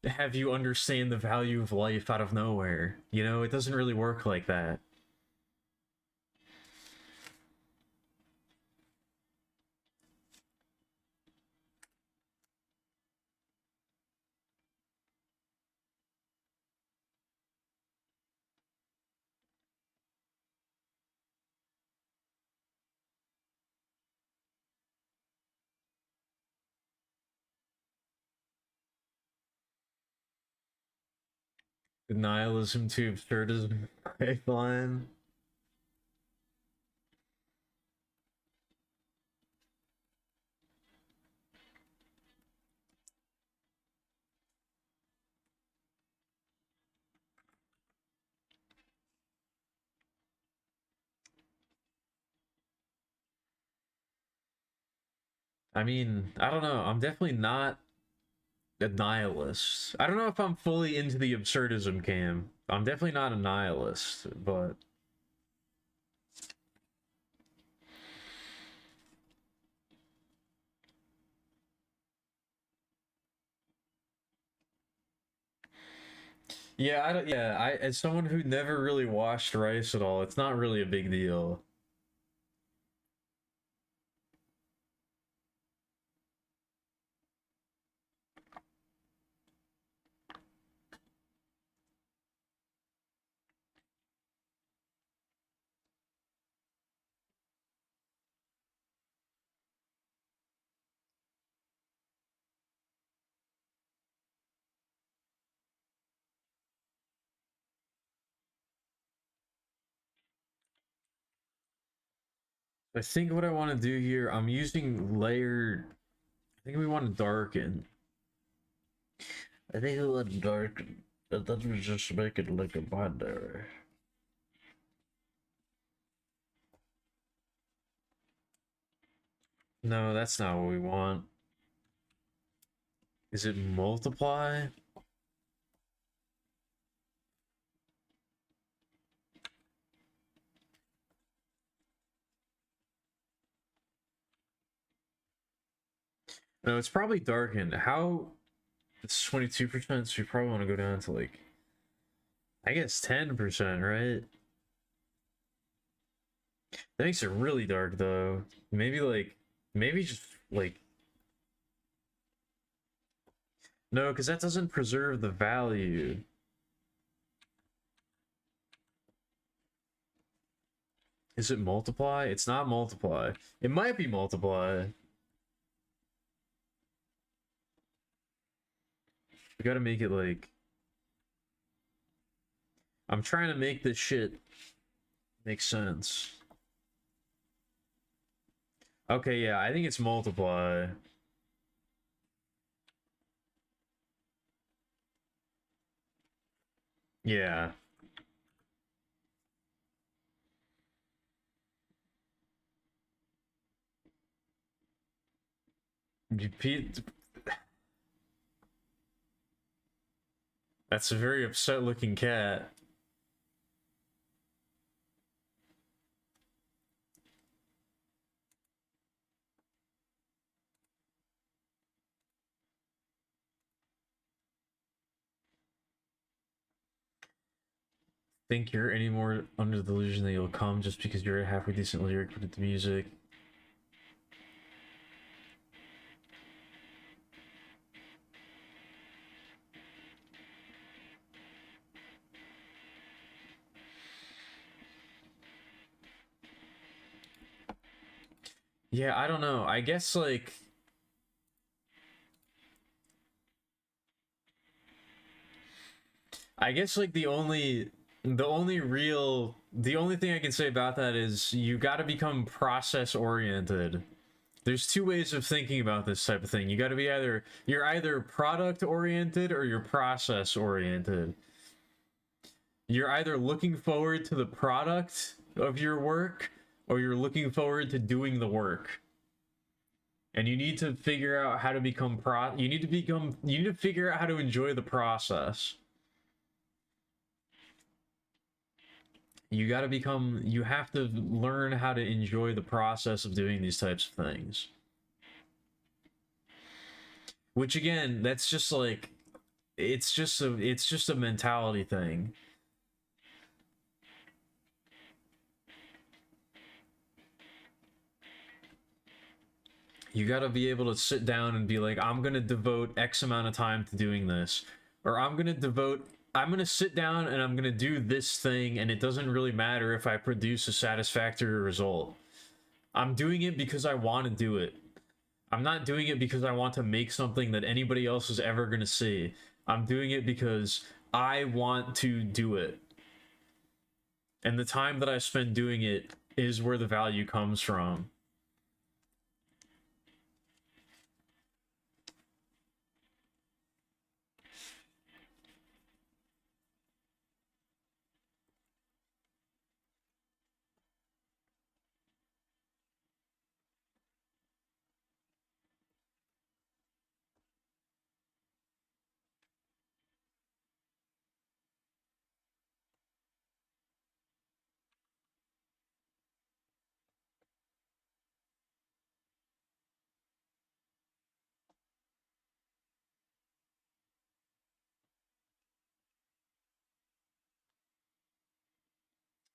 have you understand the value of life out of nowhere. You know, it doesn't really work like that. The nihilism to absurdism pipeline. I mean, I don't know. I'm definitely not a nihilist. I don't know if I'm fully into the absurdism camp. I'm definitely not a nihilist, but yeah, I don't, yeah, I as someone who never really watched Rice at all, it's not really a big deal. I think what I want to do here, I'm using layered. I think we want to darken. I think we want to darken. That would just make it like a binary. No, that's not what we want. Is it multiply? No, it's probably darkened. How? It's 22%, so you probably want to go down to like, I guess 10%, right? That makes it really dark though. Maybe just like, no, because that doesn't preserve the value. Is it multiply? It's not multiply. It might be multiply. We gotta make it like, I'm trying to make this shit make sense. Okay, yeah, I think it's multiply. Yeah. Pete, that's a very upset looking cat. Think you're any more under the delusion that you'll come just because you're a halfway decent lyric with the music? Yeah, I don't know. I guess like the only thing I can say about that is you got to become process oriented. There's two ways of thinking about this type of thing. You got to be you're either product oriented or you're process oriented. You're either looking forward to the product of your work or you're looking forward to doing the work. And you need to figure out how to you need to figure out how to enjoy the process. You have to learn how to enjoy the process of doing these types of things. Which again, that's just like it's just a mentality thing. You got to be able to sit down and be like, I'm going to devote X amount of time to doing this. Or I'm going to sit down and I'm going to do this thing, and it doesn't really matter if I produce a satisfactory result. I'm doing it because I want to do it. I'm not doing it because I want to make something that anybody else is ever going to see. I'm doing it because I want to do it. And the time that I spend doing it is where the value comes from.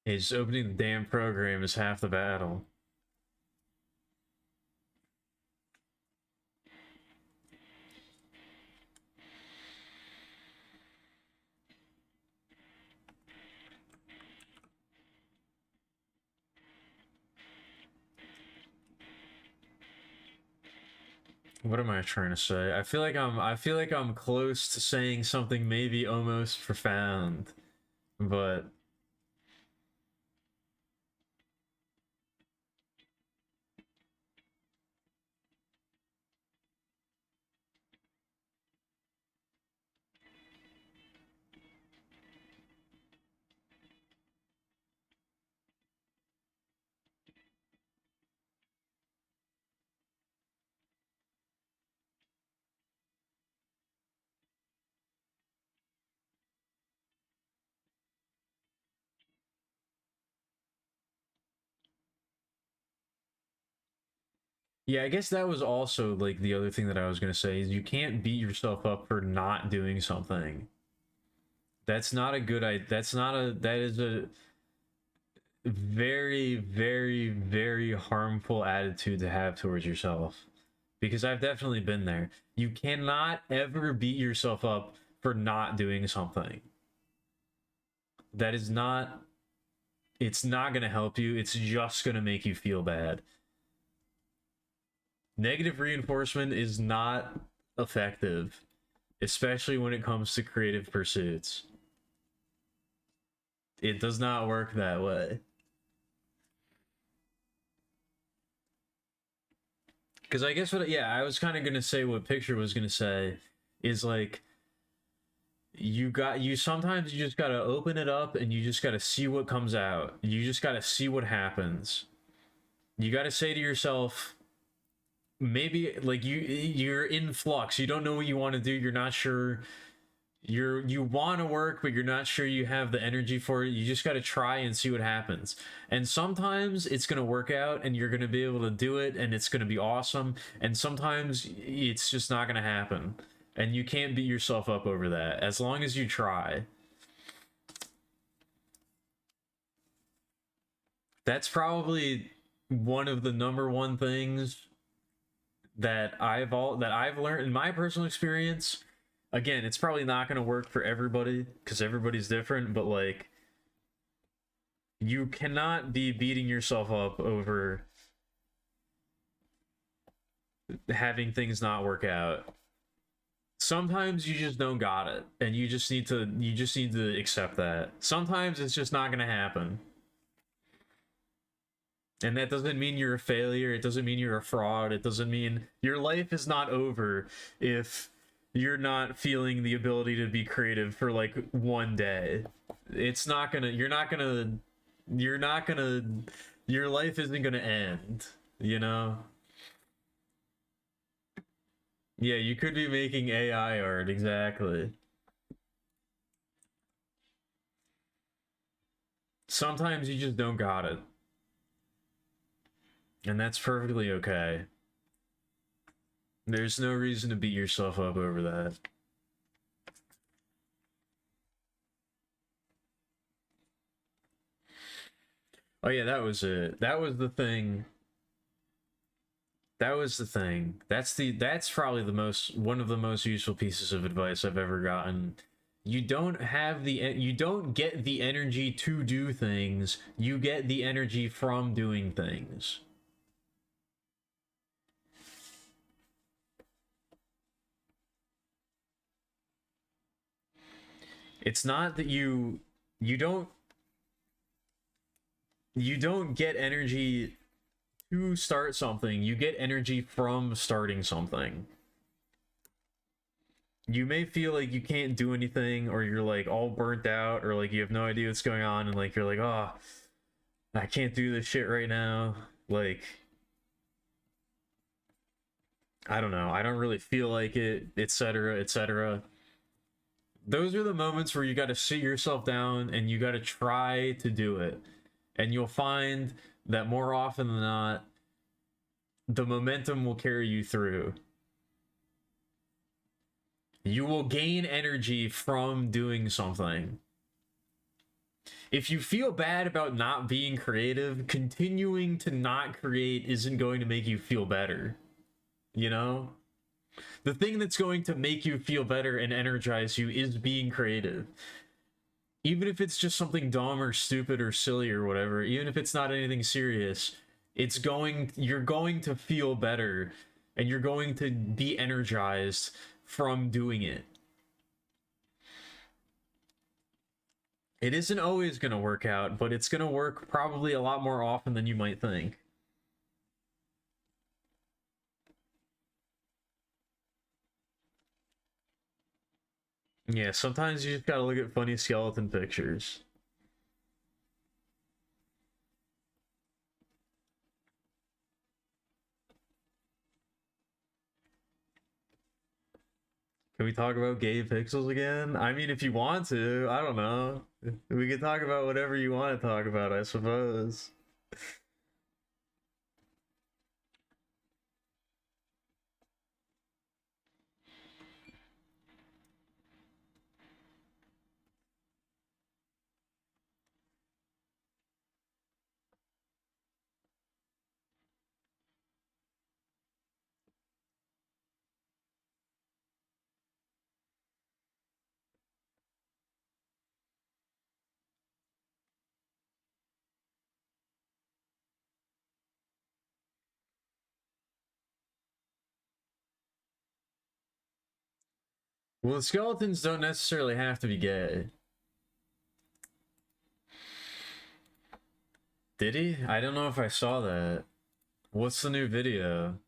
Is opening the damn program is half the battle. What am I trying to say? I feel like I'm close to saying something maybe almost profound, but yeah, I guess that was also like the other thing that I was going to say is you can't beat yourself up for not doing something. That's not a good idea. That is a very, very, very harmful attitude to have towards yourself. Because I've definitely been there. You cannot ever beat yourself up for not doing something. That is not, it's not going to help you. It's just going to make you feel bad. Negative reinforcement is not effective, especially when it comes to creative pursuits. It does not work that way. Because I guess what, yeah, I was kind of gonna say what Picture was gonna say is like you sometimes you just gotta open it up and you just gotta see what comes out. You just gotta see what happens. You gotta say to yourself, maybe like you're in flux. You don't know what you want to do. You're not sure. You want to work, but you're not sure you have the energy for it. You just got to try and see what happens. And sometimes it's going to work out and you're going to be able to do it and it's going to be awesome. And sometimes it's just not going to happen. And you can't beat yourself up over that as long as you try. That's probably one of the number one things that I've learned in my personal experience. Again, it's probably not going to work for everybody because everybody's different, but like you cannot be beating yourself up over having things not work out. Sometimes you just don't got it and you just need to accept that. Sometimes it's just not going to happen. And that doesn't mean you're a failure, it doesn't mean you're a fraud, it doesn't mean your life is not over if you're not feeling the ability to be creative for like one day. It's not gonna you're not gonna your life isn't gonna end, you know? Yeah, you could be making AI art, exactly. Sometimes you just don't got it. And that's perfectly okay. There's no reason to beat yourself up over that. Oh yeah, that was it. That was the thing. That was the thing. That's probably the most one of the most useful pieces of advice I've ever gotten. You don't get the energy to do things. You get the energy from doing things. It's not that you don't you don't get energy to start something. You get energy from starting something. You may feel like you can't do anything or you're like all burnt out or like you have no idea what's going on and like you're like, "Oh, I can't do this shit right now." Like I don't know. I don't really feel like it, etc., etc. Those are the moments where you got to sit yourself down and you got to try to do it. And you'll find that more often than not, the momentum will carry you through. You will gain energy from doing something. If you feel bad about not being creative, continuing to not create isn't going to make you feel better. You know? The thing that's going to make you feel better and energize you is being creative. Even if it's just something dumb or stupid or silly or whatever, even if it's not anything serious, you're going to feel better and you're going to be energized from doing it. It isn't always going to work out, but it's going to work probably a lot more often than you might think. Yeah, sometimes you just gotta look at funny skeleton pictures. Can we talk about gay pixels again? I mean, if you want to, I don't know. We can talk about whatever you want to talk about, I suppose. Well, the skeletons don't necessarily have to be gay. Did he? I don't know if I saw that. What's the new video?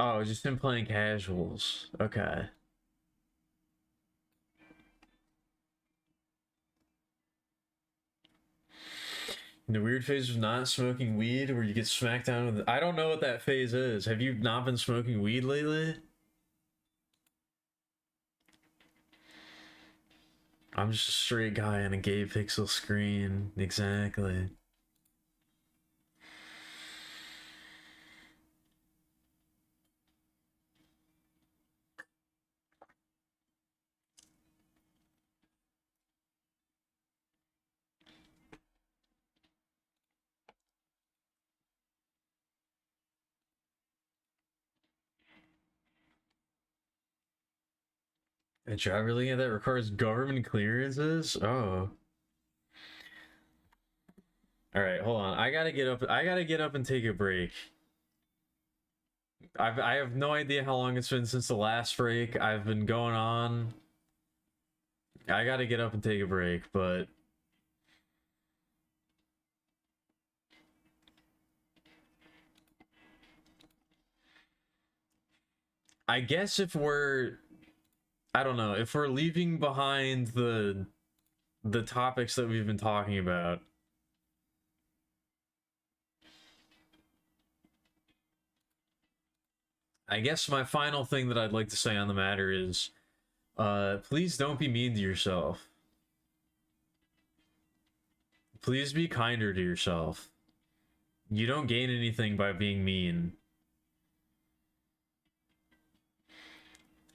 Oh, just him playing casuals. Okay. The weird phase of not smoking weed where you get smacked down with... I don't know what that phase is. Have you not been smoking weed lately? I'm just a straight guy on a gay pixel screen. Exactly. A driver looking at that requires government clearances? Oh. Alright, hold on. I gotta get up. I gotta get up and take a break. I have no idea how long it's been since the last break. I've been going on. I gotta get up and take a break, but I guess if we're, I don't know, if we're leaving behind the topics that we've been talking about, I guess my final thing that I'd like to say on the matter is, please don't be mean to yourself. Please be kinder to yourself. You don't gain anything by being mean.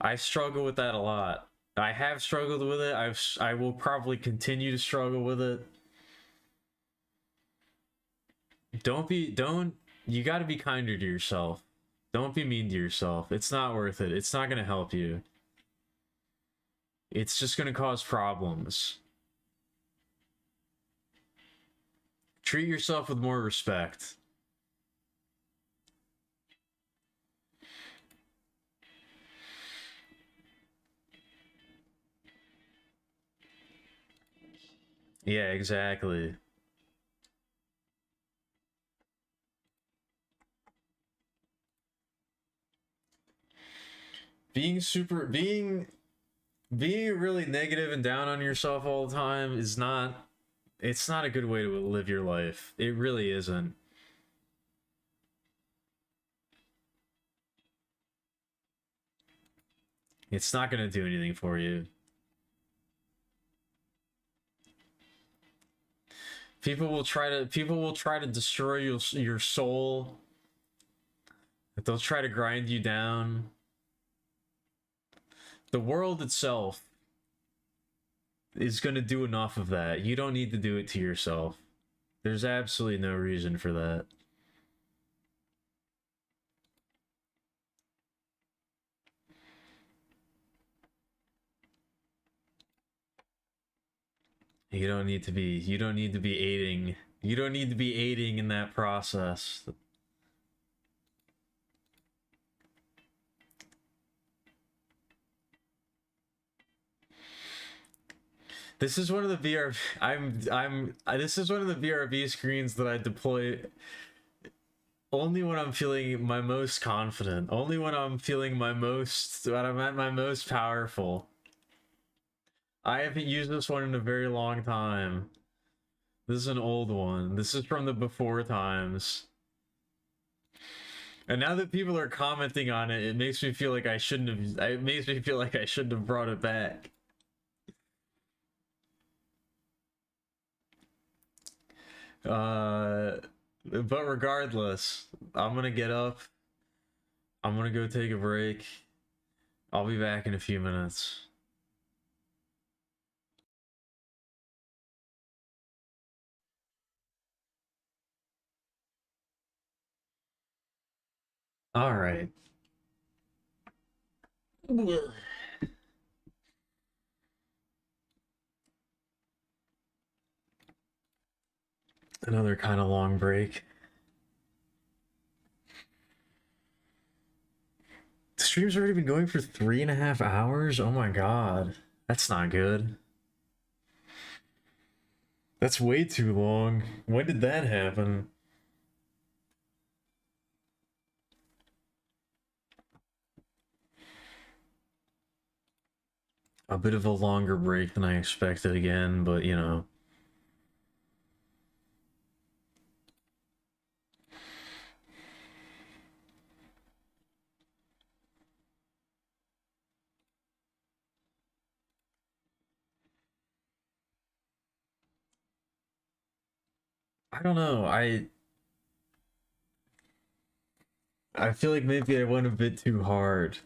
I struggle with that a lot. I have struggled with it. I will probably continue to struggle with it. Don't you got to be kinder to yourself. Don't be mean to yourself. It's not worth it. It's not going to help you. It's just going to cause problems. Treat yourself with more respect. Yeah, exactly. Being really negative and down on yourself all the time is not, it's not a good way to live your life. It really isn't. It's not going to do anything for you. People will try to destroy your soul. They'll try to grind you down. The world itself is going to do enough of that. You don't need to do it to yourself. There's absolutely no reason for that. You don't need to be aiding. You don't need to be aiding in that process. This is one of the this is one of the VRB screens that I deploy only when I'm feeling my most confident. Only when I'm feeling when I'm at my most powerful. I haven't used this one in a very long time. This is an old one. This is from the before times. And now that people are commenting on it, it makes me feel like I shouldn't have. It makes me feel like I shouldn't have brought it back. But regardless, I'm gonna get up. I'm gonna go take a break. I'll be back in a few minutes. All right. Another kind of long break. The stream's already been going for 3.5 hours? Oh my god. That's not good. That's way too long. When did that happen? A bit of a longer break than I expected again, but you know. I don't know. I feel like maybe I went a bit too hard.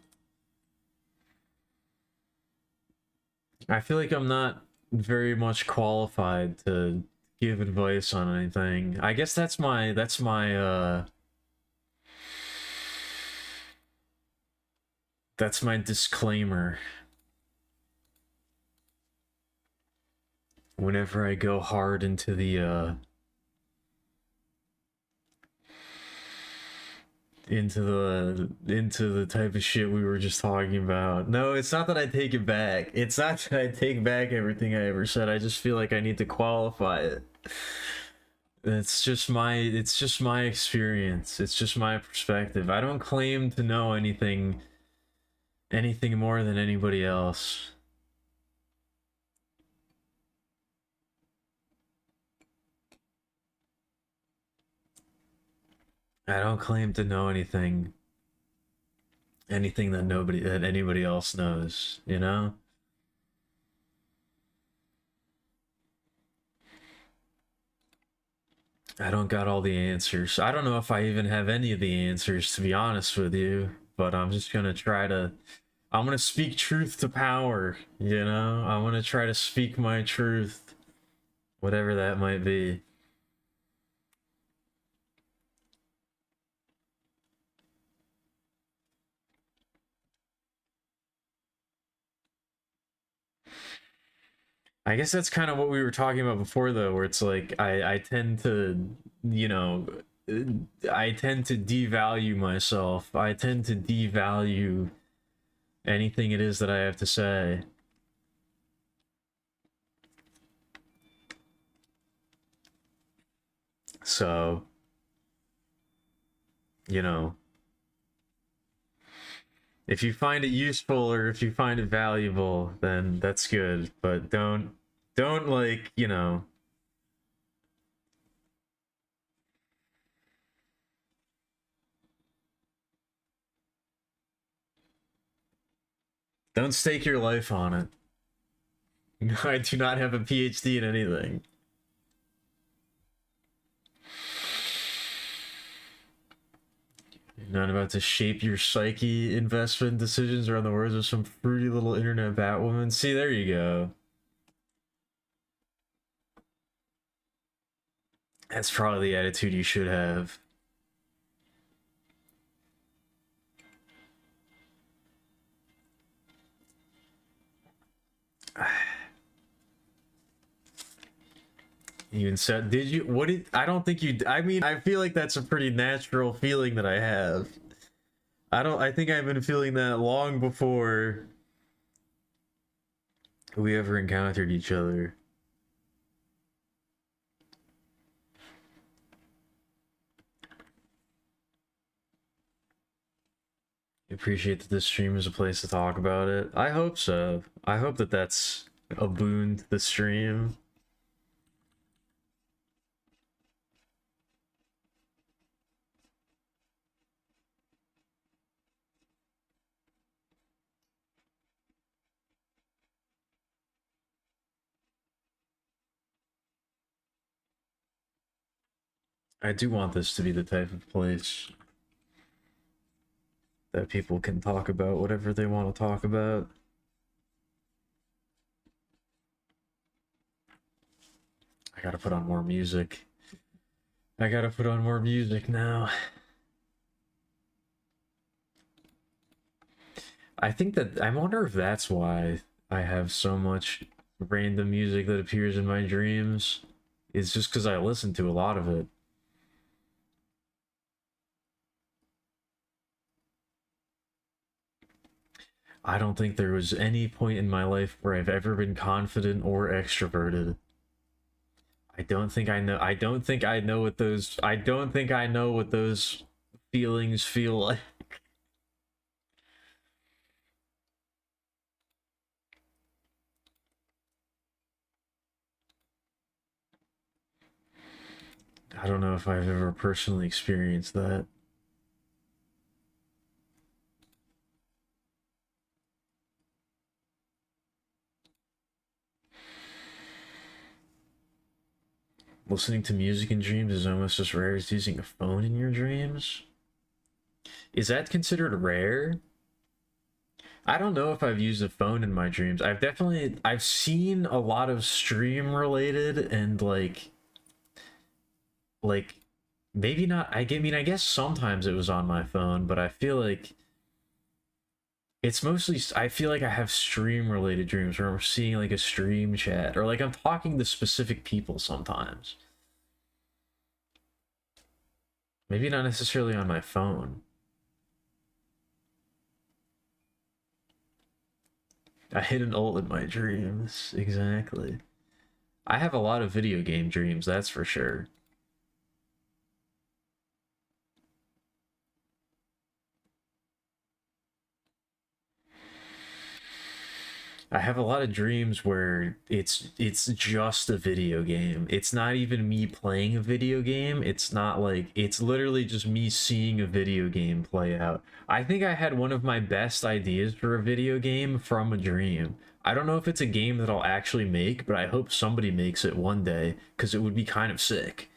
I feel like I'm not very much qualified to give advice on anything. I guess that's my disclaimer whenever I go hard into the type of shit we were just talking about. No, it's not that I take it back. It's not that I take back everything I ever said. I just feel like I need to qualify it. It's just my experience. It's just my perspective. I don't claim to know anything more than anybody else. I don't claim to know anything that anybody else knows, you know? I don't got all the answers. I don't know if I even have any of the answers, to be honest with you, but I'm gonna speak truth to power, you know? I'm gonna try to speak my truth, whatever that might be. I guess that's kind of what we were talking about before, though, where it's like I tend to, you know, I tend to devalue myself. I tend to devalue anything it is that I have to say. So, you know, if you find it useful or if you find it valuable, then that's good. But don't like, you know, don't stake your life on it. I do not have a PhD in anything. You're not about to shape your psyche investment decisions around the words of some fruity little internet batwoman. See, there you go. That's probably the attitude you should have. You even said, did you? What did? I don't think you. I mean, I feel like that's a pretty natural feeling that I have. I don't. I think I've been feeling that long before we ever encountered each other. I appreciate that this stream is a place to talk about it. I hope so. I hope that that's a boon to the stream. I do want this to be the type of place that people can talk about whatever they want to talk about. I gotta put on more music. I gotta put on more music now. I think that I wonder if that's why I have so much random music that appears in my dreams. It's just because I listen to a lot of it. I don't think there was any point in my life where I've ever been confident or extroverted. I don't think I know what those I don't think I know what those feelings feel like. I don't know if I've ever personally experienced that. Listening to music in dreams is almost as rare as using a phone in your dreams. Is that considered rare? I don't know if I've used a phone in my dreams. I've seen a lot of stream related and like maybe not. I guess sometimes it was on my phone, but I feel like it's mostly I feel like I have stream related dreams where I'm seeing like a stream chat or like I'm talking to specific people sometimes. Maybe not necessarily on my phone. I hit an ult in my dreams. Exactly. I have a lot of video game dreams, that's for sure. I have a lot of dreams where it's just a video game. It's not even me playing a video game. It's not like it's literally just me seeing a video game play out. I think I had one of my best ideas for a video game from a dream. I don't know if it's a game that I'll actually make, but I hope somebody makes it one day because it would be kind of sick.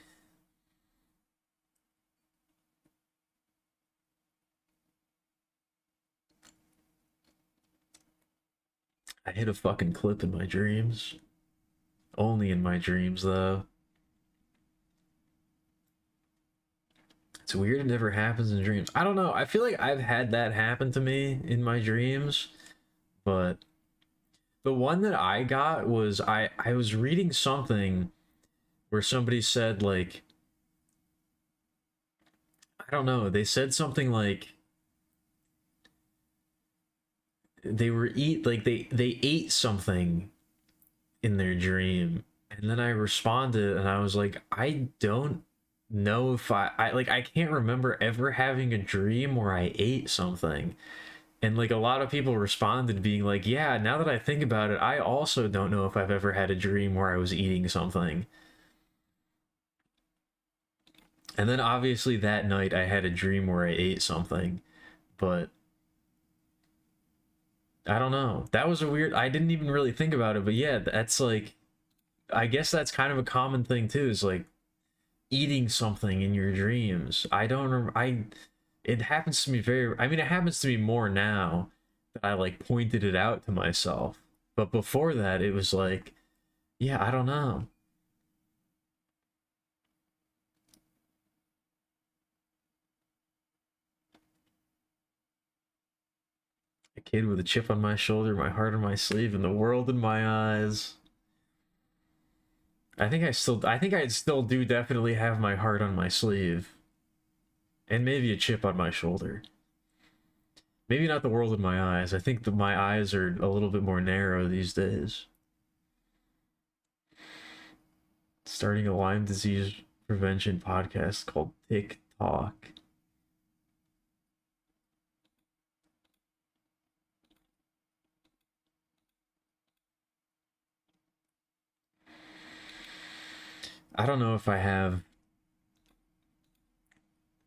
I hit a fucking clip in my dreams. Only in my dreams though. It's weird it never happens in dreams. I don't know. I feel like I've had that happen to me in my dreams, but the one that I got was I was reading something where somebody said like I don't know, they said something like they ate something in their dream and then I responded and I was like I don't know if I can't remember ever having a dream where I ate something. And like a lot of people responded being like, yeah, now that I think about it, I also don't know if I've ever had a dream where I was eating something. And then obviously that night I had a dream where I ate something, but I don't know. That was a weird, I didn't even really think about it, but yeah, that's like, I guess that's kind of a common thing too, is like eating something in your dreams. I don't remember, it happens to me I mean, it happens to me more now that I like pointed it out to myself. But before that, it was like, yeah, I don't know. A kid with a chip on my shoulder, my heart on my sleeve, and the world in my eyes. I think I still do definitely have my heart on my sleeve. And maybe a chip on my shoulder. Maybe not the world in my eyes. I think that my eyes are a little bit more narrow these days. Starting a Lyme disease prevention podcast called TikTok. I don't know if I have.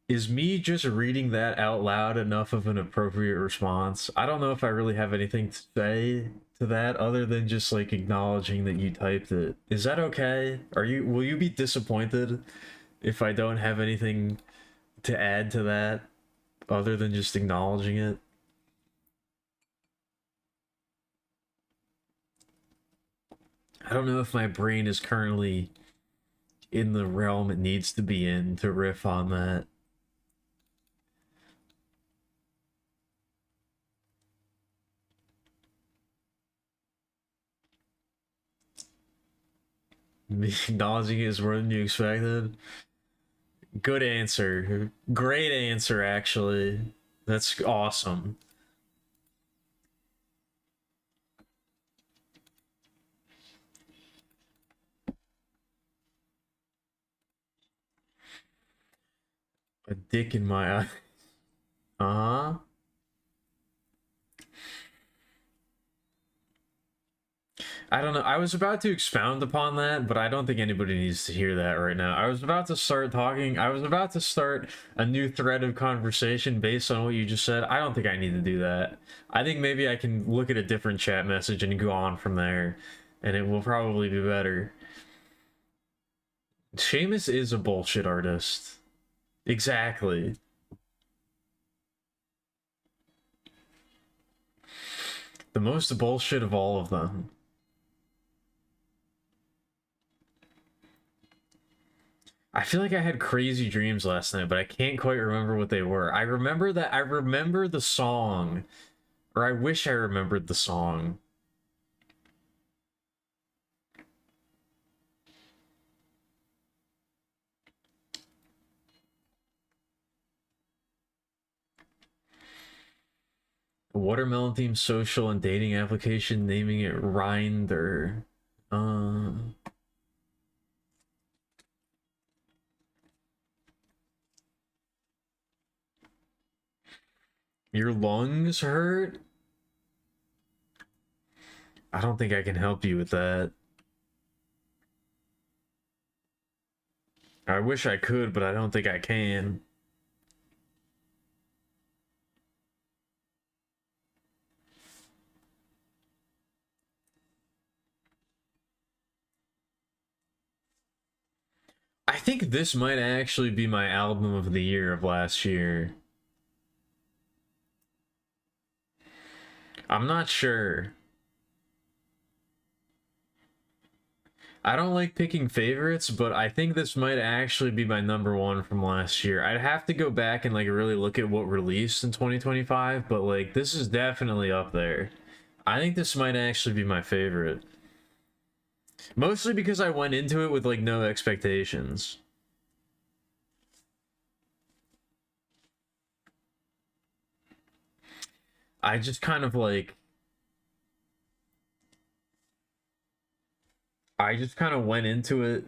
Is me just reading that out loud enough of an appropriate response? I don't know if I really have anything to say to that other than just like acknowledging that you typed it. Is that okay? Will you be disappointed if I don't have anything to add to that other than just acknowledging it? I don't know if my brain is currently in the realm it needs to be in to riff on that. Me acknowledging it is more than you expected. Good answer. Great answer, actually. That's awesome. A dick in my eye. Uh huh. I don't know. I was about to expound upon that, but I don't think anybody needs to hear that right now. I was about to start talking. I was about to start a new thread of conversation based on what you just said. I don't think I need to do that. I think maybe I can look at a different chat message and go on from there, and it will probably be better. Seamus is a bullshit artist. Exactly. The most bullshit of all of them. I feel like I had crazy dreams last night, but I can't quite remember what they were. I remember that I remember the song, or I wish I remembered the song. Watermelon themed social and dating application, naming it Rinder. Uh, your lungs hurt? I don't think I can help you with that. I wish I could, but I don't think I can. I think this might actually be my album of the year of last year. I'm not sure. I don't like picking favorites, but I think this might actually be my number one from last year. I'd have to go back and like really look at what released in 2025, but like this is definitely up there. I think this might actually be my favorite. Mostly because I went into it with like no expectations. I just kind of like I just kind of went into it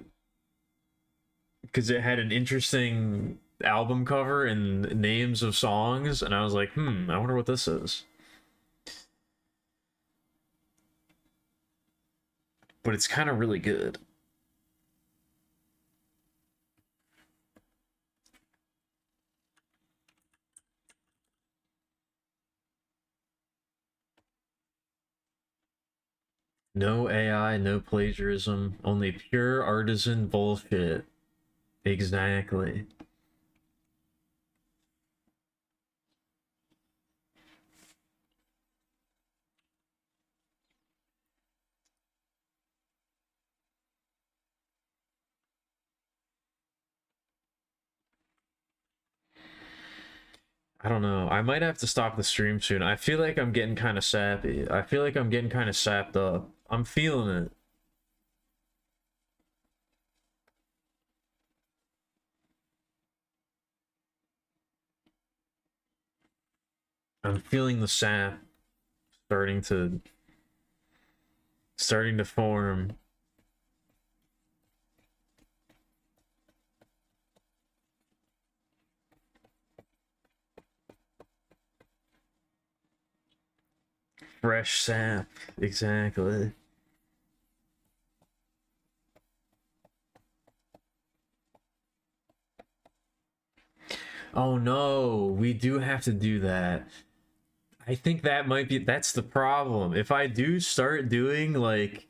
because it had an interesting album cover and names of songs, and I was like, I wonder what this is. But it's kind of really good. No AI, no plagiarism, only pure artisan bullshit. Exactly. I don't know. I might have to stop the stream soon. I feel like I'm getting kind of sappy. I feel like I'm getting kind of sapped up. I'm feeling it. I'm feeling the sap starting to form. Fresh sap. Exactly. Oh no, we do have to do that. I think that might be that's the problem. If I do start doing like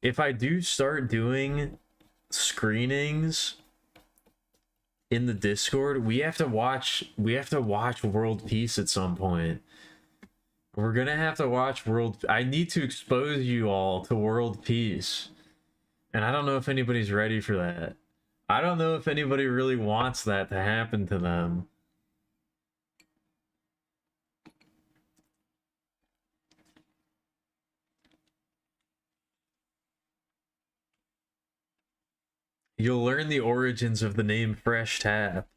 if I do start doing screenings in the Discord, we have to watch World Peace at some point. We're gonna have to watch World I need to expose you all to World Peace. And I don't know if anybody's ready for that. I don't know if anybody really wants that to happen to them. You'll learn the origins of the name Fresh Tap.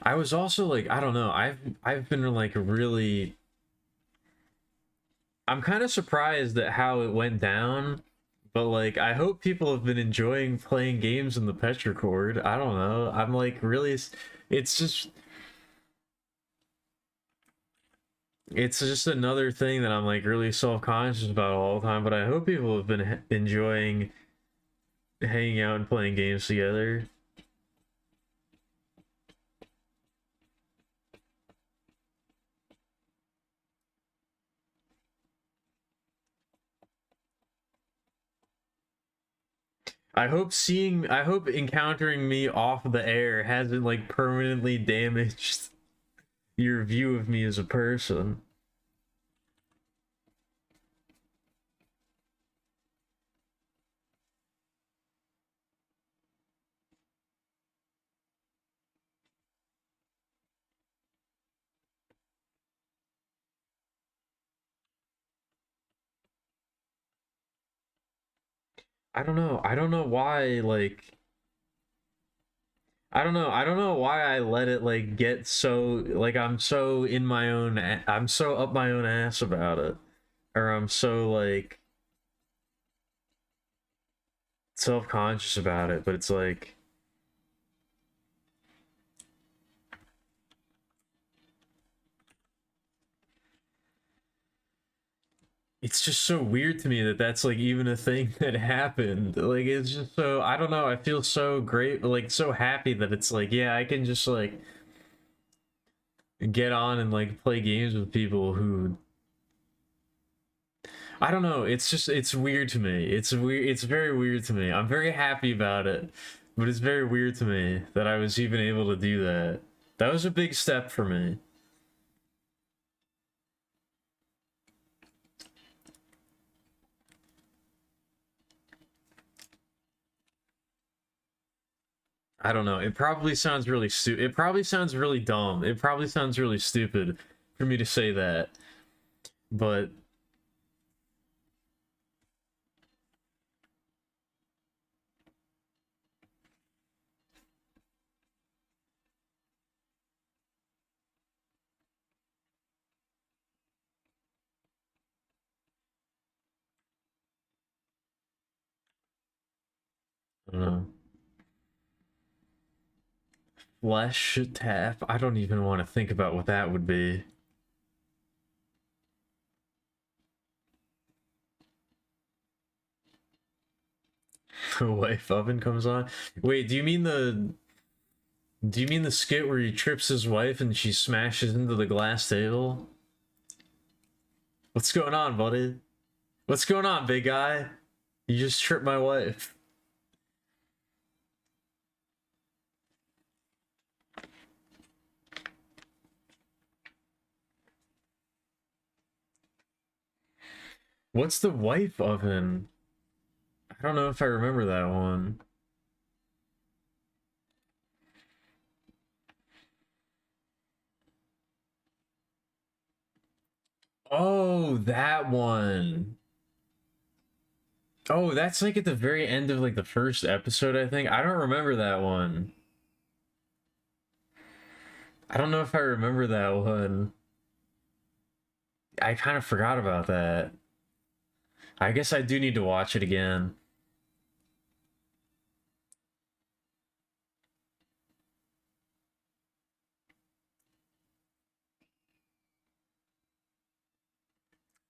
I was also like, I don't know, I've been like really I'm kind of surprised at how it went down But like, I hope people have been enjoying playing games in the Petrichord. I don't know. I'm like really, it's just, it's just another thing that I'm like really self-conscious about all the time. But I hope people have been enjoying hanging out and playing games together. I hope encountering me off the air hasn't like permanently damaged your view of me as a person. I don't know. I don't know why, like, I don't know. I don't know why I let it like get so like I'm so in my own I'm so up my own ass about it. Or I'm so like self-conscious about it, but it's like it's just so weird to me that that's like even a thing that happened. Like it's just so I don't know, I feel so great, like so happy that it's like yeah, I can just like get on and like play games with people who I don't know. It's just it's weird to me. It's weird. It's very weird to me. I'm very happy about it, but it's very weird to me that I was even able to do that. That was a big step for me. I don't know. It probably sounds really stupid. It probably sounds really dumb. It probably sounds really stupid for me to say that, but I don't know. Flesh tap. I don't even want to think about what that would be. Wife oven comes on. Wait, do you mean the skit where he trips his wife and she smashes into the glass table? What's going on, buddy? What's going on, big guy? You just tripped my wife. What's the wife oven? I don't know if I remember that one. Oh, that one. Oh, that's like at the very end of like the first episode, I think. I don't remember that one. I don't know if I remember that one. I kind of forgot about that. I guess I do need to watch it again.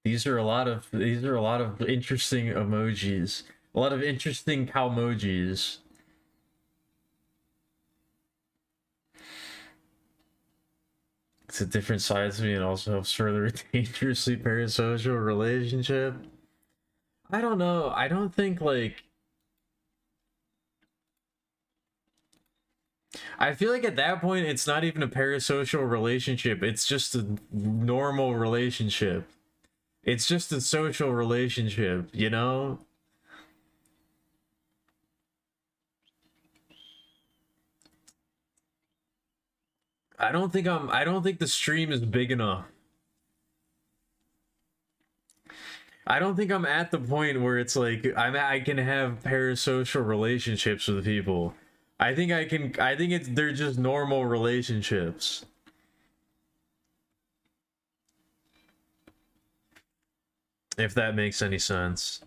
These are a lot of interesting emojis. A lot of interesting cowmojis. It's a different side to me and also helps further a dangerously parasocial relationship. I don't know. I don't think like I feel like at that point it's not even a parasocial relationship. It's just a normal relationship. It's just a social relationship, you know? I don't think the stream is big enough. I don't think I'm at the point where it's like I can have parasocial relationships with people. I think it's they're just normal relationships. If that makes any sense.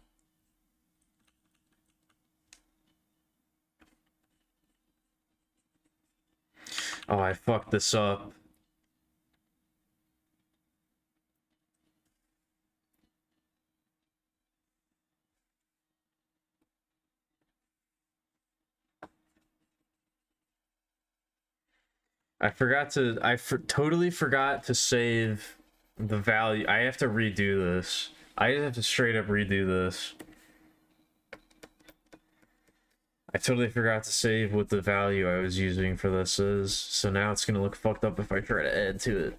I fucked this up. Totally forgot to save the value. I have to redo this. I have to straight up redo this. I totally forgot to save what the value I was using for this is, so now it's gonna look fucked up if I try to add to it.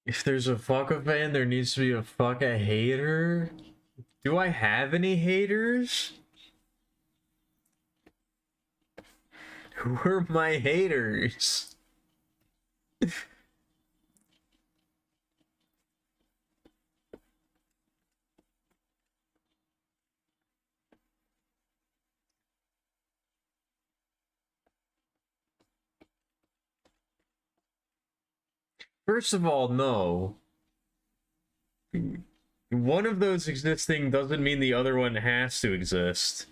If there's a fuck a fan, there needs to be a fuck a hater. Do I have any haters? Who are my haters? First of all, no. One of those existing doesn't mean the other one has to exist.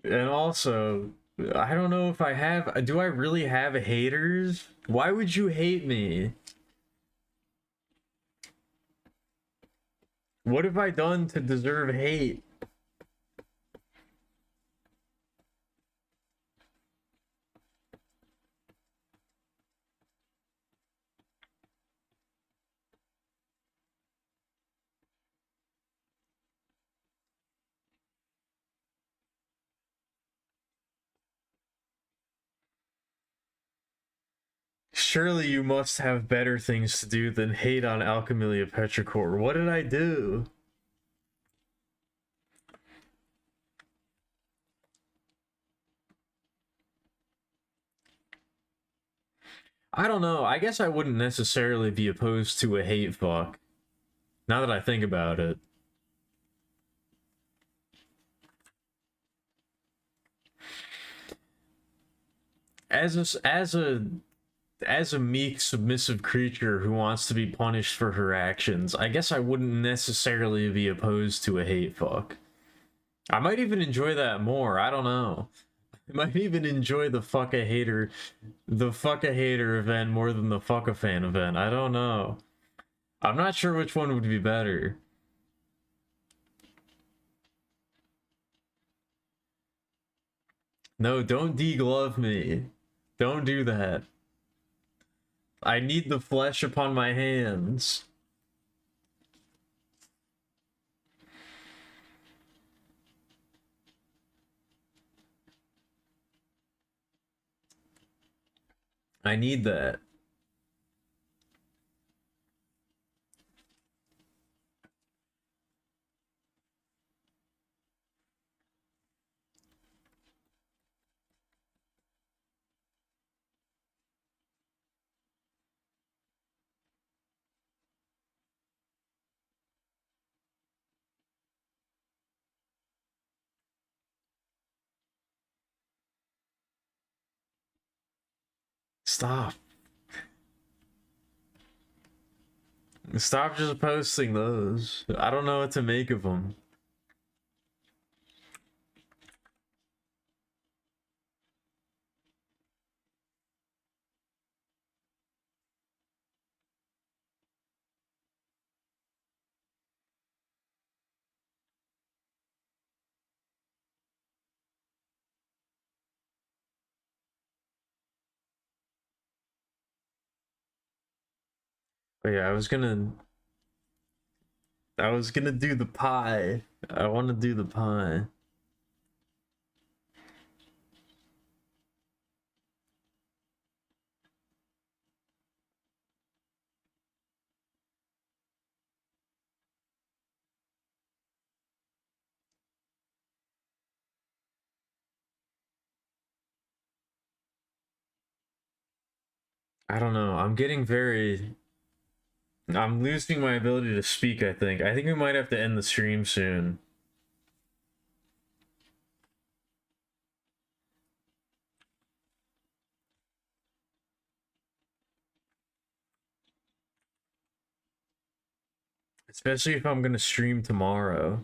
And also, I don't know if I have. Do I really have haters? Why would you hate me? What have I done to deserve hate? Surely you must have better things to do than hate on Alchemilia Petrichor. What did I do? I don't know. I guess I wouldn't necessarily be opposed to a hate fuck. Now that I think about it. As a meek, submissive creature who wants to be punished for her actions, I guess I wouldn't necessarily be opposed to a hate fuck. I might even enjoy that more. I don't know. I might even enjoy the fuck a hater event more than the fuck a fan event. I don't know. I'm not sure which one would be better. No, don't deglove me. Don't do that. I need the flesh upon my hands. I need that. Stop. Stop just posting those. I don't know what to make of them. Oh yeah, I was gonna do the pie. I want to do the pie. I don't know. I'm losing my ability to speak, I think. I think we might have to end the stream soon. Especially if I'm gonna stream tomorrow.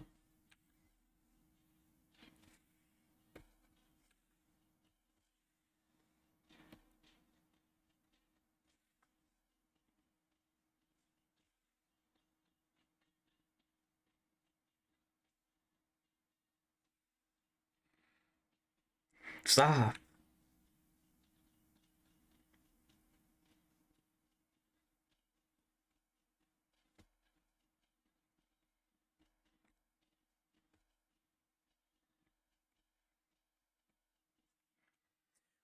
Stop.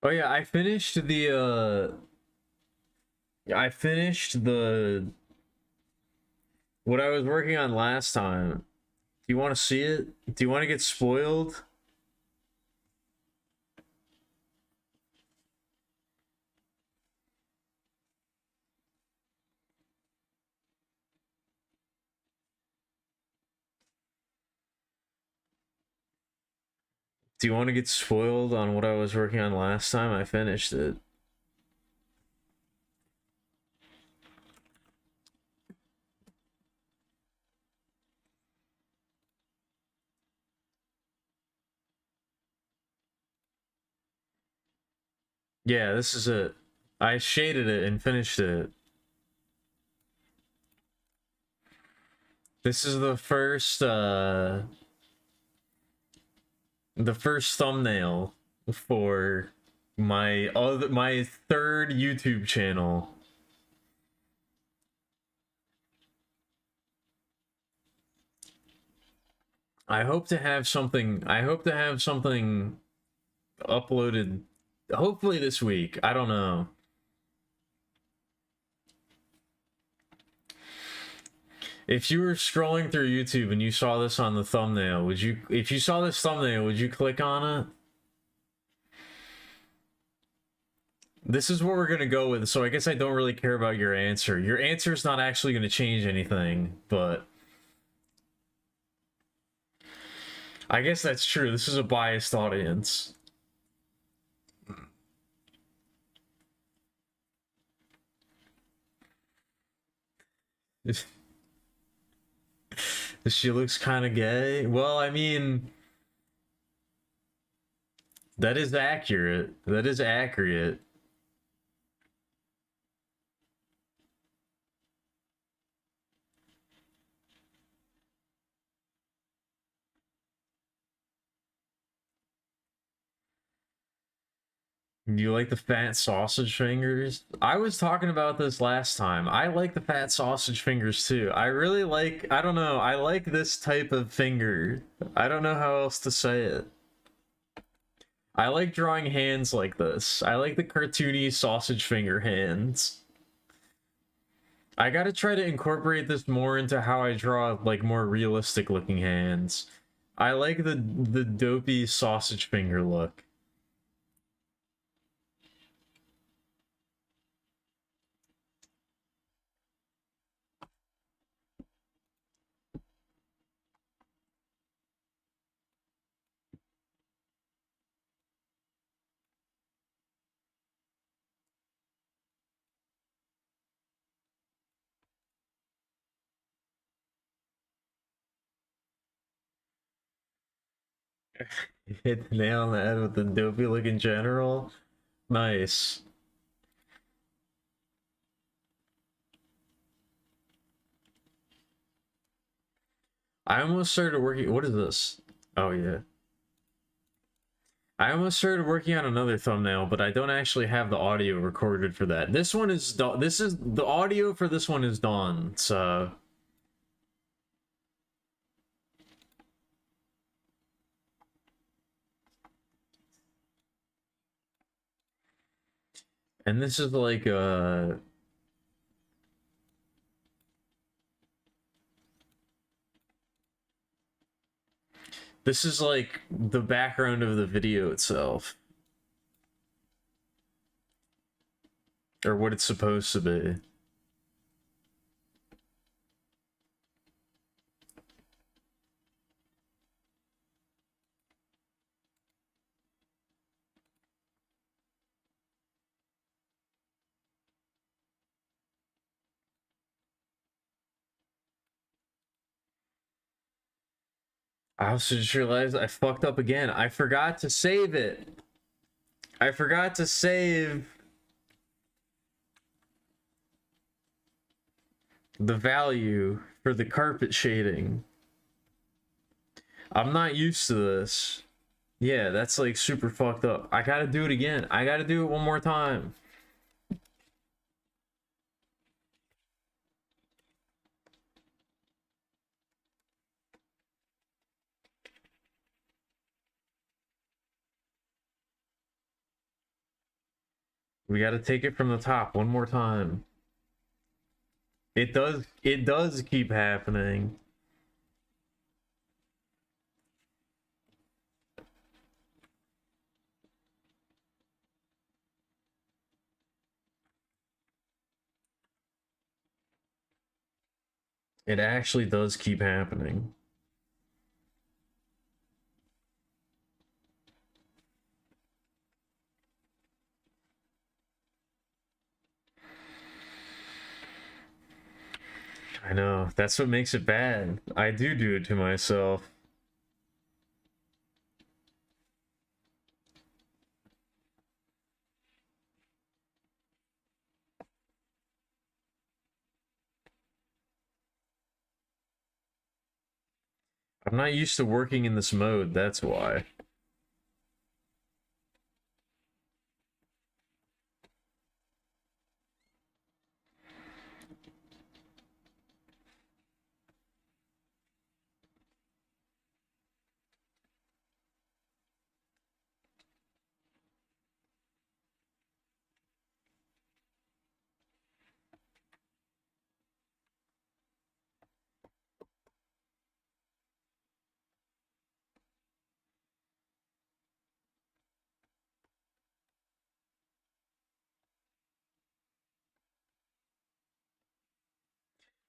Oh yeah, I finished the what I was working on last time. Do you want to see it? Do you want to get spoiled? Do you want to get spoiled on what I was working on last time? I finished it. Yeah, this is it. I shaded it and finished it. This is the first thumbnail for my third YouTube channel. I hope to have something uploaded hopefully this week. I don't know. If you were scrolling through YouTube and you saw this on the thumbnail, if you saw this thumbnail, would you click on it? This is what we're gonna go with, so I guess I don't really care about your answer. Your answer is not actually gonna change anything, but I guess that's true. This is a biased audience. She looks kind of gay. Well, I mean, that is accurate. That is accurate. You like the fat sausage fingers? I was talking about this last time. I like the fat sausage fingers too. I really like, I don't know, I like this type of finger. I don't know how else to say it. I like drawing hands like this. I like the cartoony sausage finger hands. I gotta try to incorporate this more into how I draw like more realistic looking hands. I like the dopey sausage finger look. Hit the nail on the head with the dopey looking general. Nice. I almost started working. What is this? Oh yeah. I almost started working on another thumbnail, but I don't actually have the audio recorded for that. This one is this is the audio for this one is done. So and this is like this is like the background of the video itself. Or what it's supposed to be. I also just realized I fucked up again. I forgot to save it. I forgot to save the value for the carpet shading. I'm not used to this. Yeah, that's like super fucked up. I gotta do it again. I gotta do it one more time. We gotta take it from the top one more time. It does keep happening. It actually does keep happening. I know, that's what makes it bad. I do it to myself. I'm not used to working in this mode, that's why.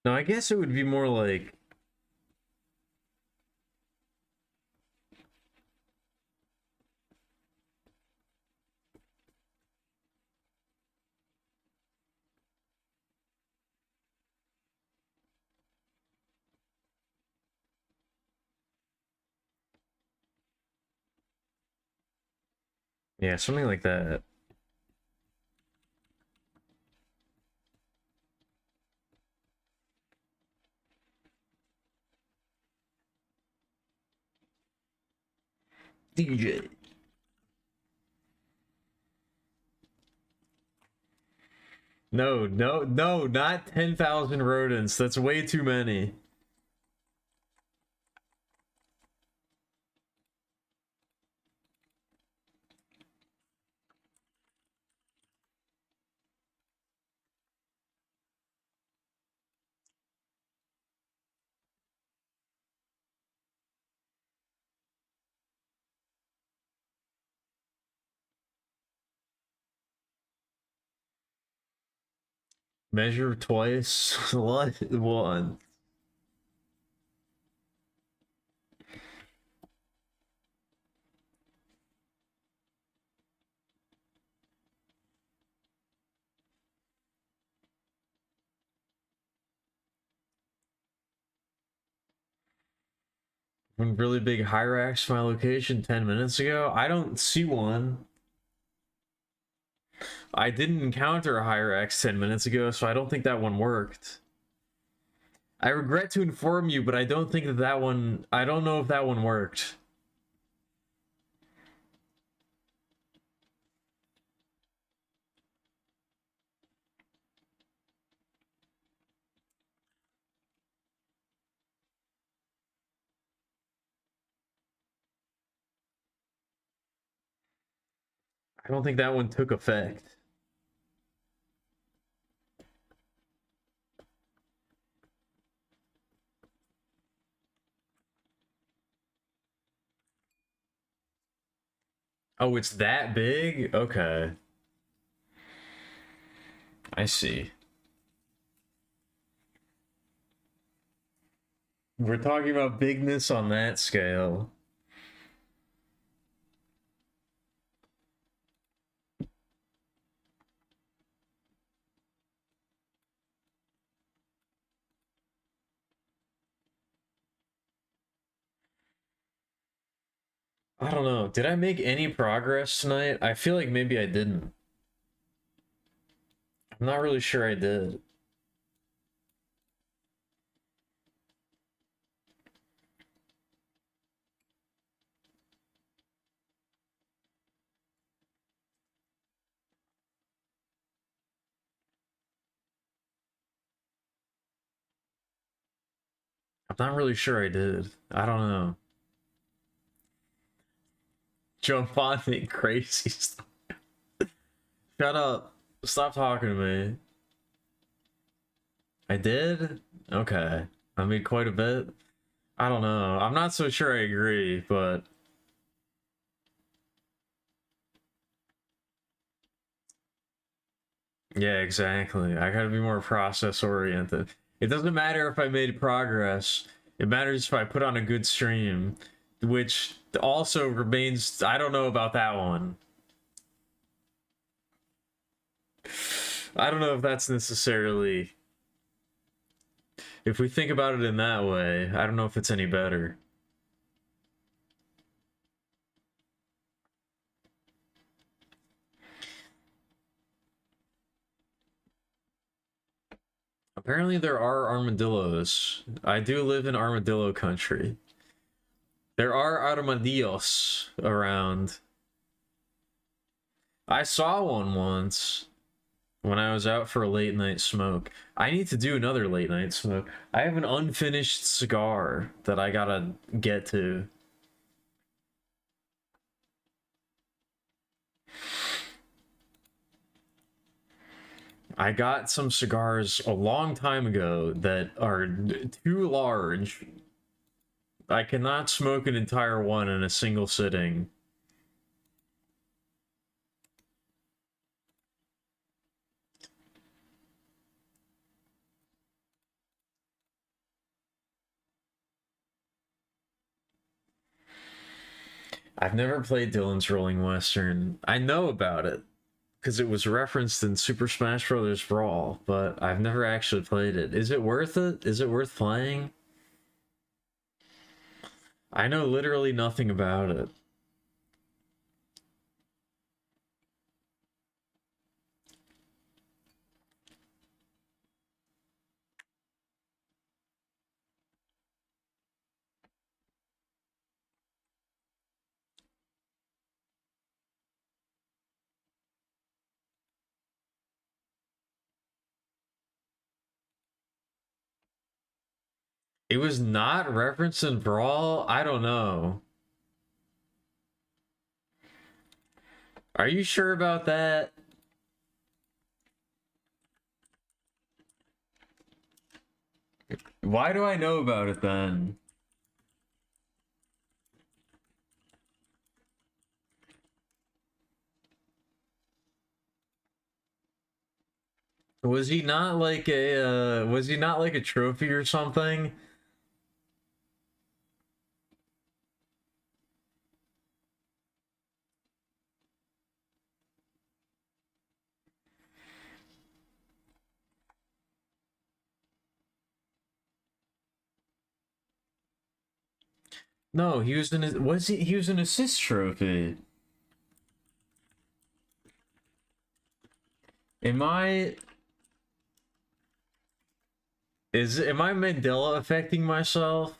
No, I guess it would be more like yeah, something like that. DJ. No, not 10,000 rodents. That's way too many. Measure twice. What? One. One really big Hyrax to my location 10 minutes ago. I don't see one. I didn't encounter a Hyrax 10 minutes ago, so I don't think that one worked. I regret to inform you, but I don't think that one... I don't know if that one worked. I don't think that one took effect. Oh, it's that big? Okay. I see. We're talking about bigness on that scale. I don't know. Did I make any progress tonight? I feel like maybe I didn't. I'm not really sure I did. I'm not really sure I did. I don't know. Joe Fonte, crazy stuff. Shut up. Stop talking to me. I did? Okay. I made quite a bit. I don't know. I'm not so sure I agree, but yeah, exactly. I gotta be more process oriented. It doesn't matter if I made progress. It matters if I put on a good stream, which also remains. I don't know about that one. I don't know if that's necessarily. If we think about it in that way, I don't know if it's any better. Apparently, there are armadillos. I do live in armadillo country. There are armadillos around. I saw one once when I was out for a late night smoke. I need to do another late night smoke. I have an unfinished cigar that I gotta get to. I got some cigars a long time ago that are too large. I cannot smoke an entire one in a single sitting. I've never played Dylan's Rolling Western. I know about it because it was referenced in Super Smash Bros. Brawl, but I've never actually played it. Is it worth it? Is it worth playing? I know literally nothing about it. It was not referenced in Brawl? I don't know. Are you sure about that? Why do I know about it then? Was he not like a trophy or something? No, he was he was an assist trophy. Am I am I Mandela affecting myself?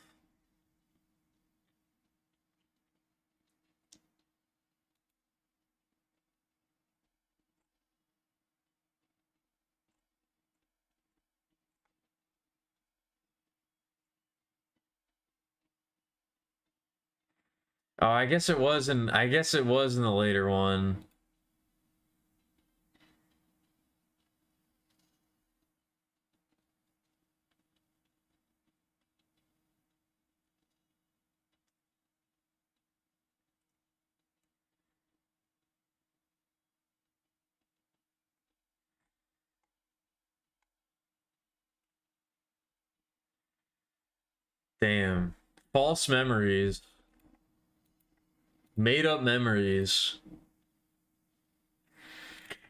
Oh, I guess it was in the later one. Damn. False memories. Made up memories.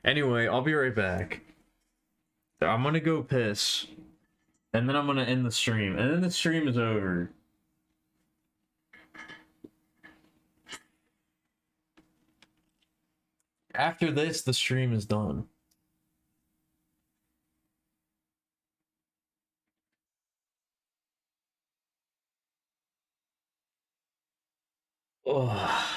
Anyway, I'll be right back. I'm gonna go piss. And then I'm gonna end the stream. And then the stream is over. After this, the stream is done. Oh.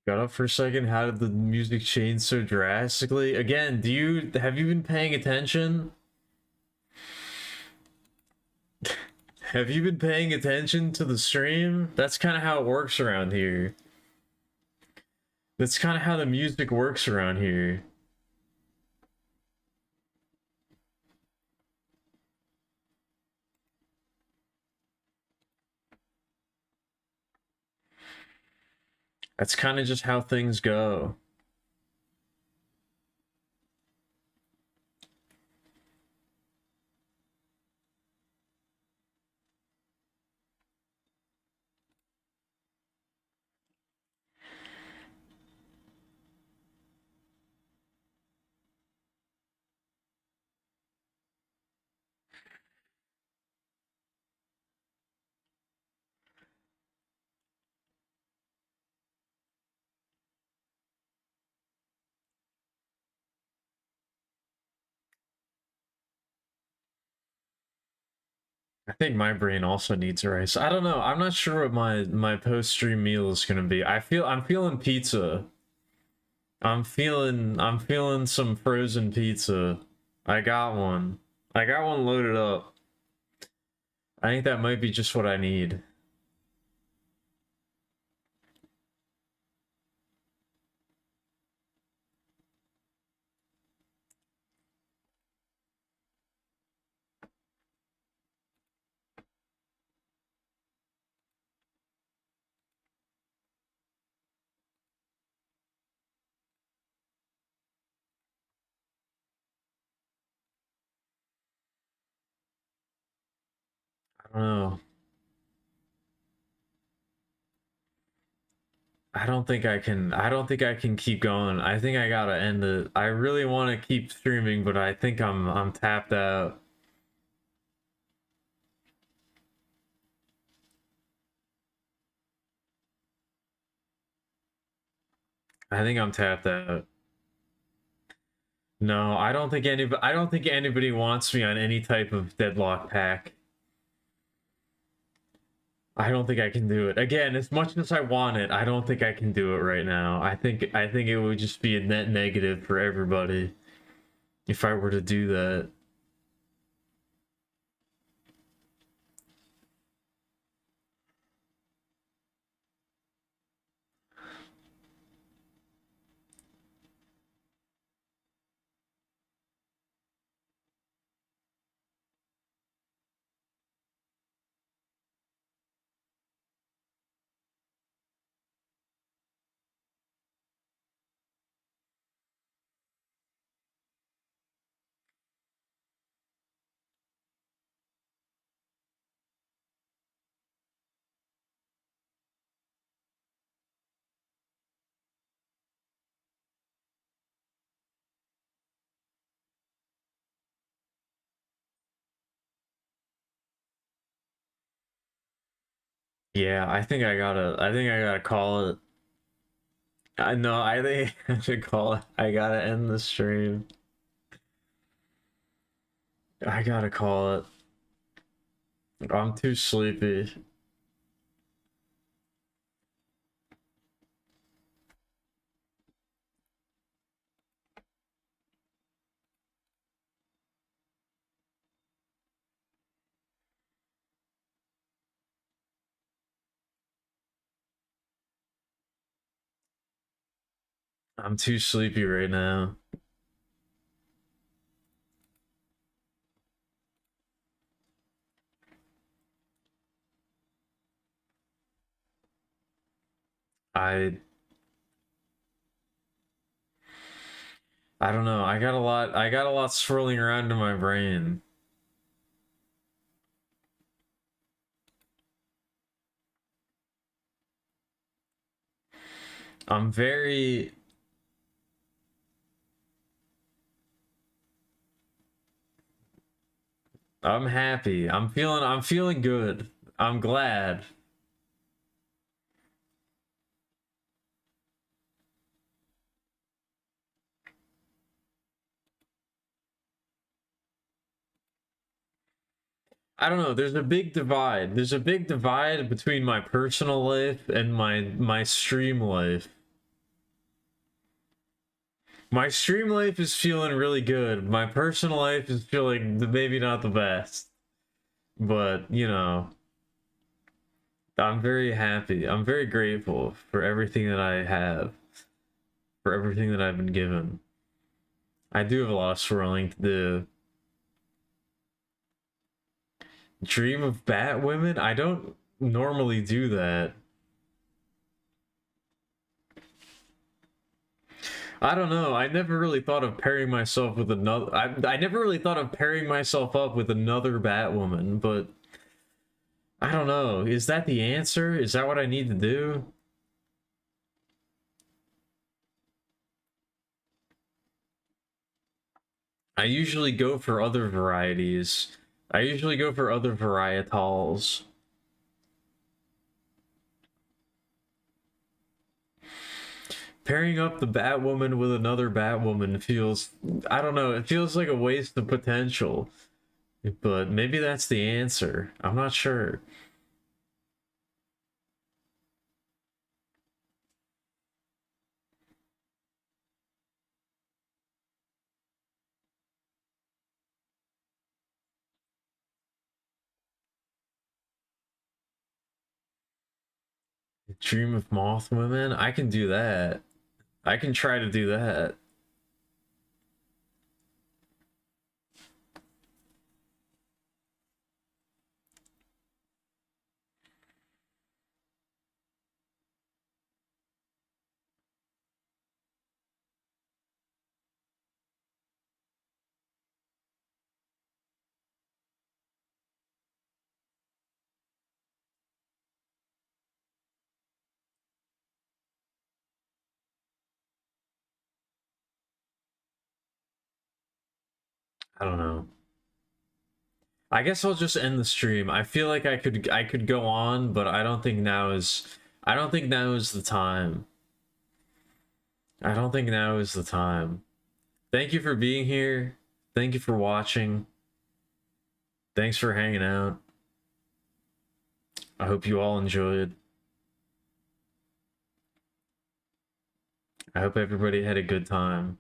Got up for a second. How did the music change so drastically? Again, have you been paying attention? Have you been paying attention to the stream? That's kind of how it works around here. That's kind of how the music works around here. That's kind of just how things go. I think my brain also needs rice. I don't know. I'm not sure what my post stream meal is gonna be. I'm feeling pizza. I'm feeling some frozen pizza. I got one. I got one loaded up. I think that might be just what I need. I don't know. I don't think I can keep going. I think I gotta end it. I really want to keep streaming, but I think I'm tapped out. I think I'm tapped out. No, I don't think anybody wants me on any type of deadlock pack. I don't think I can do it. Again, as much as I want it, I don't think I can do it right now. I think it would just be a net negative for everybody if I were to do that. Yeah, I think I gotta call it. I know, I think I should call it. I gotta end the stream. I gotta call it. I'm too sleepy. I'm too sleepy right now. I I don't know. I got a lot swirling around in my brain. I'm very I'm happy. I'm feeling good. I'm glad. I don't know, there's a big divide. There's a big divide between my personal life and my stream life. My stream life is feeling really good. My personal life is feeling maybe not the best. But, I'm very happy. I'm very grateful for everything that I have, for everything that I've been given. I do have a lot of swirling to do. Dream of bat women? I don't normally do that. I don't know. I never really thought of pairing myself with another. I never really thought of pairing myself up with another Batwoman, but I don't know. Is that the answer? Is that what I need to do? I usually go for other varieties. I usually go for other varietals. Pairing up the Batwoman with another Batwoman feels, I don't know, it feels like a waste of potential. But maybe that's the answer. I'm not sure. Dream of Moth Women? I can do that. I can try to do that. I don't know. I guess I'll just end the stream. I feel like I could go on, but I don't think now is the time. I don't think now is the time. Thank you for being here. Thank you for watching. Thanks for hanging out. I hope you all enjoyed. I hope everybody had a good time.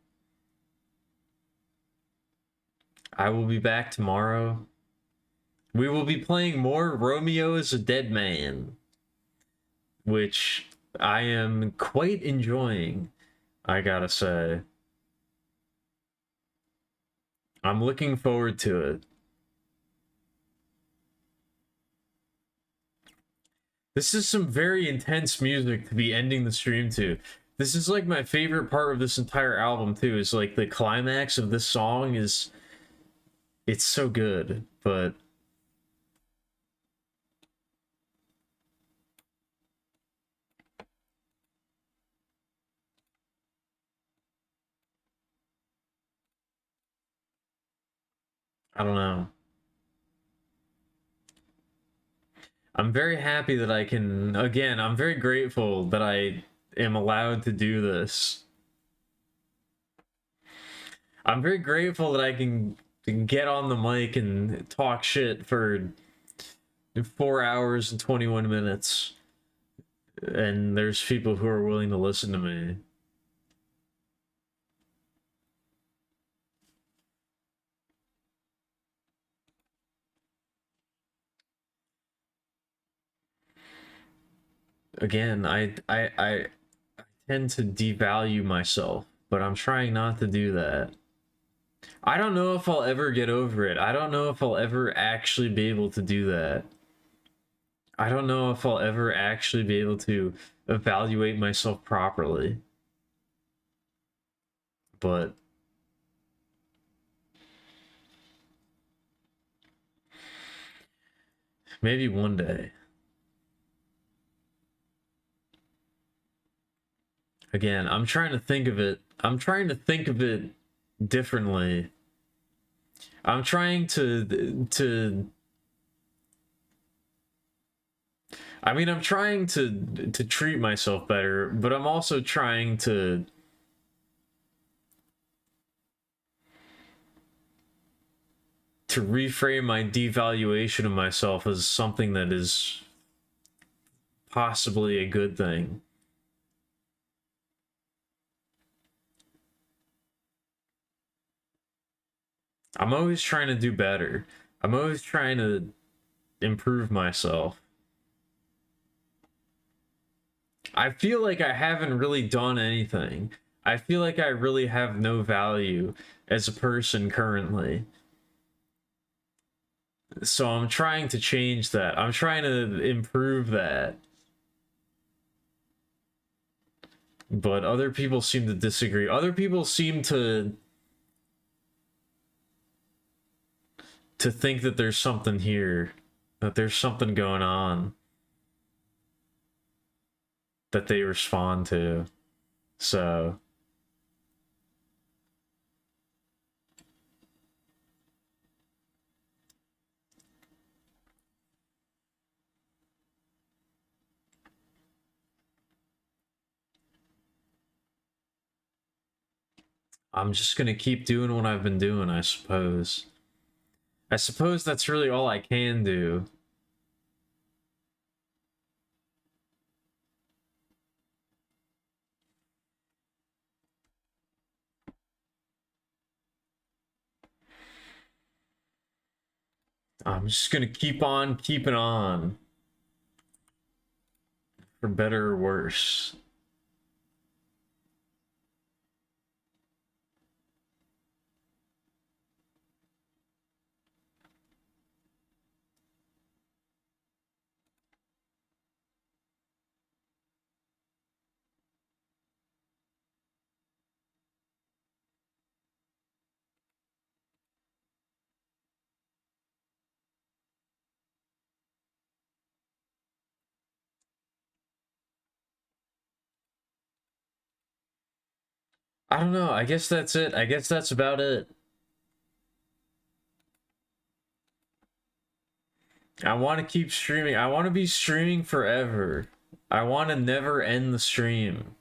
I will be back tomorrow. We will be playing more Romeo is a Dead Man, which I am quite enjoying, I gotta say. I'm looking forward to it. This is some very intense music to be ending the stream to. This is like my favorite part of this entire album too, is like the climax of this song is it's so good, but I don't know. I'm very happy that I can, again, I'm very grateful that I am allowed to do this. I'm very grateful that I can get on the mic and talk shit for 4 hours and 21 minutes. And there's people who are willing to listen to me. Again, I tend to devalue myself, but I'm trying not to do that. I don't know if I'll ever get over it. I don't know if I'll ever actually be able to do that. I don't know if I'll ever actually be able to evaluate myself properly, but maybe one day. Again, I'm trying to think of it. I'm trying to think of it differently. I'm trying to I mean, I'm trying to treat myself better, but I'm also trying to reframe my devaluation of myself as something that is possibly a good thing. I'm always trying to do better. I'm always trying to improve myself. I feel like I haven't really done anything. I feel like I really have no value as a person currently. So I'm trying to change that. I'm trying to improve that. But other people seem to disagree. Other people seem to think that there's something here, that there's something going on that they respond to. So I'm just gonna keep doing what I've been doing, I suppose. I suppose that's really all I can do. I'm just gonna keep on keeping on, for better or worse. I don't know. I guess that's it. I guess that's about it. I want to keep streaming. I want to be streaming forever. I want to never end the stream.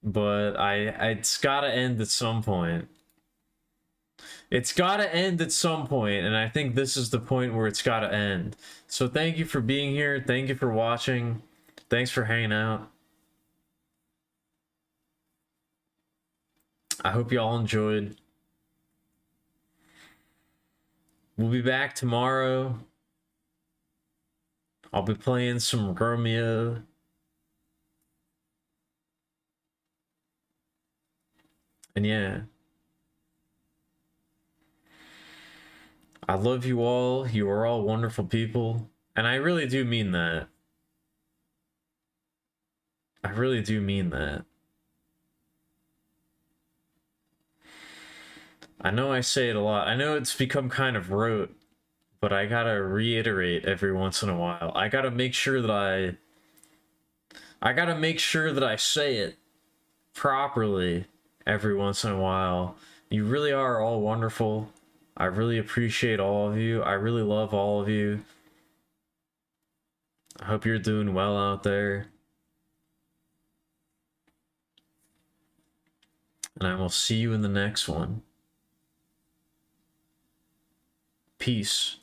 But it's got to end at some point. It's got to end at some point, and I think this is the point where it's got to end. So thank you for being here. Thank you for watching. Thanks for hanging out. I hope you all enjoyed. We'll be back tomorrow. I'll be playing some Romeo. And yeah. I love you all. You are all wonderful people. And I really do mean that. I really do mean that. I know I say it a lot. I know it's become kind of rote, but I gotta reiterate every once in a while. I gotta make sure that I gotta make sure that I say it properly every once in a while. You really are all wonderful. I really appreciate all of you. I really love all of you. I hope you're doing well out there. And I will see you in the next one. Peace.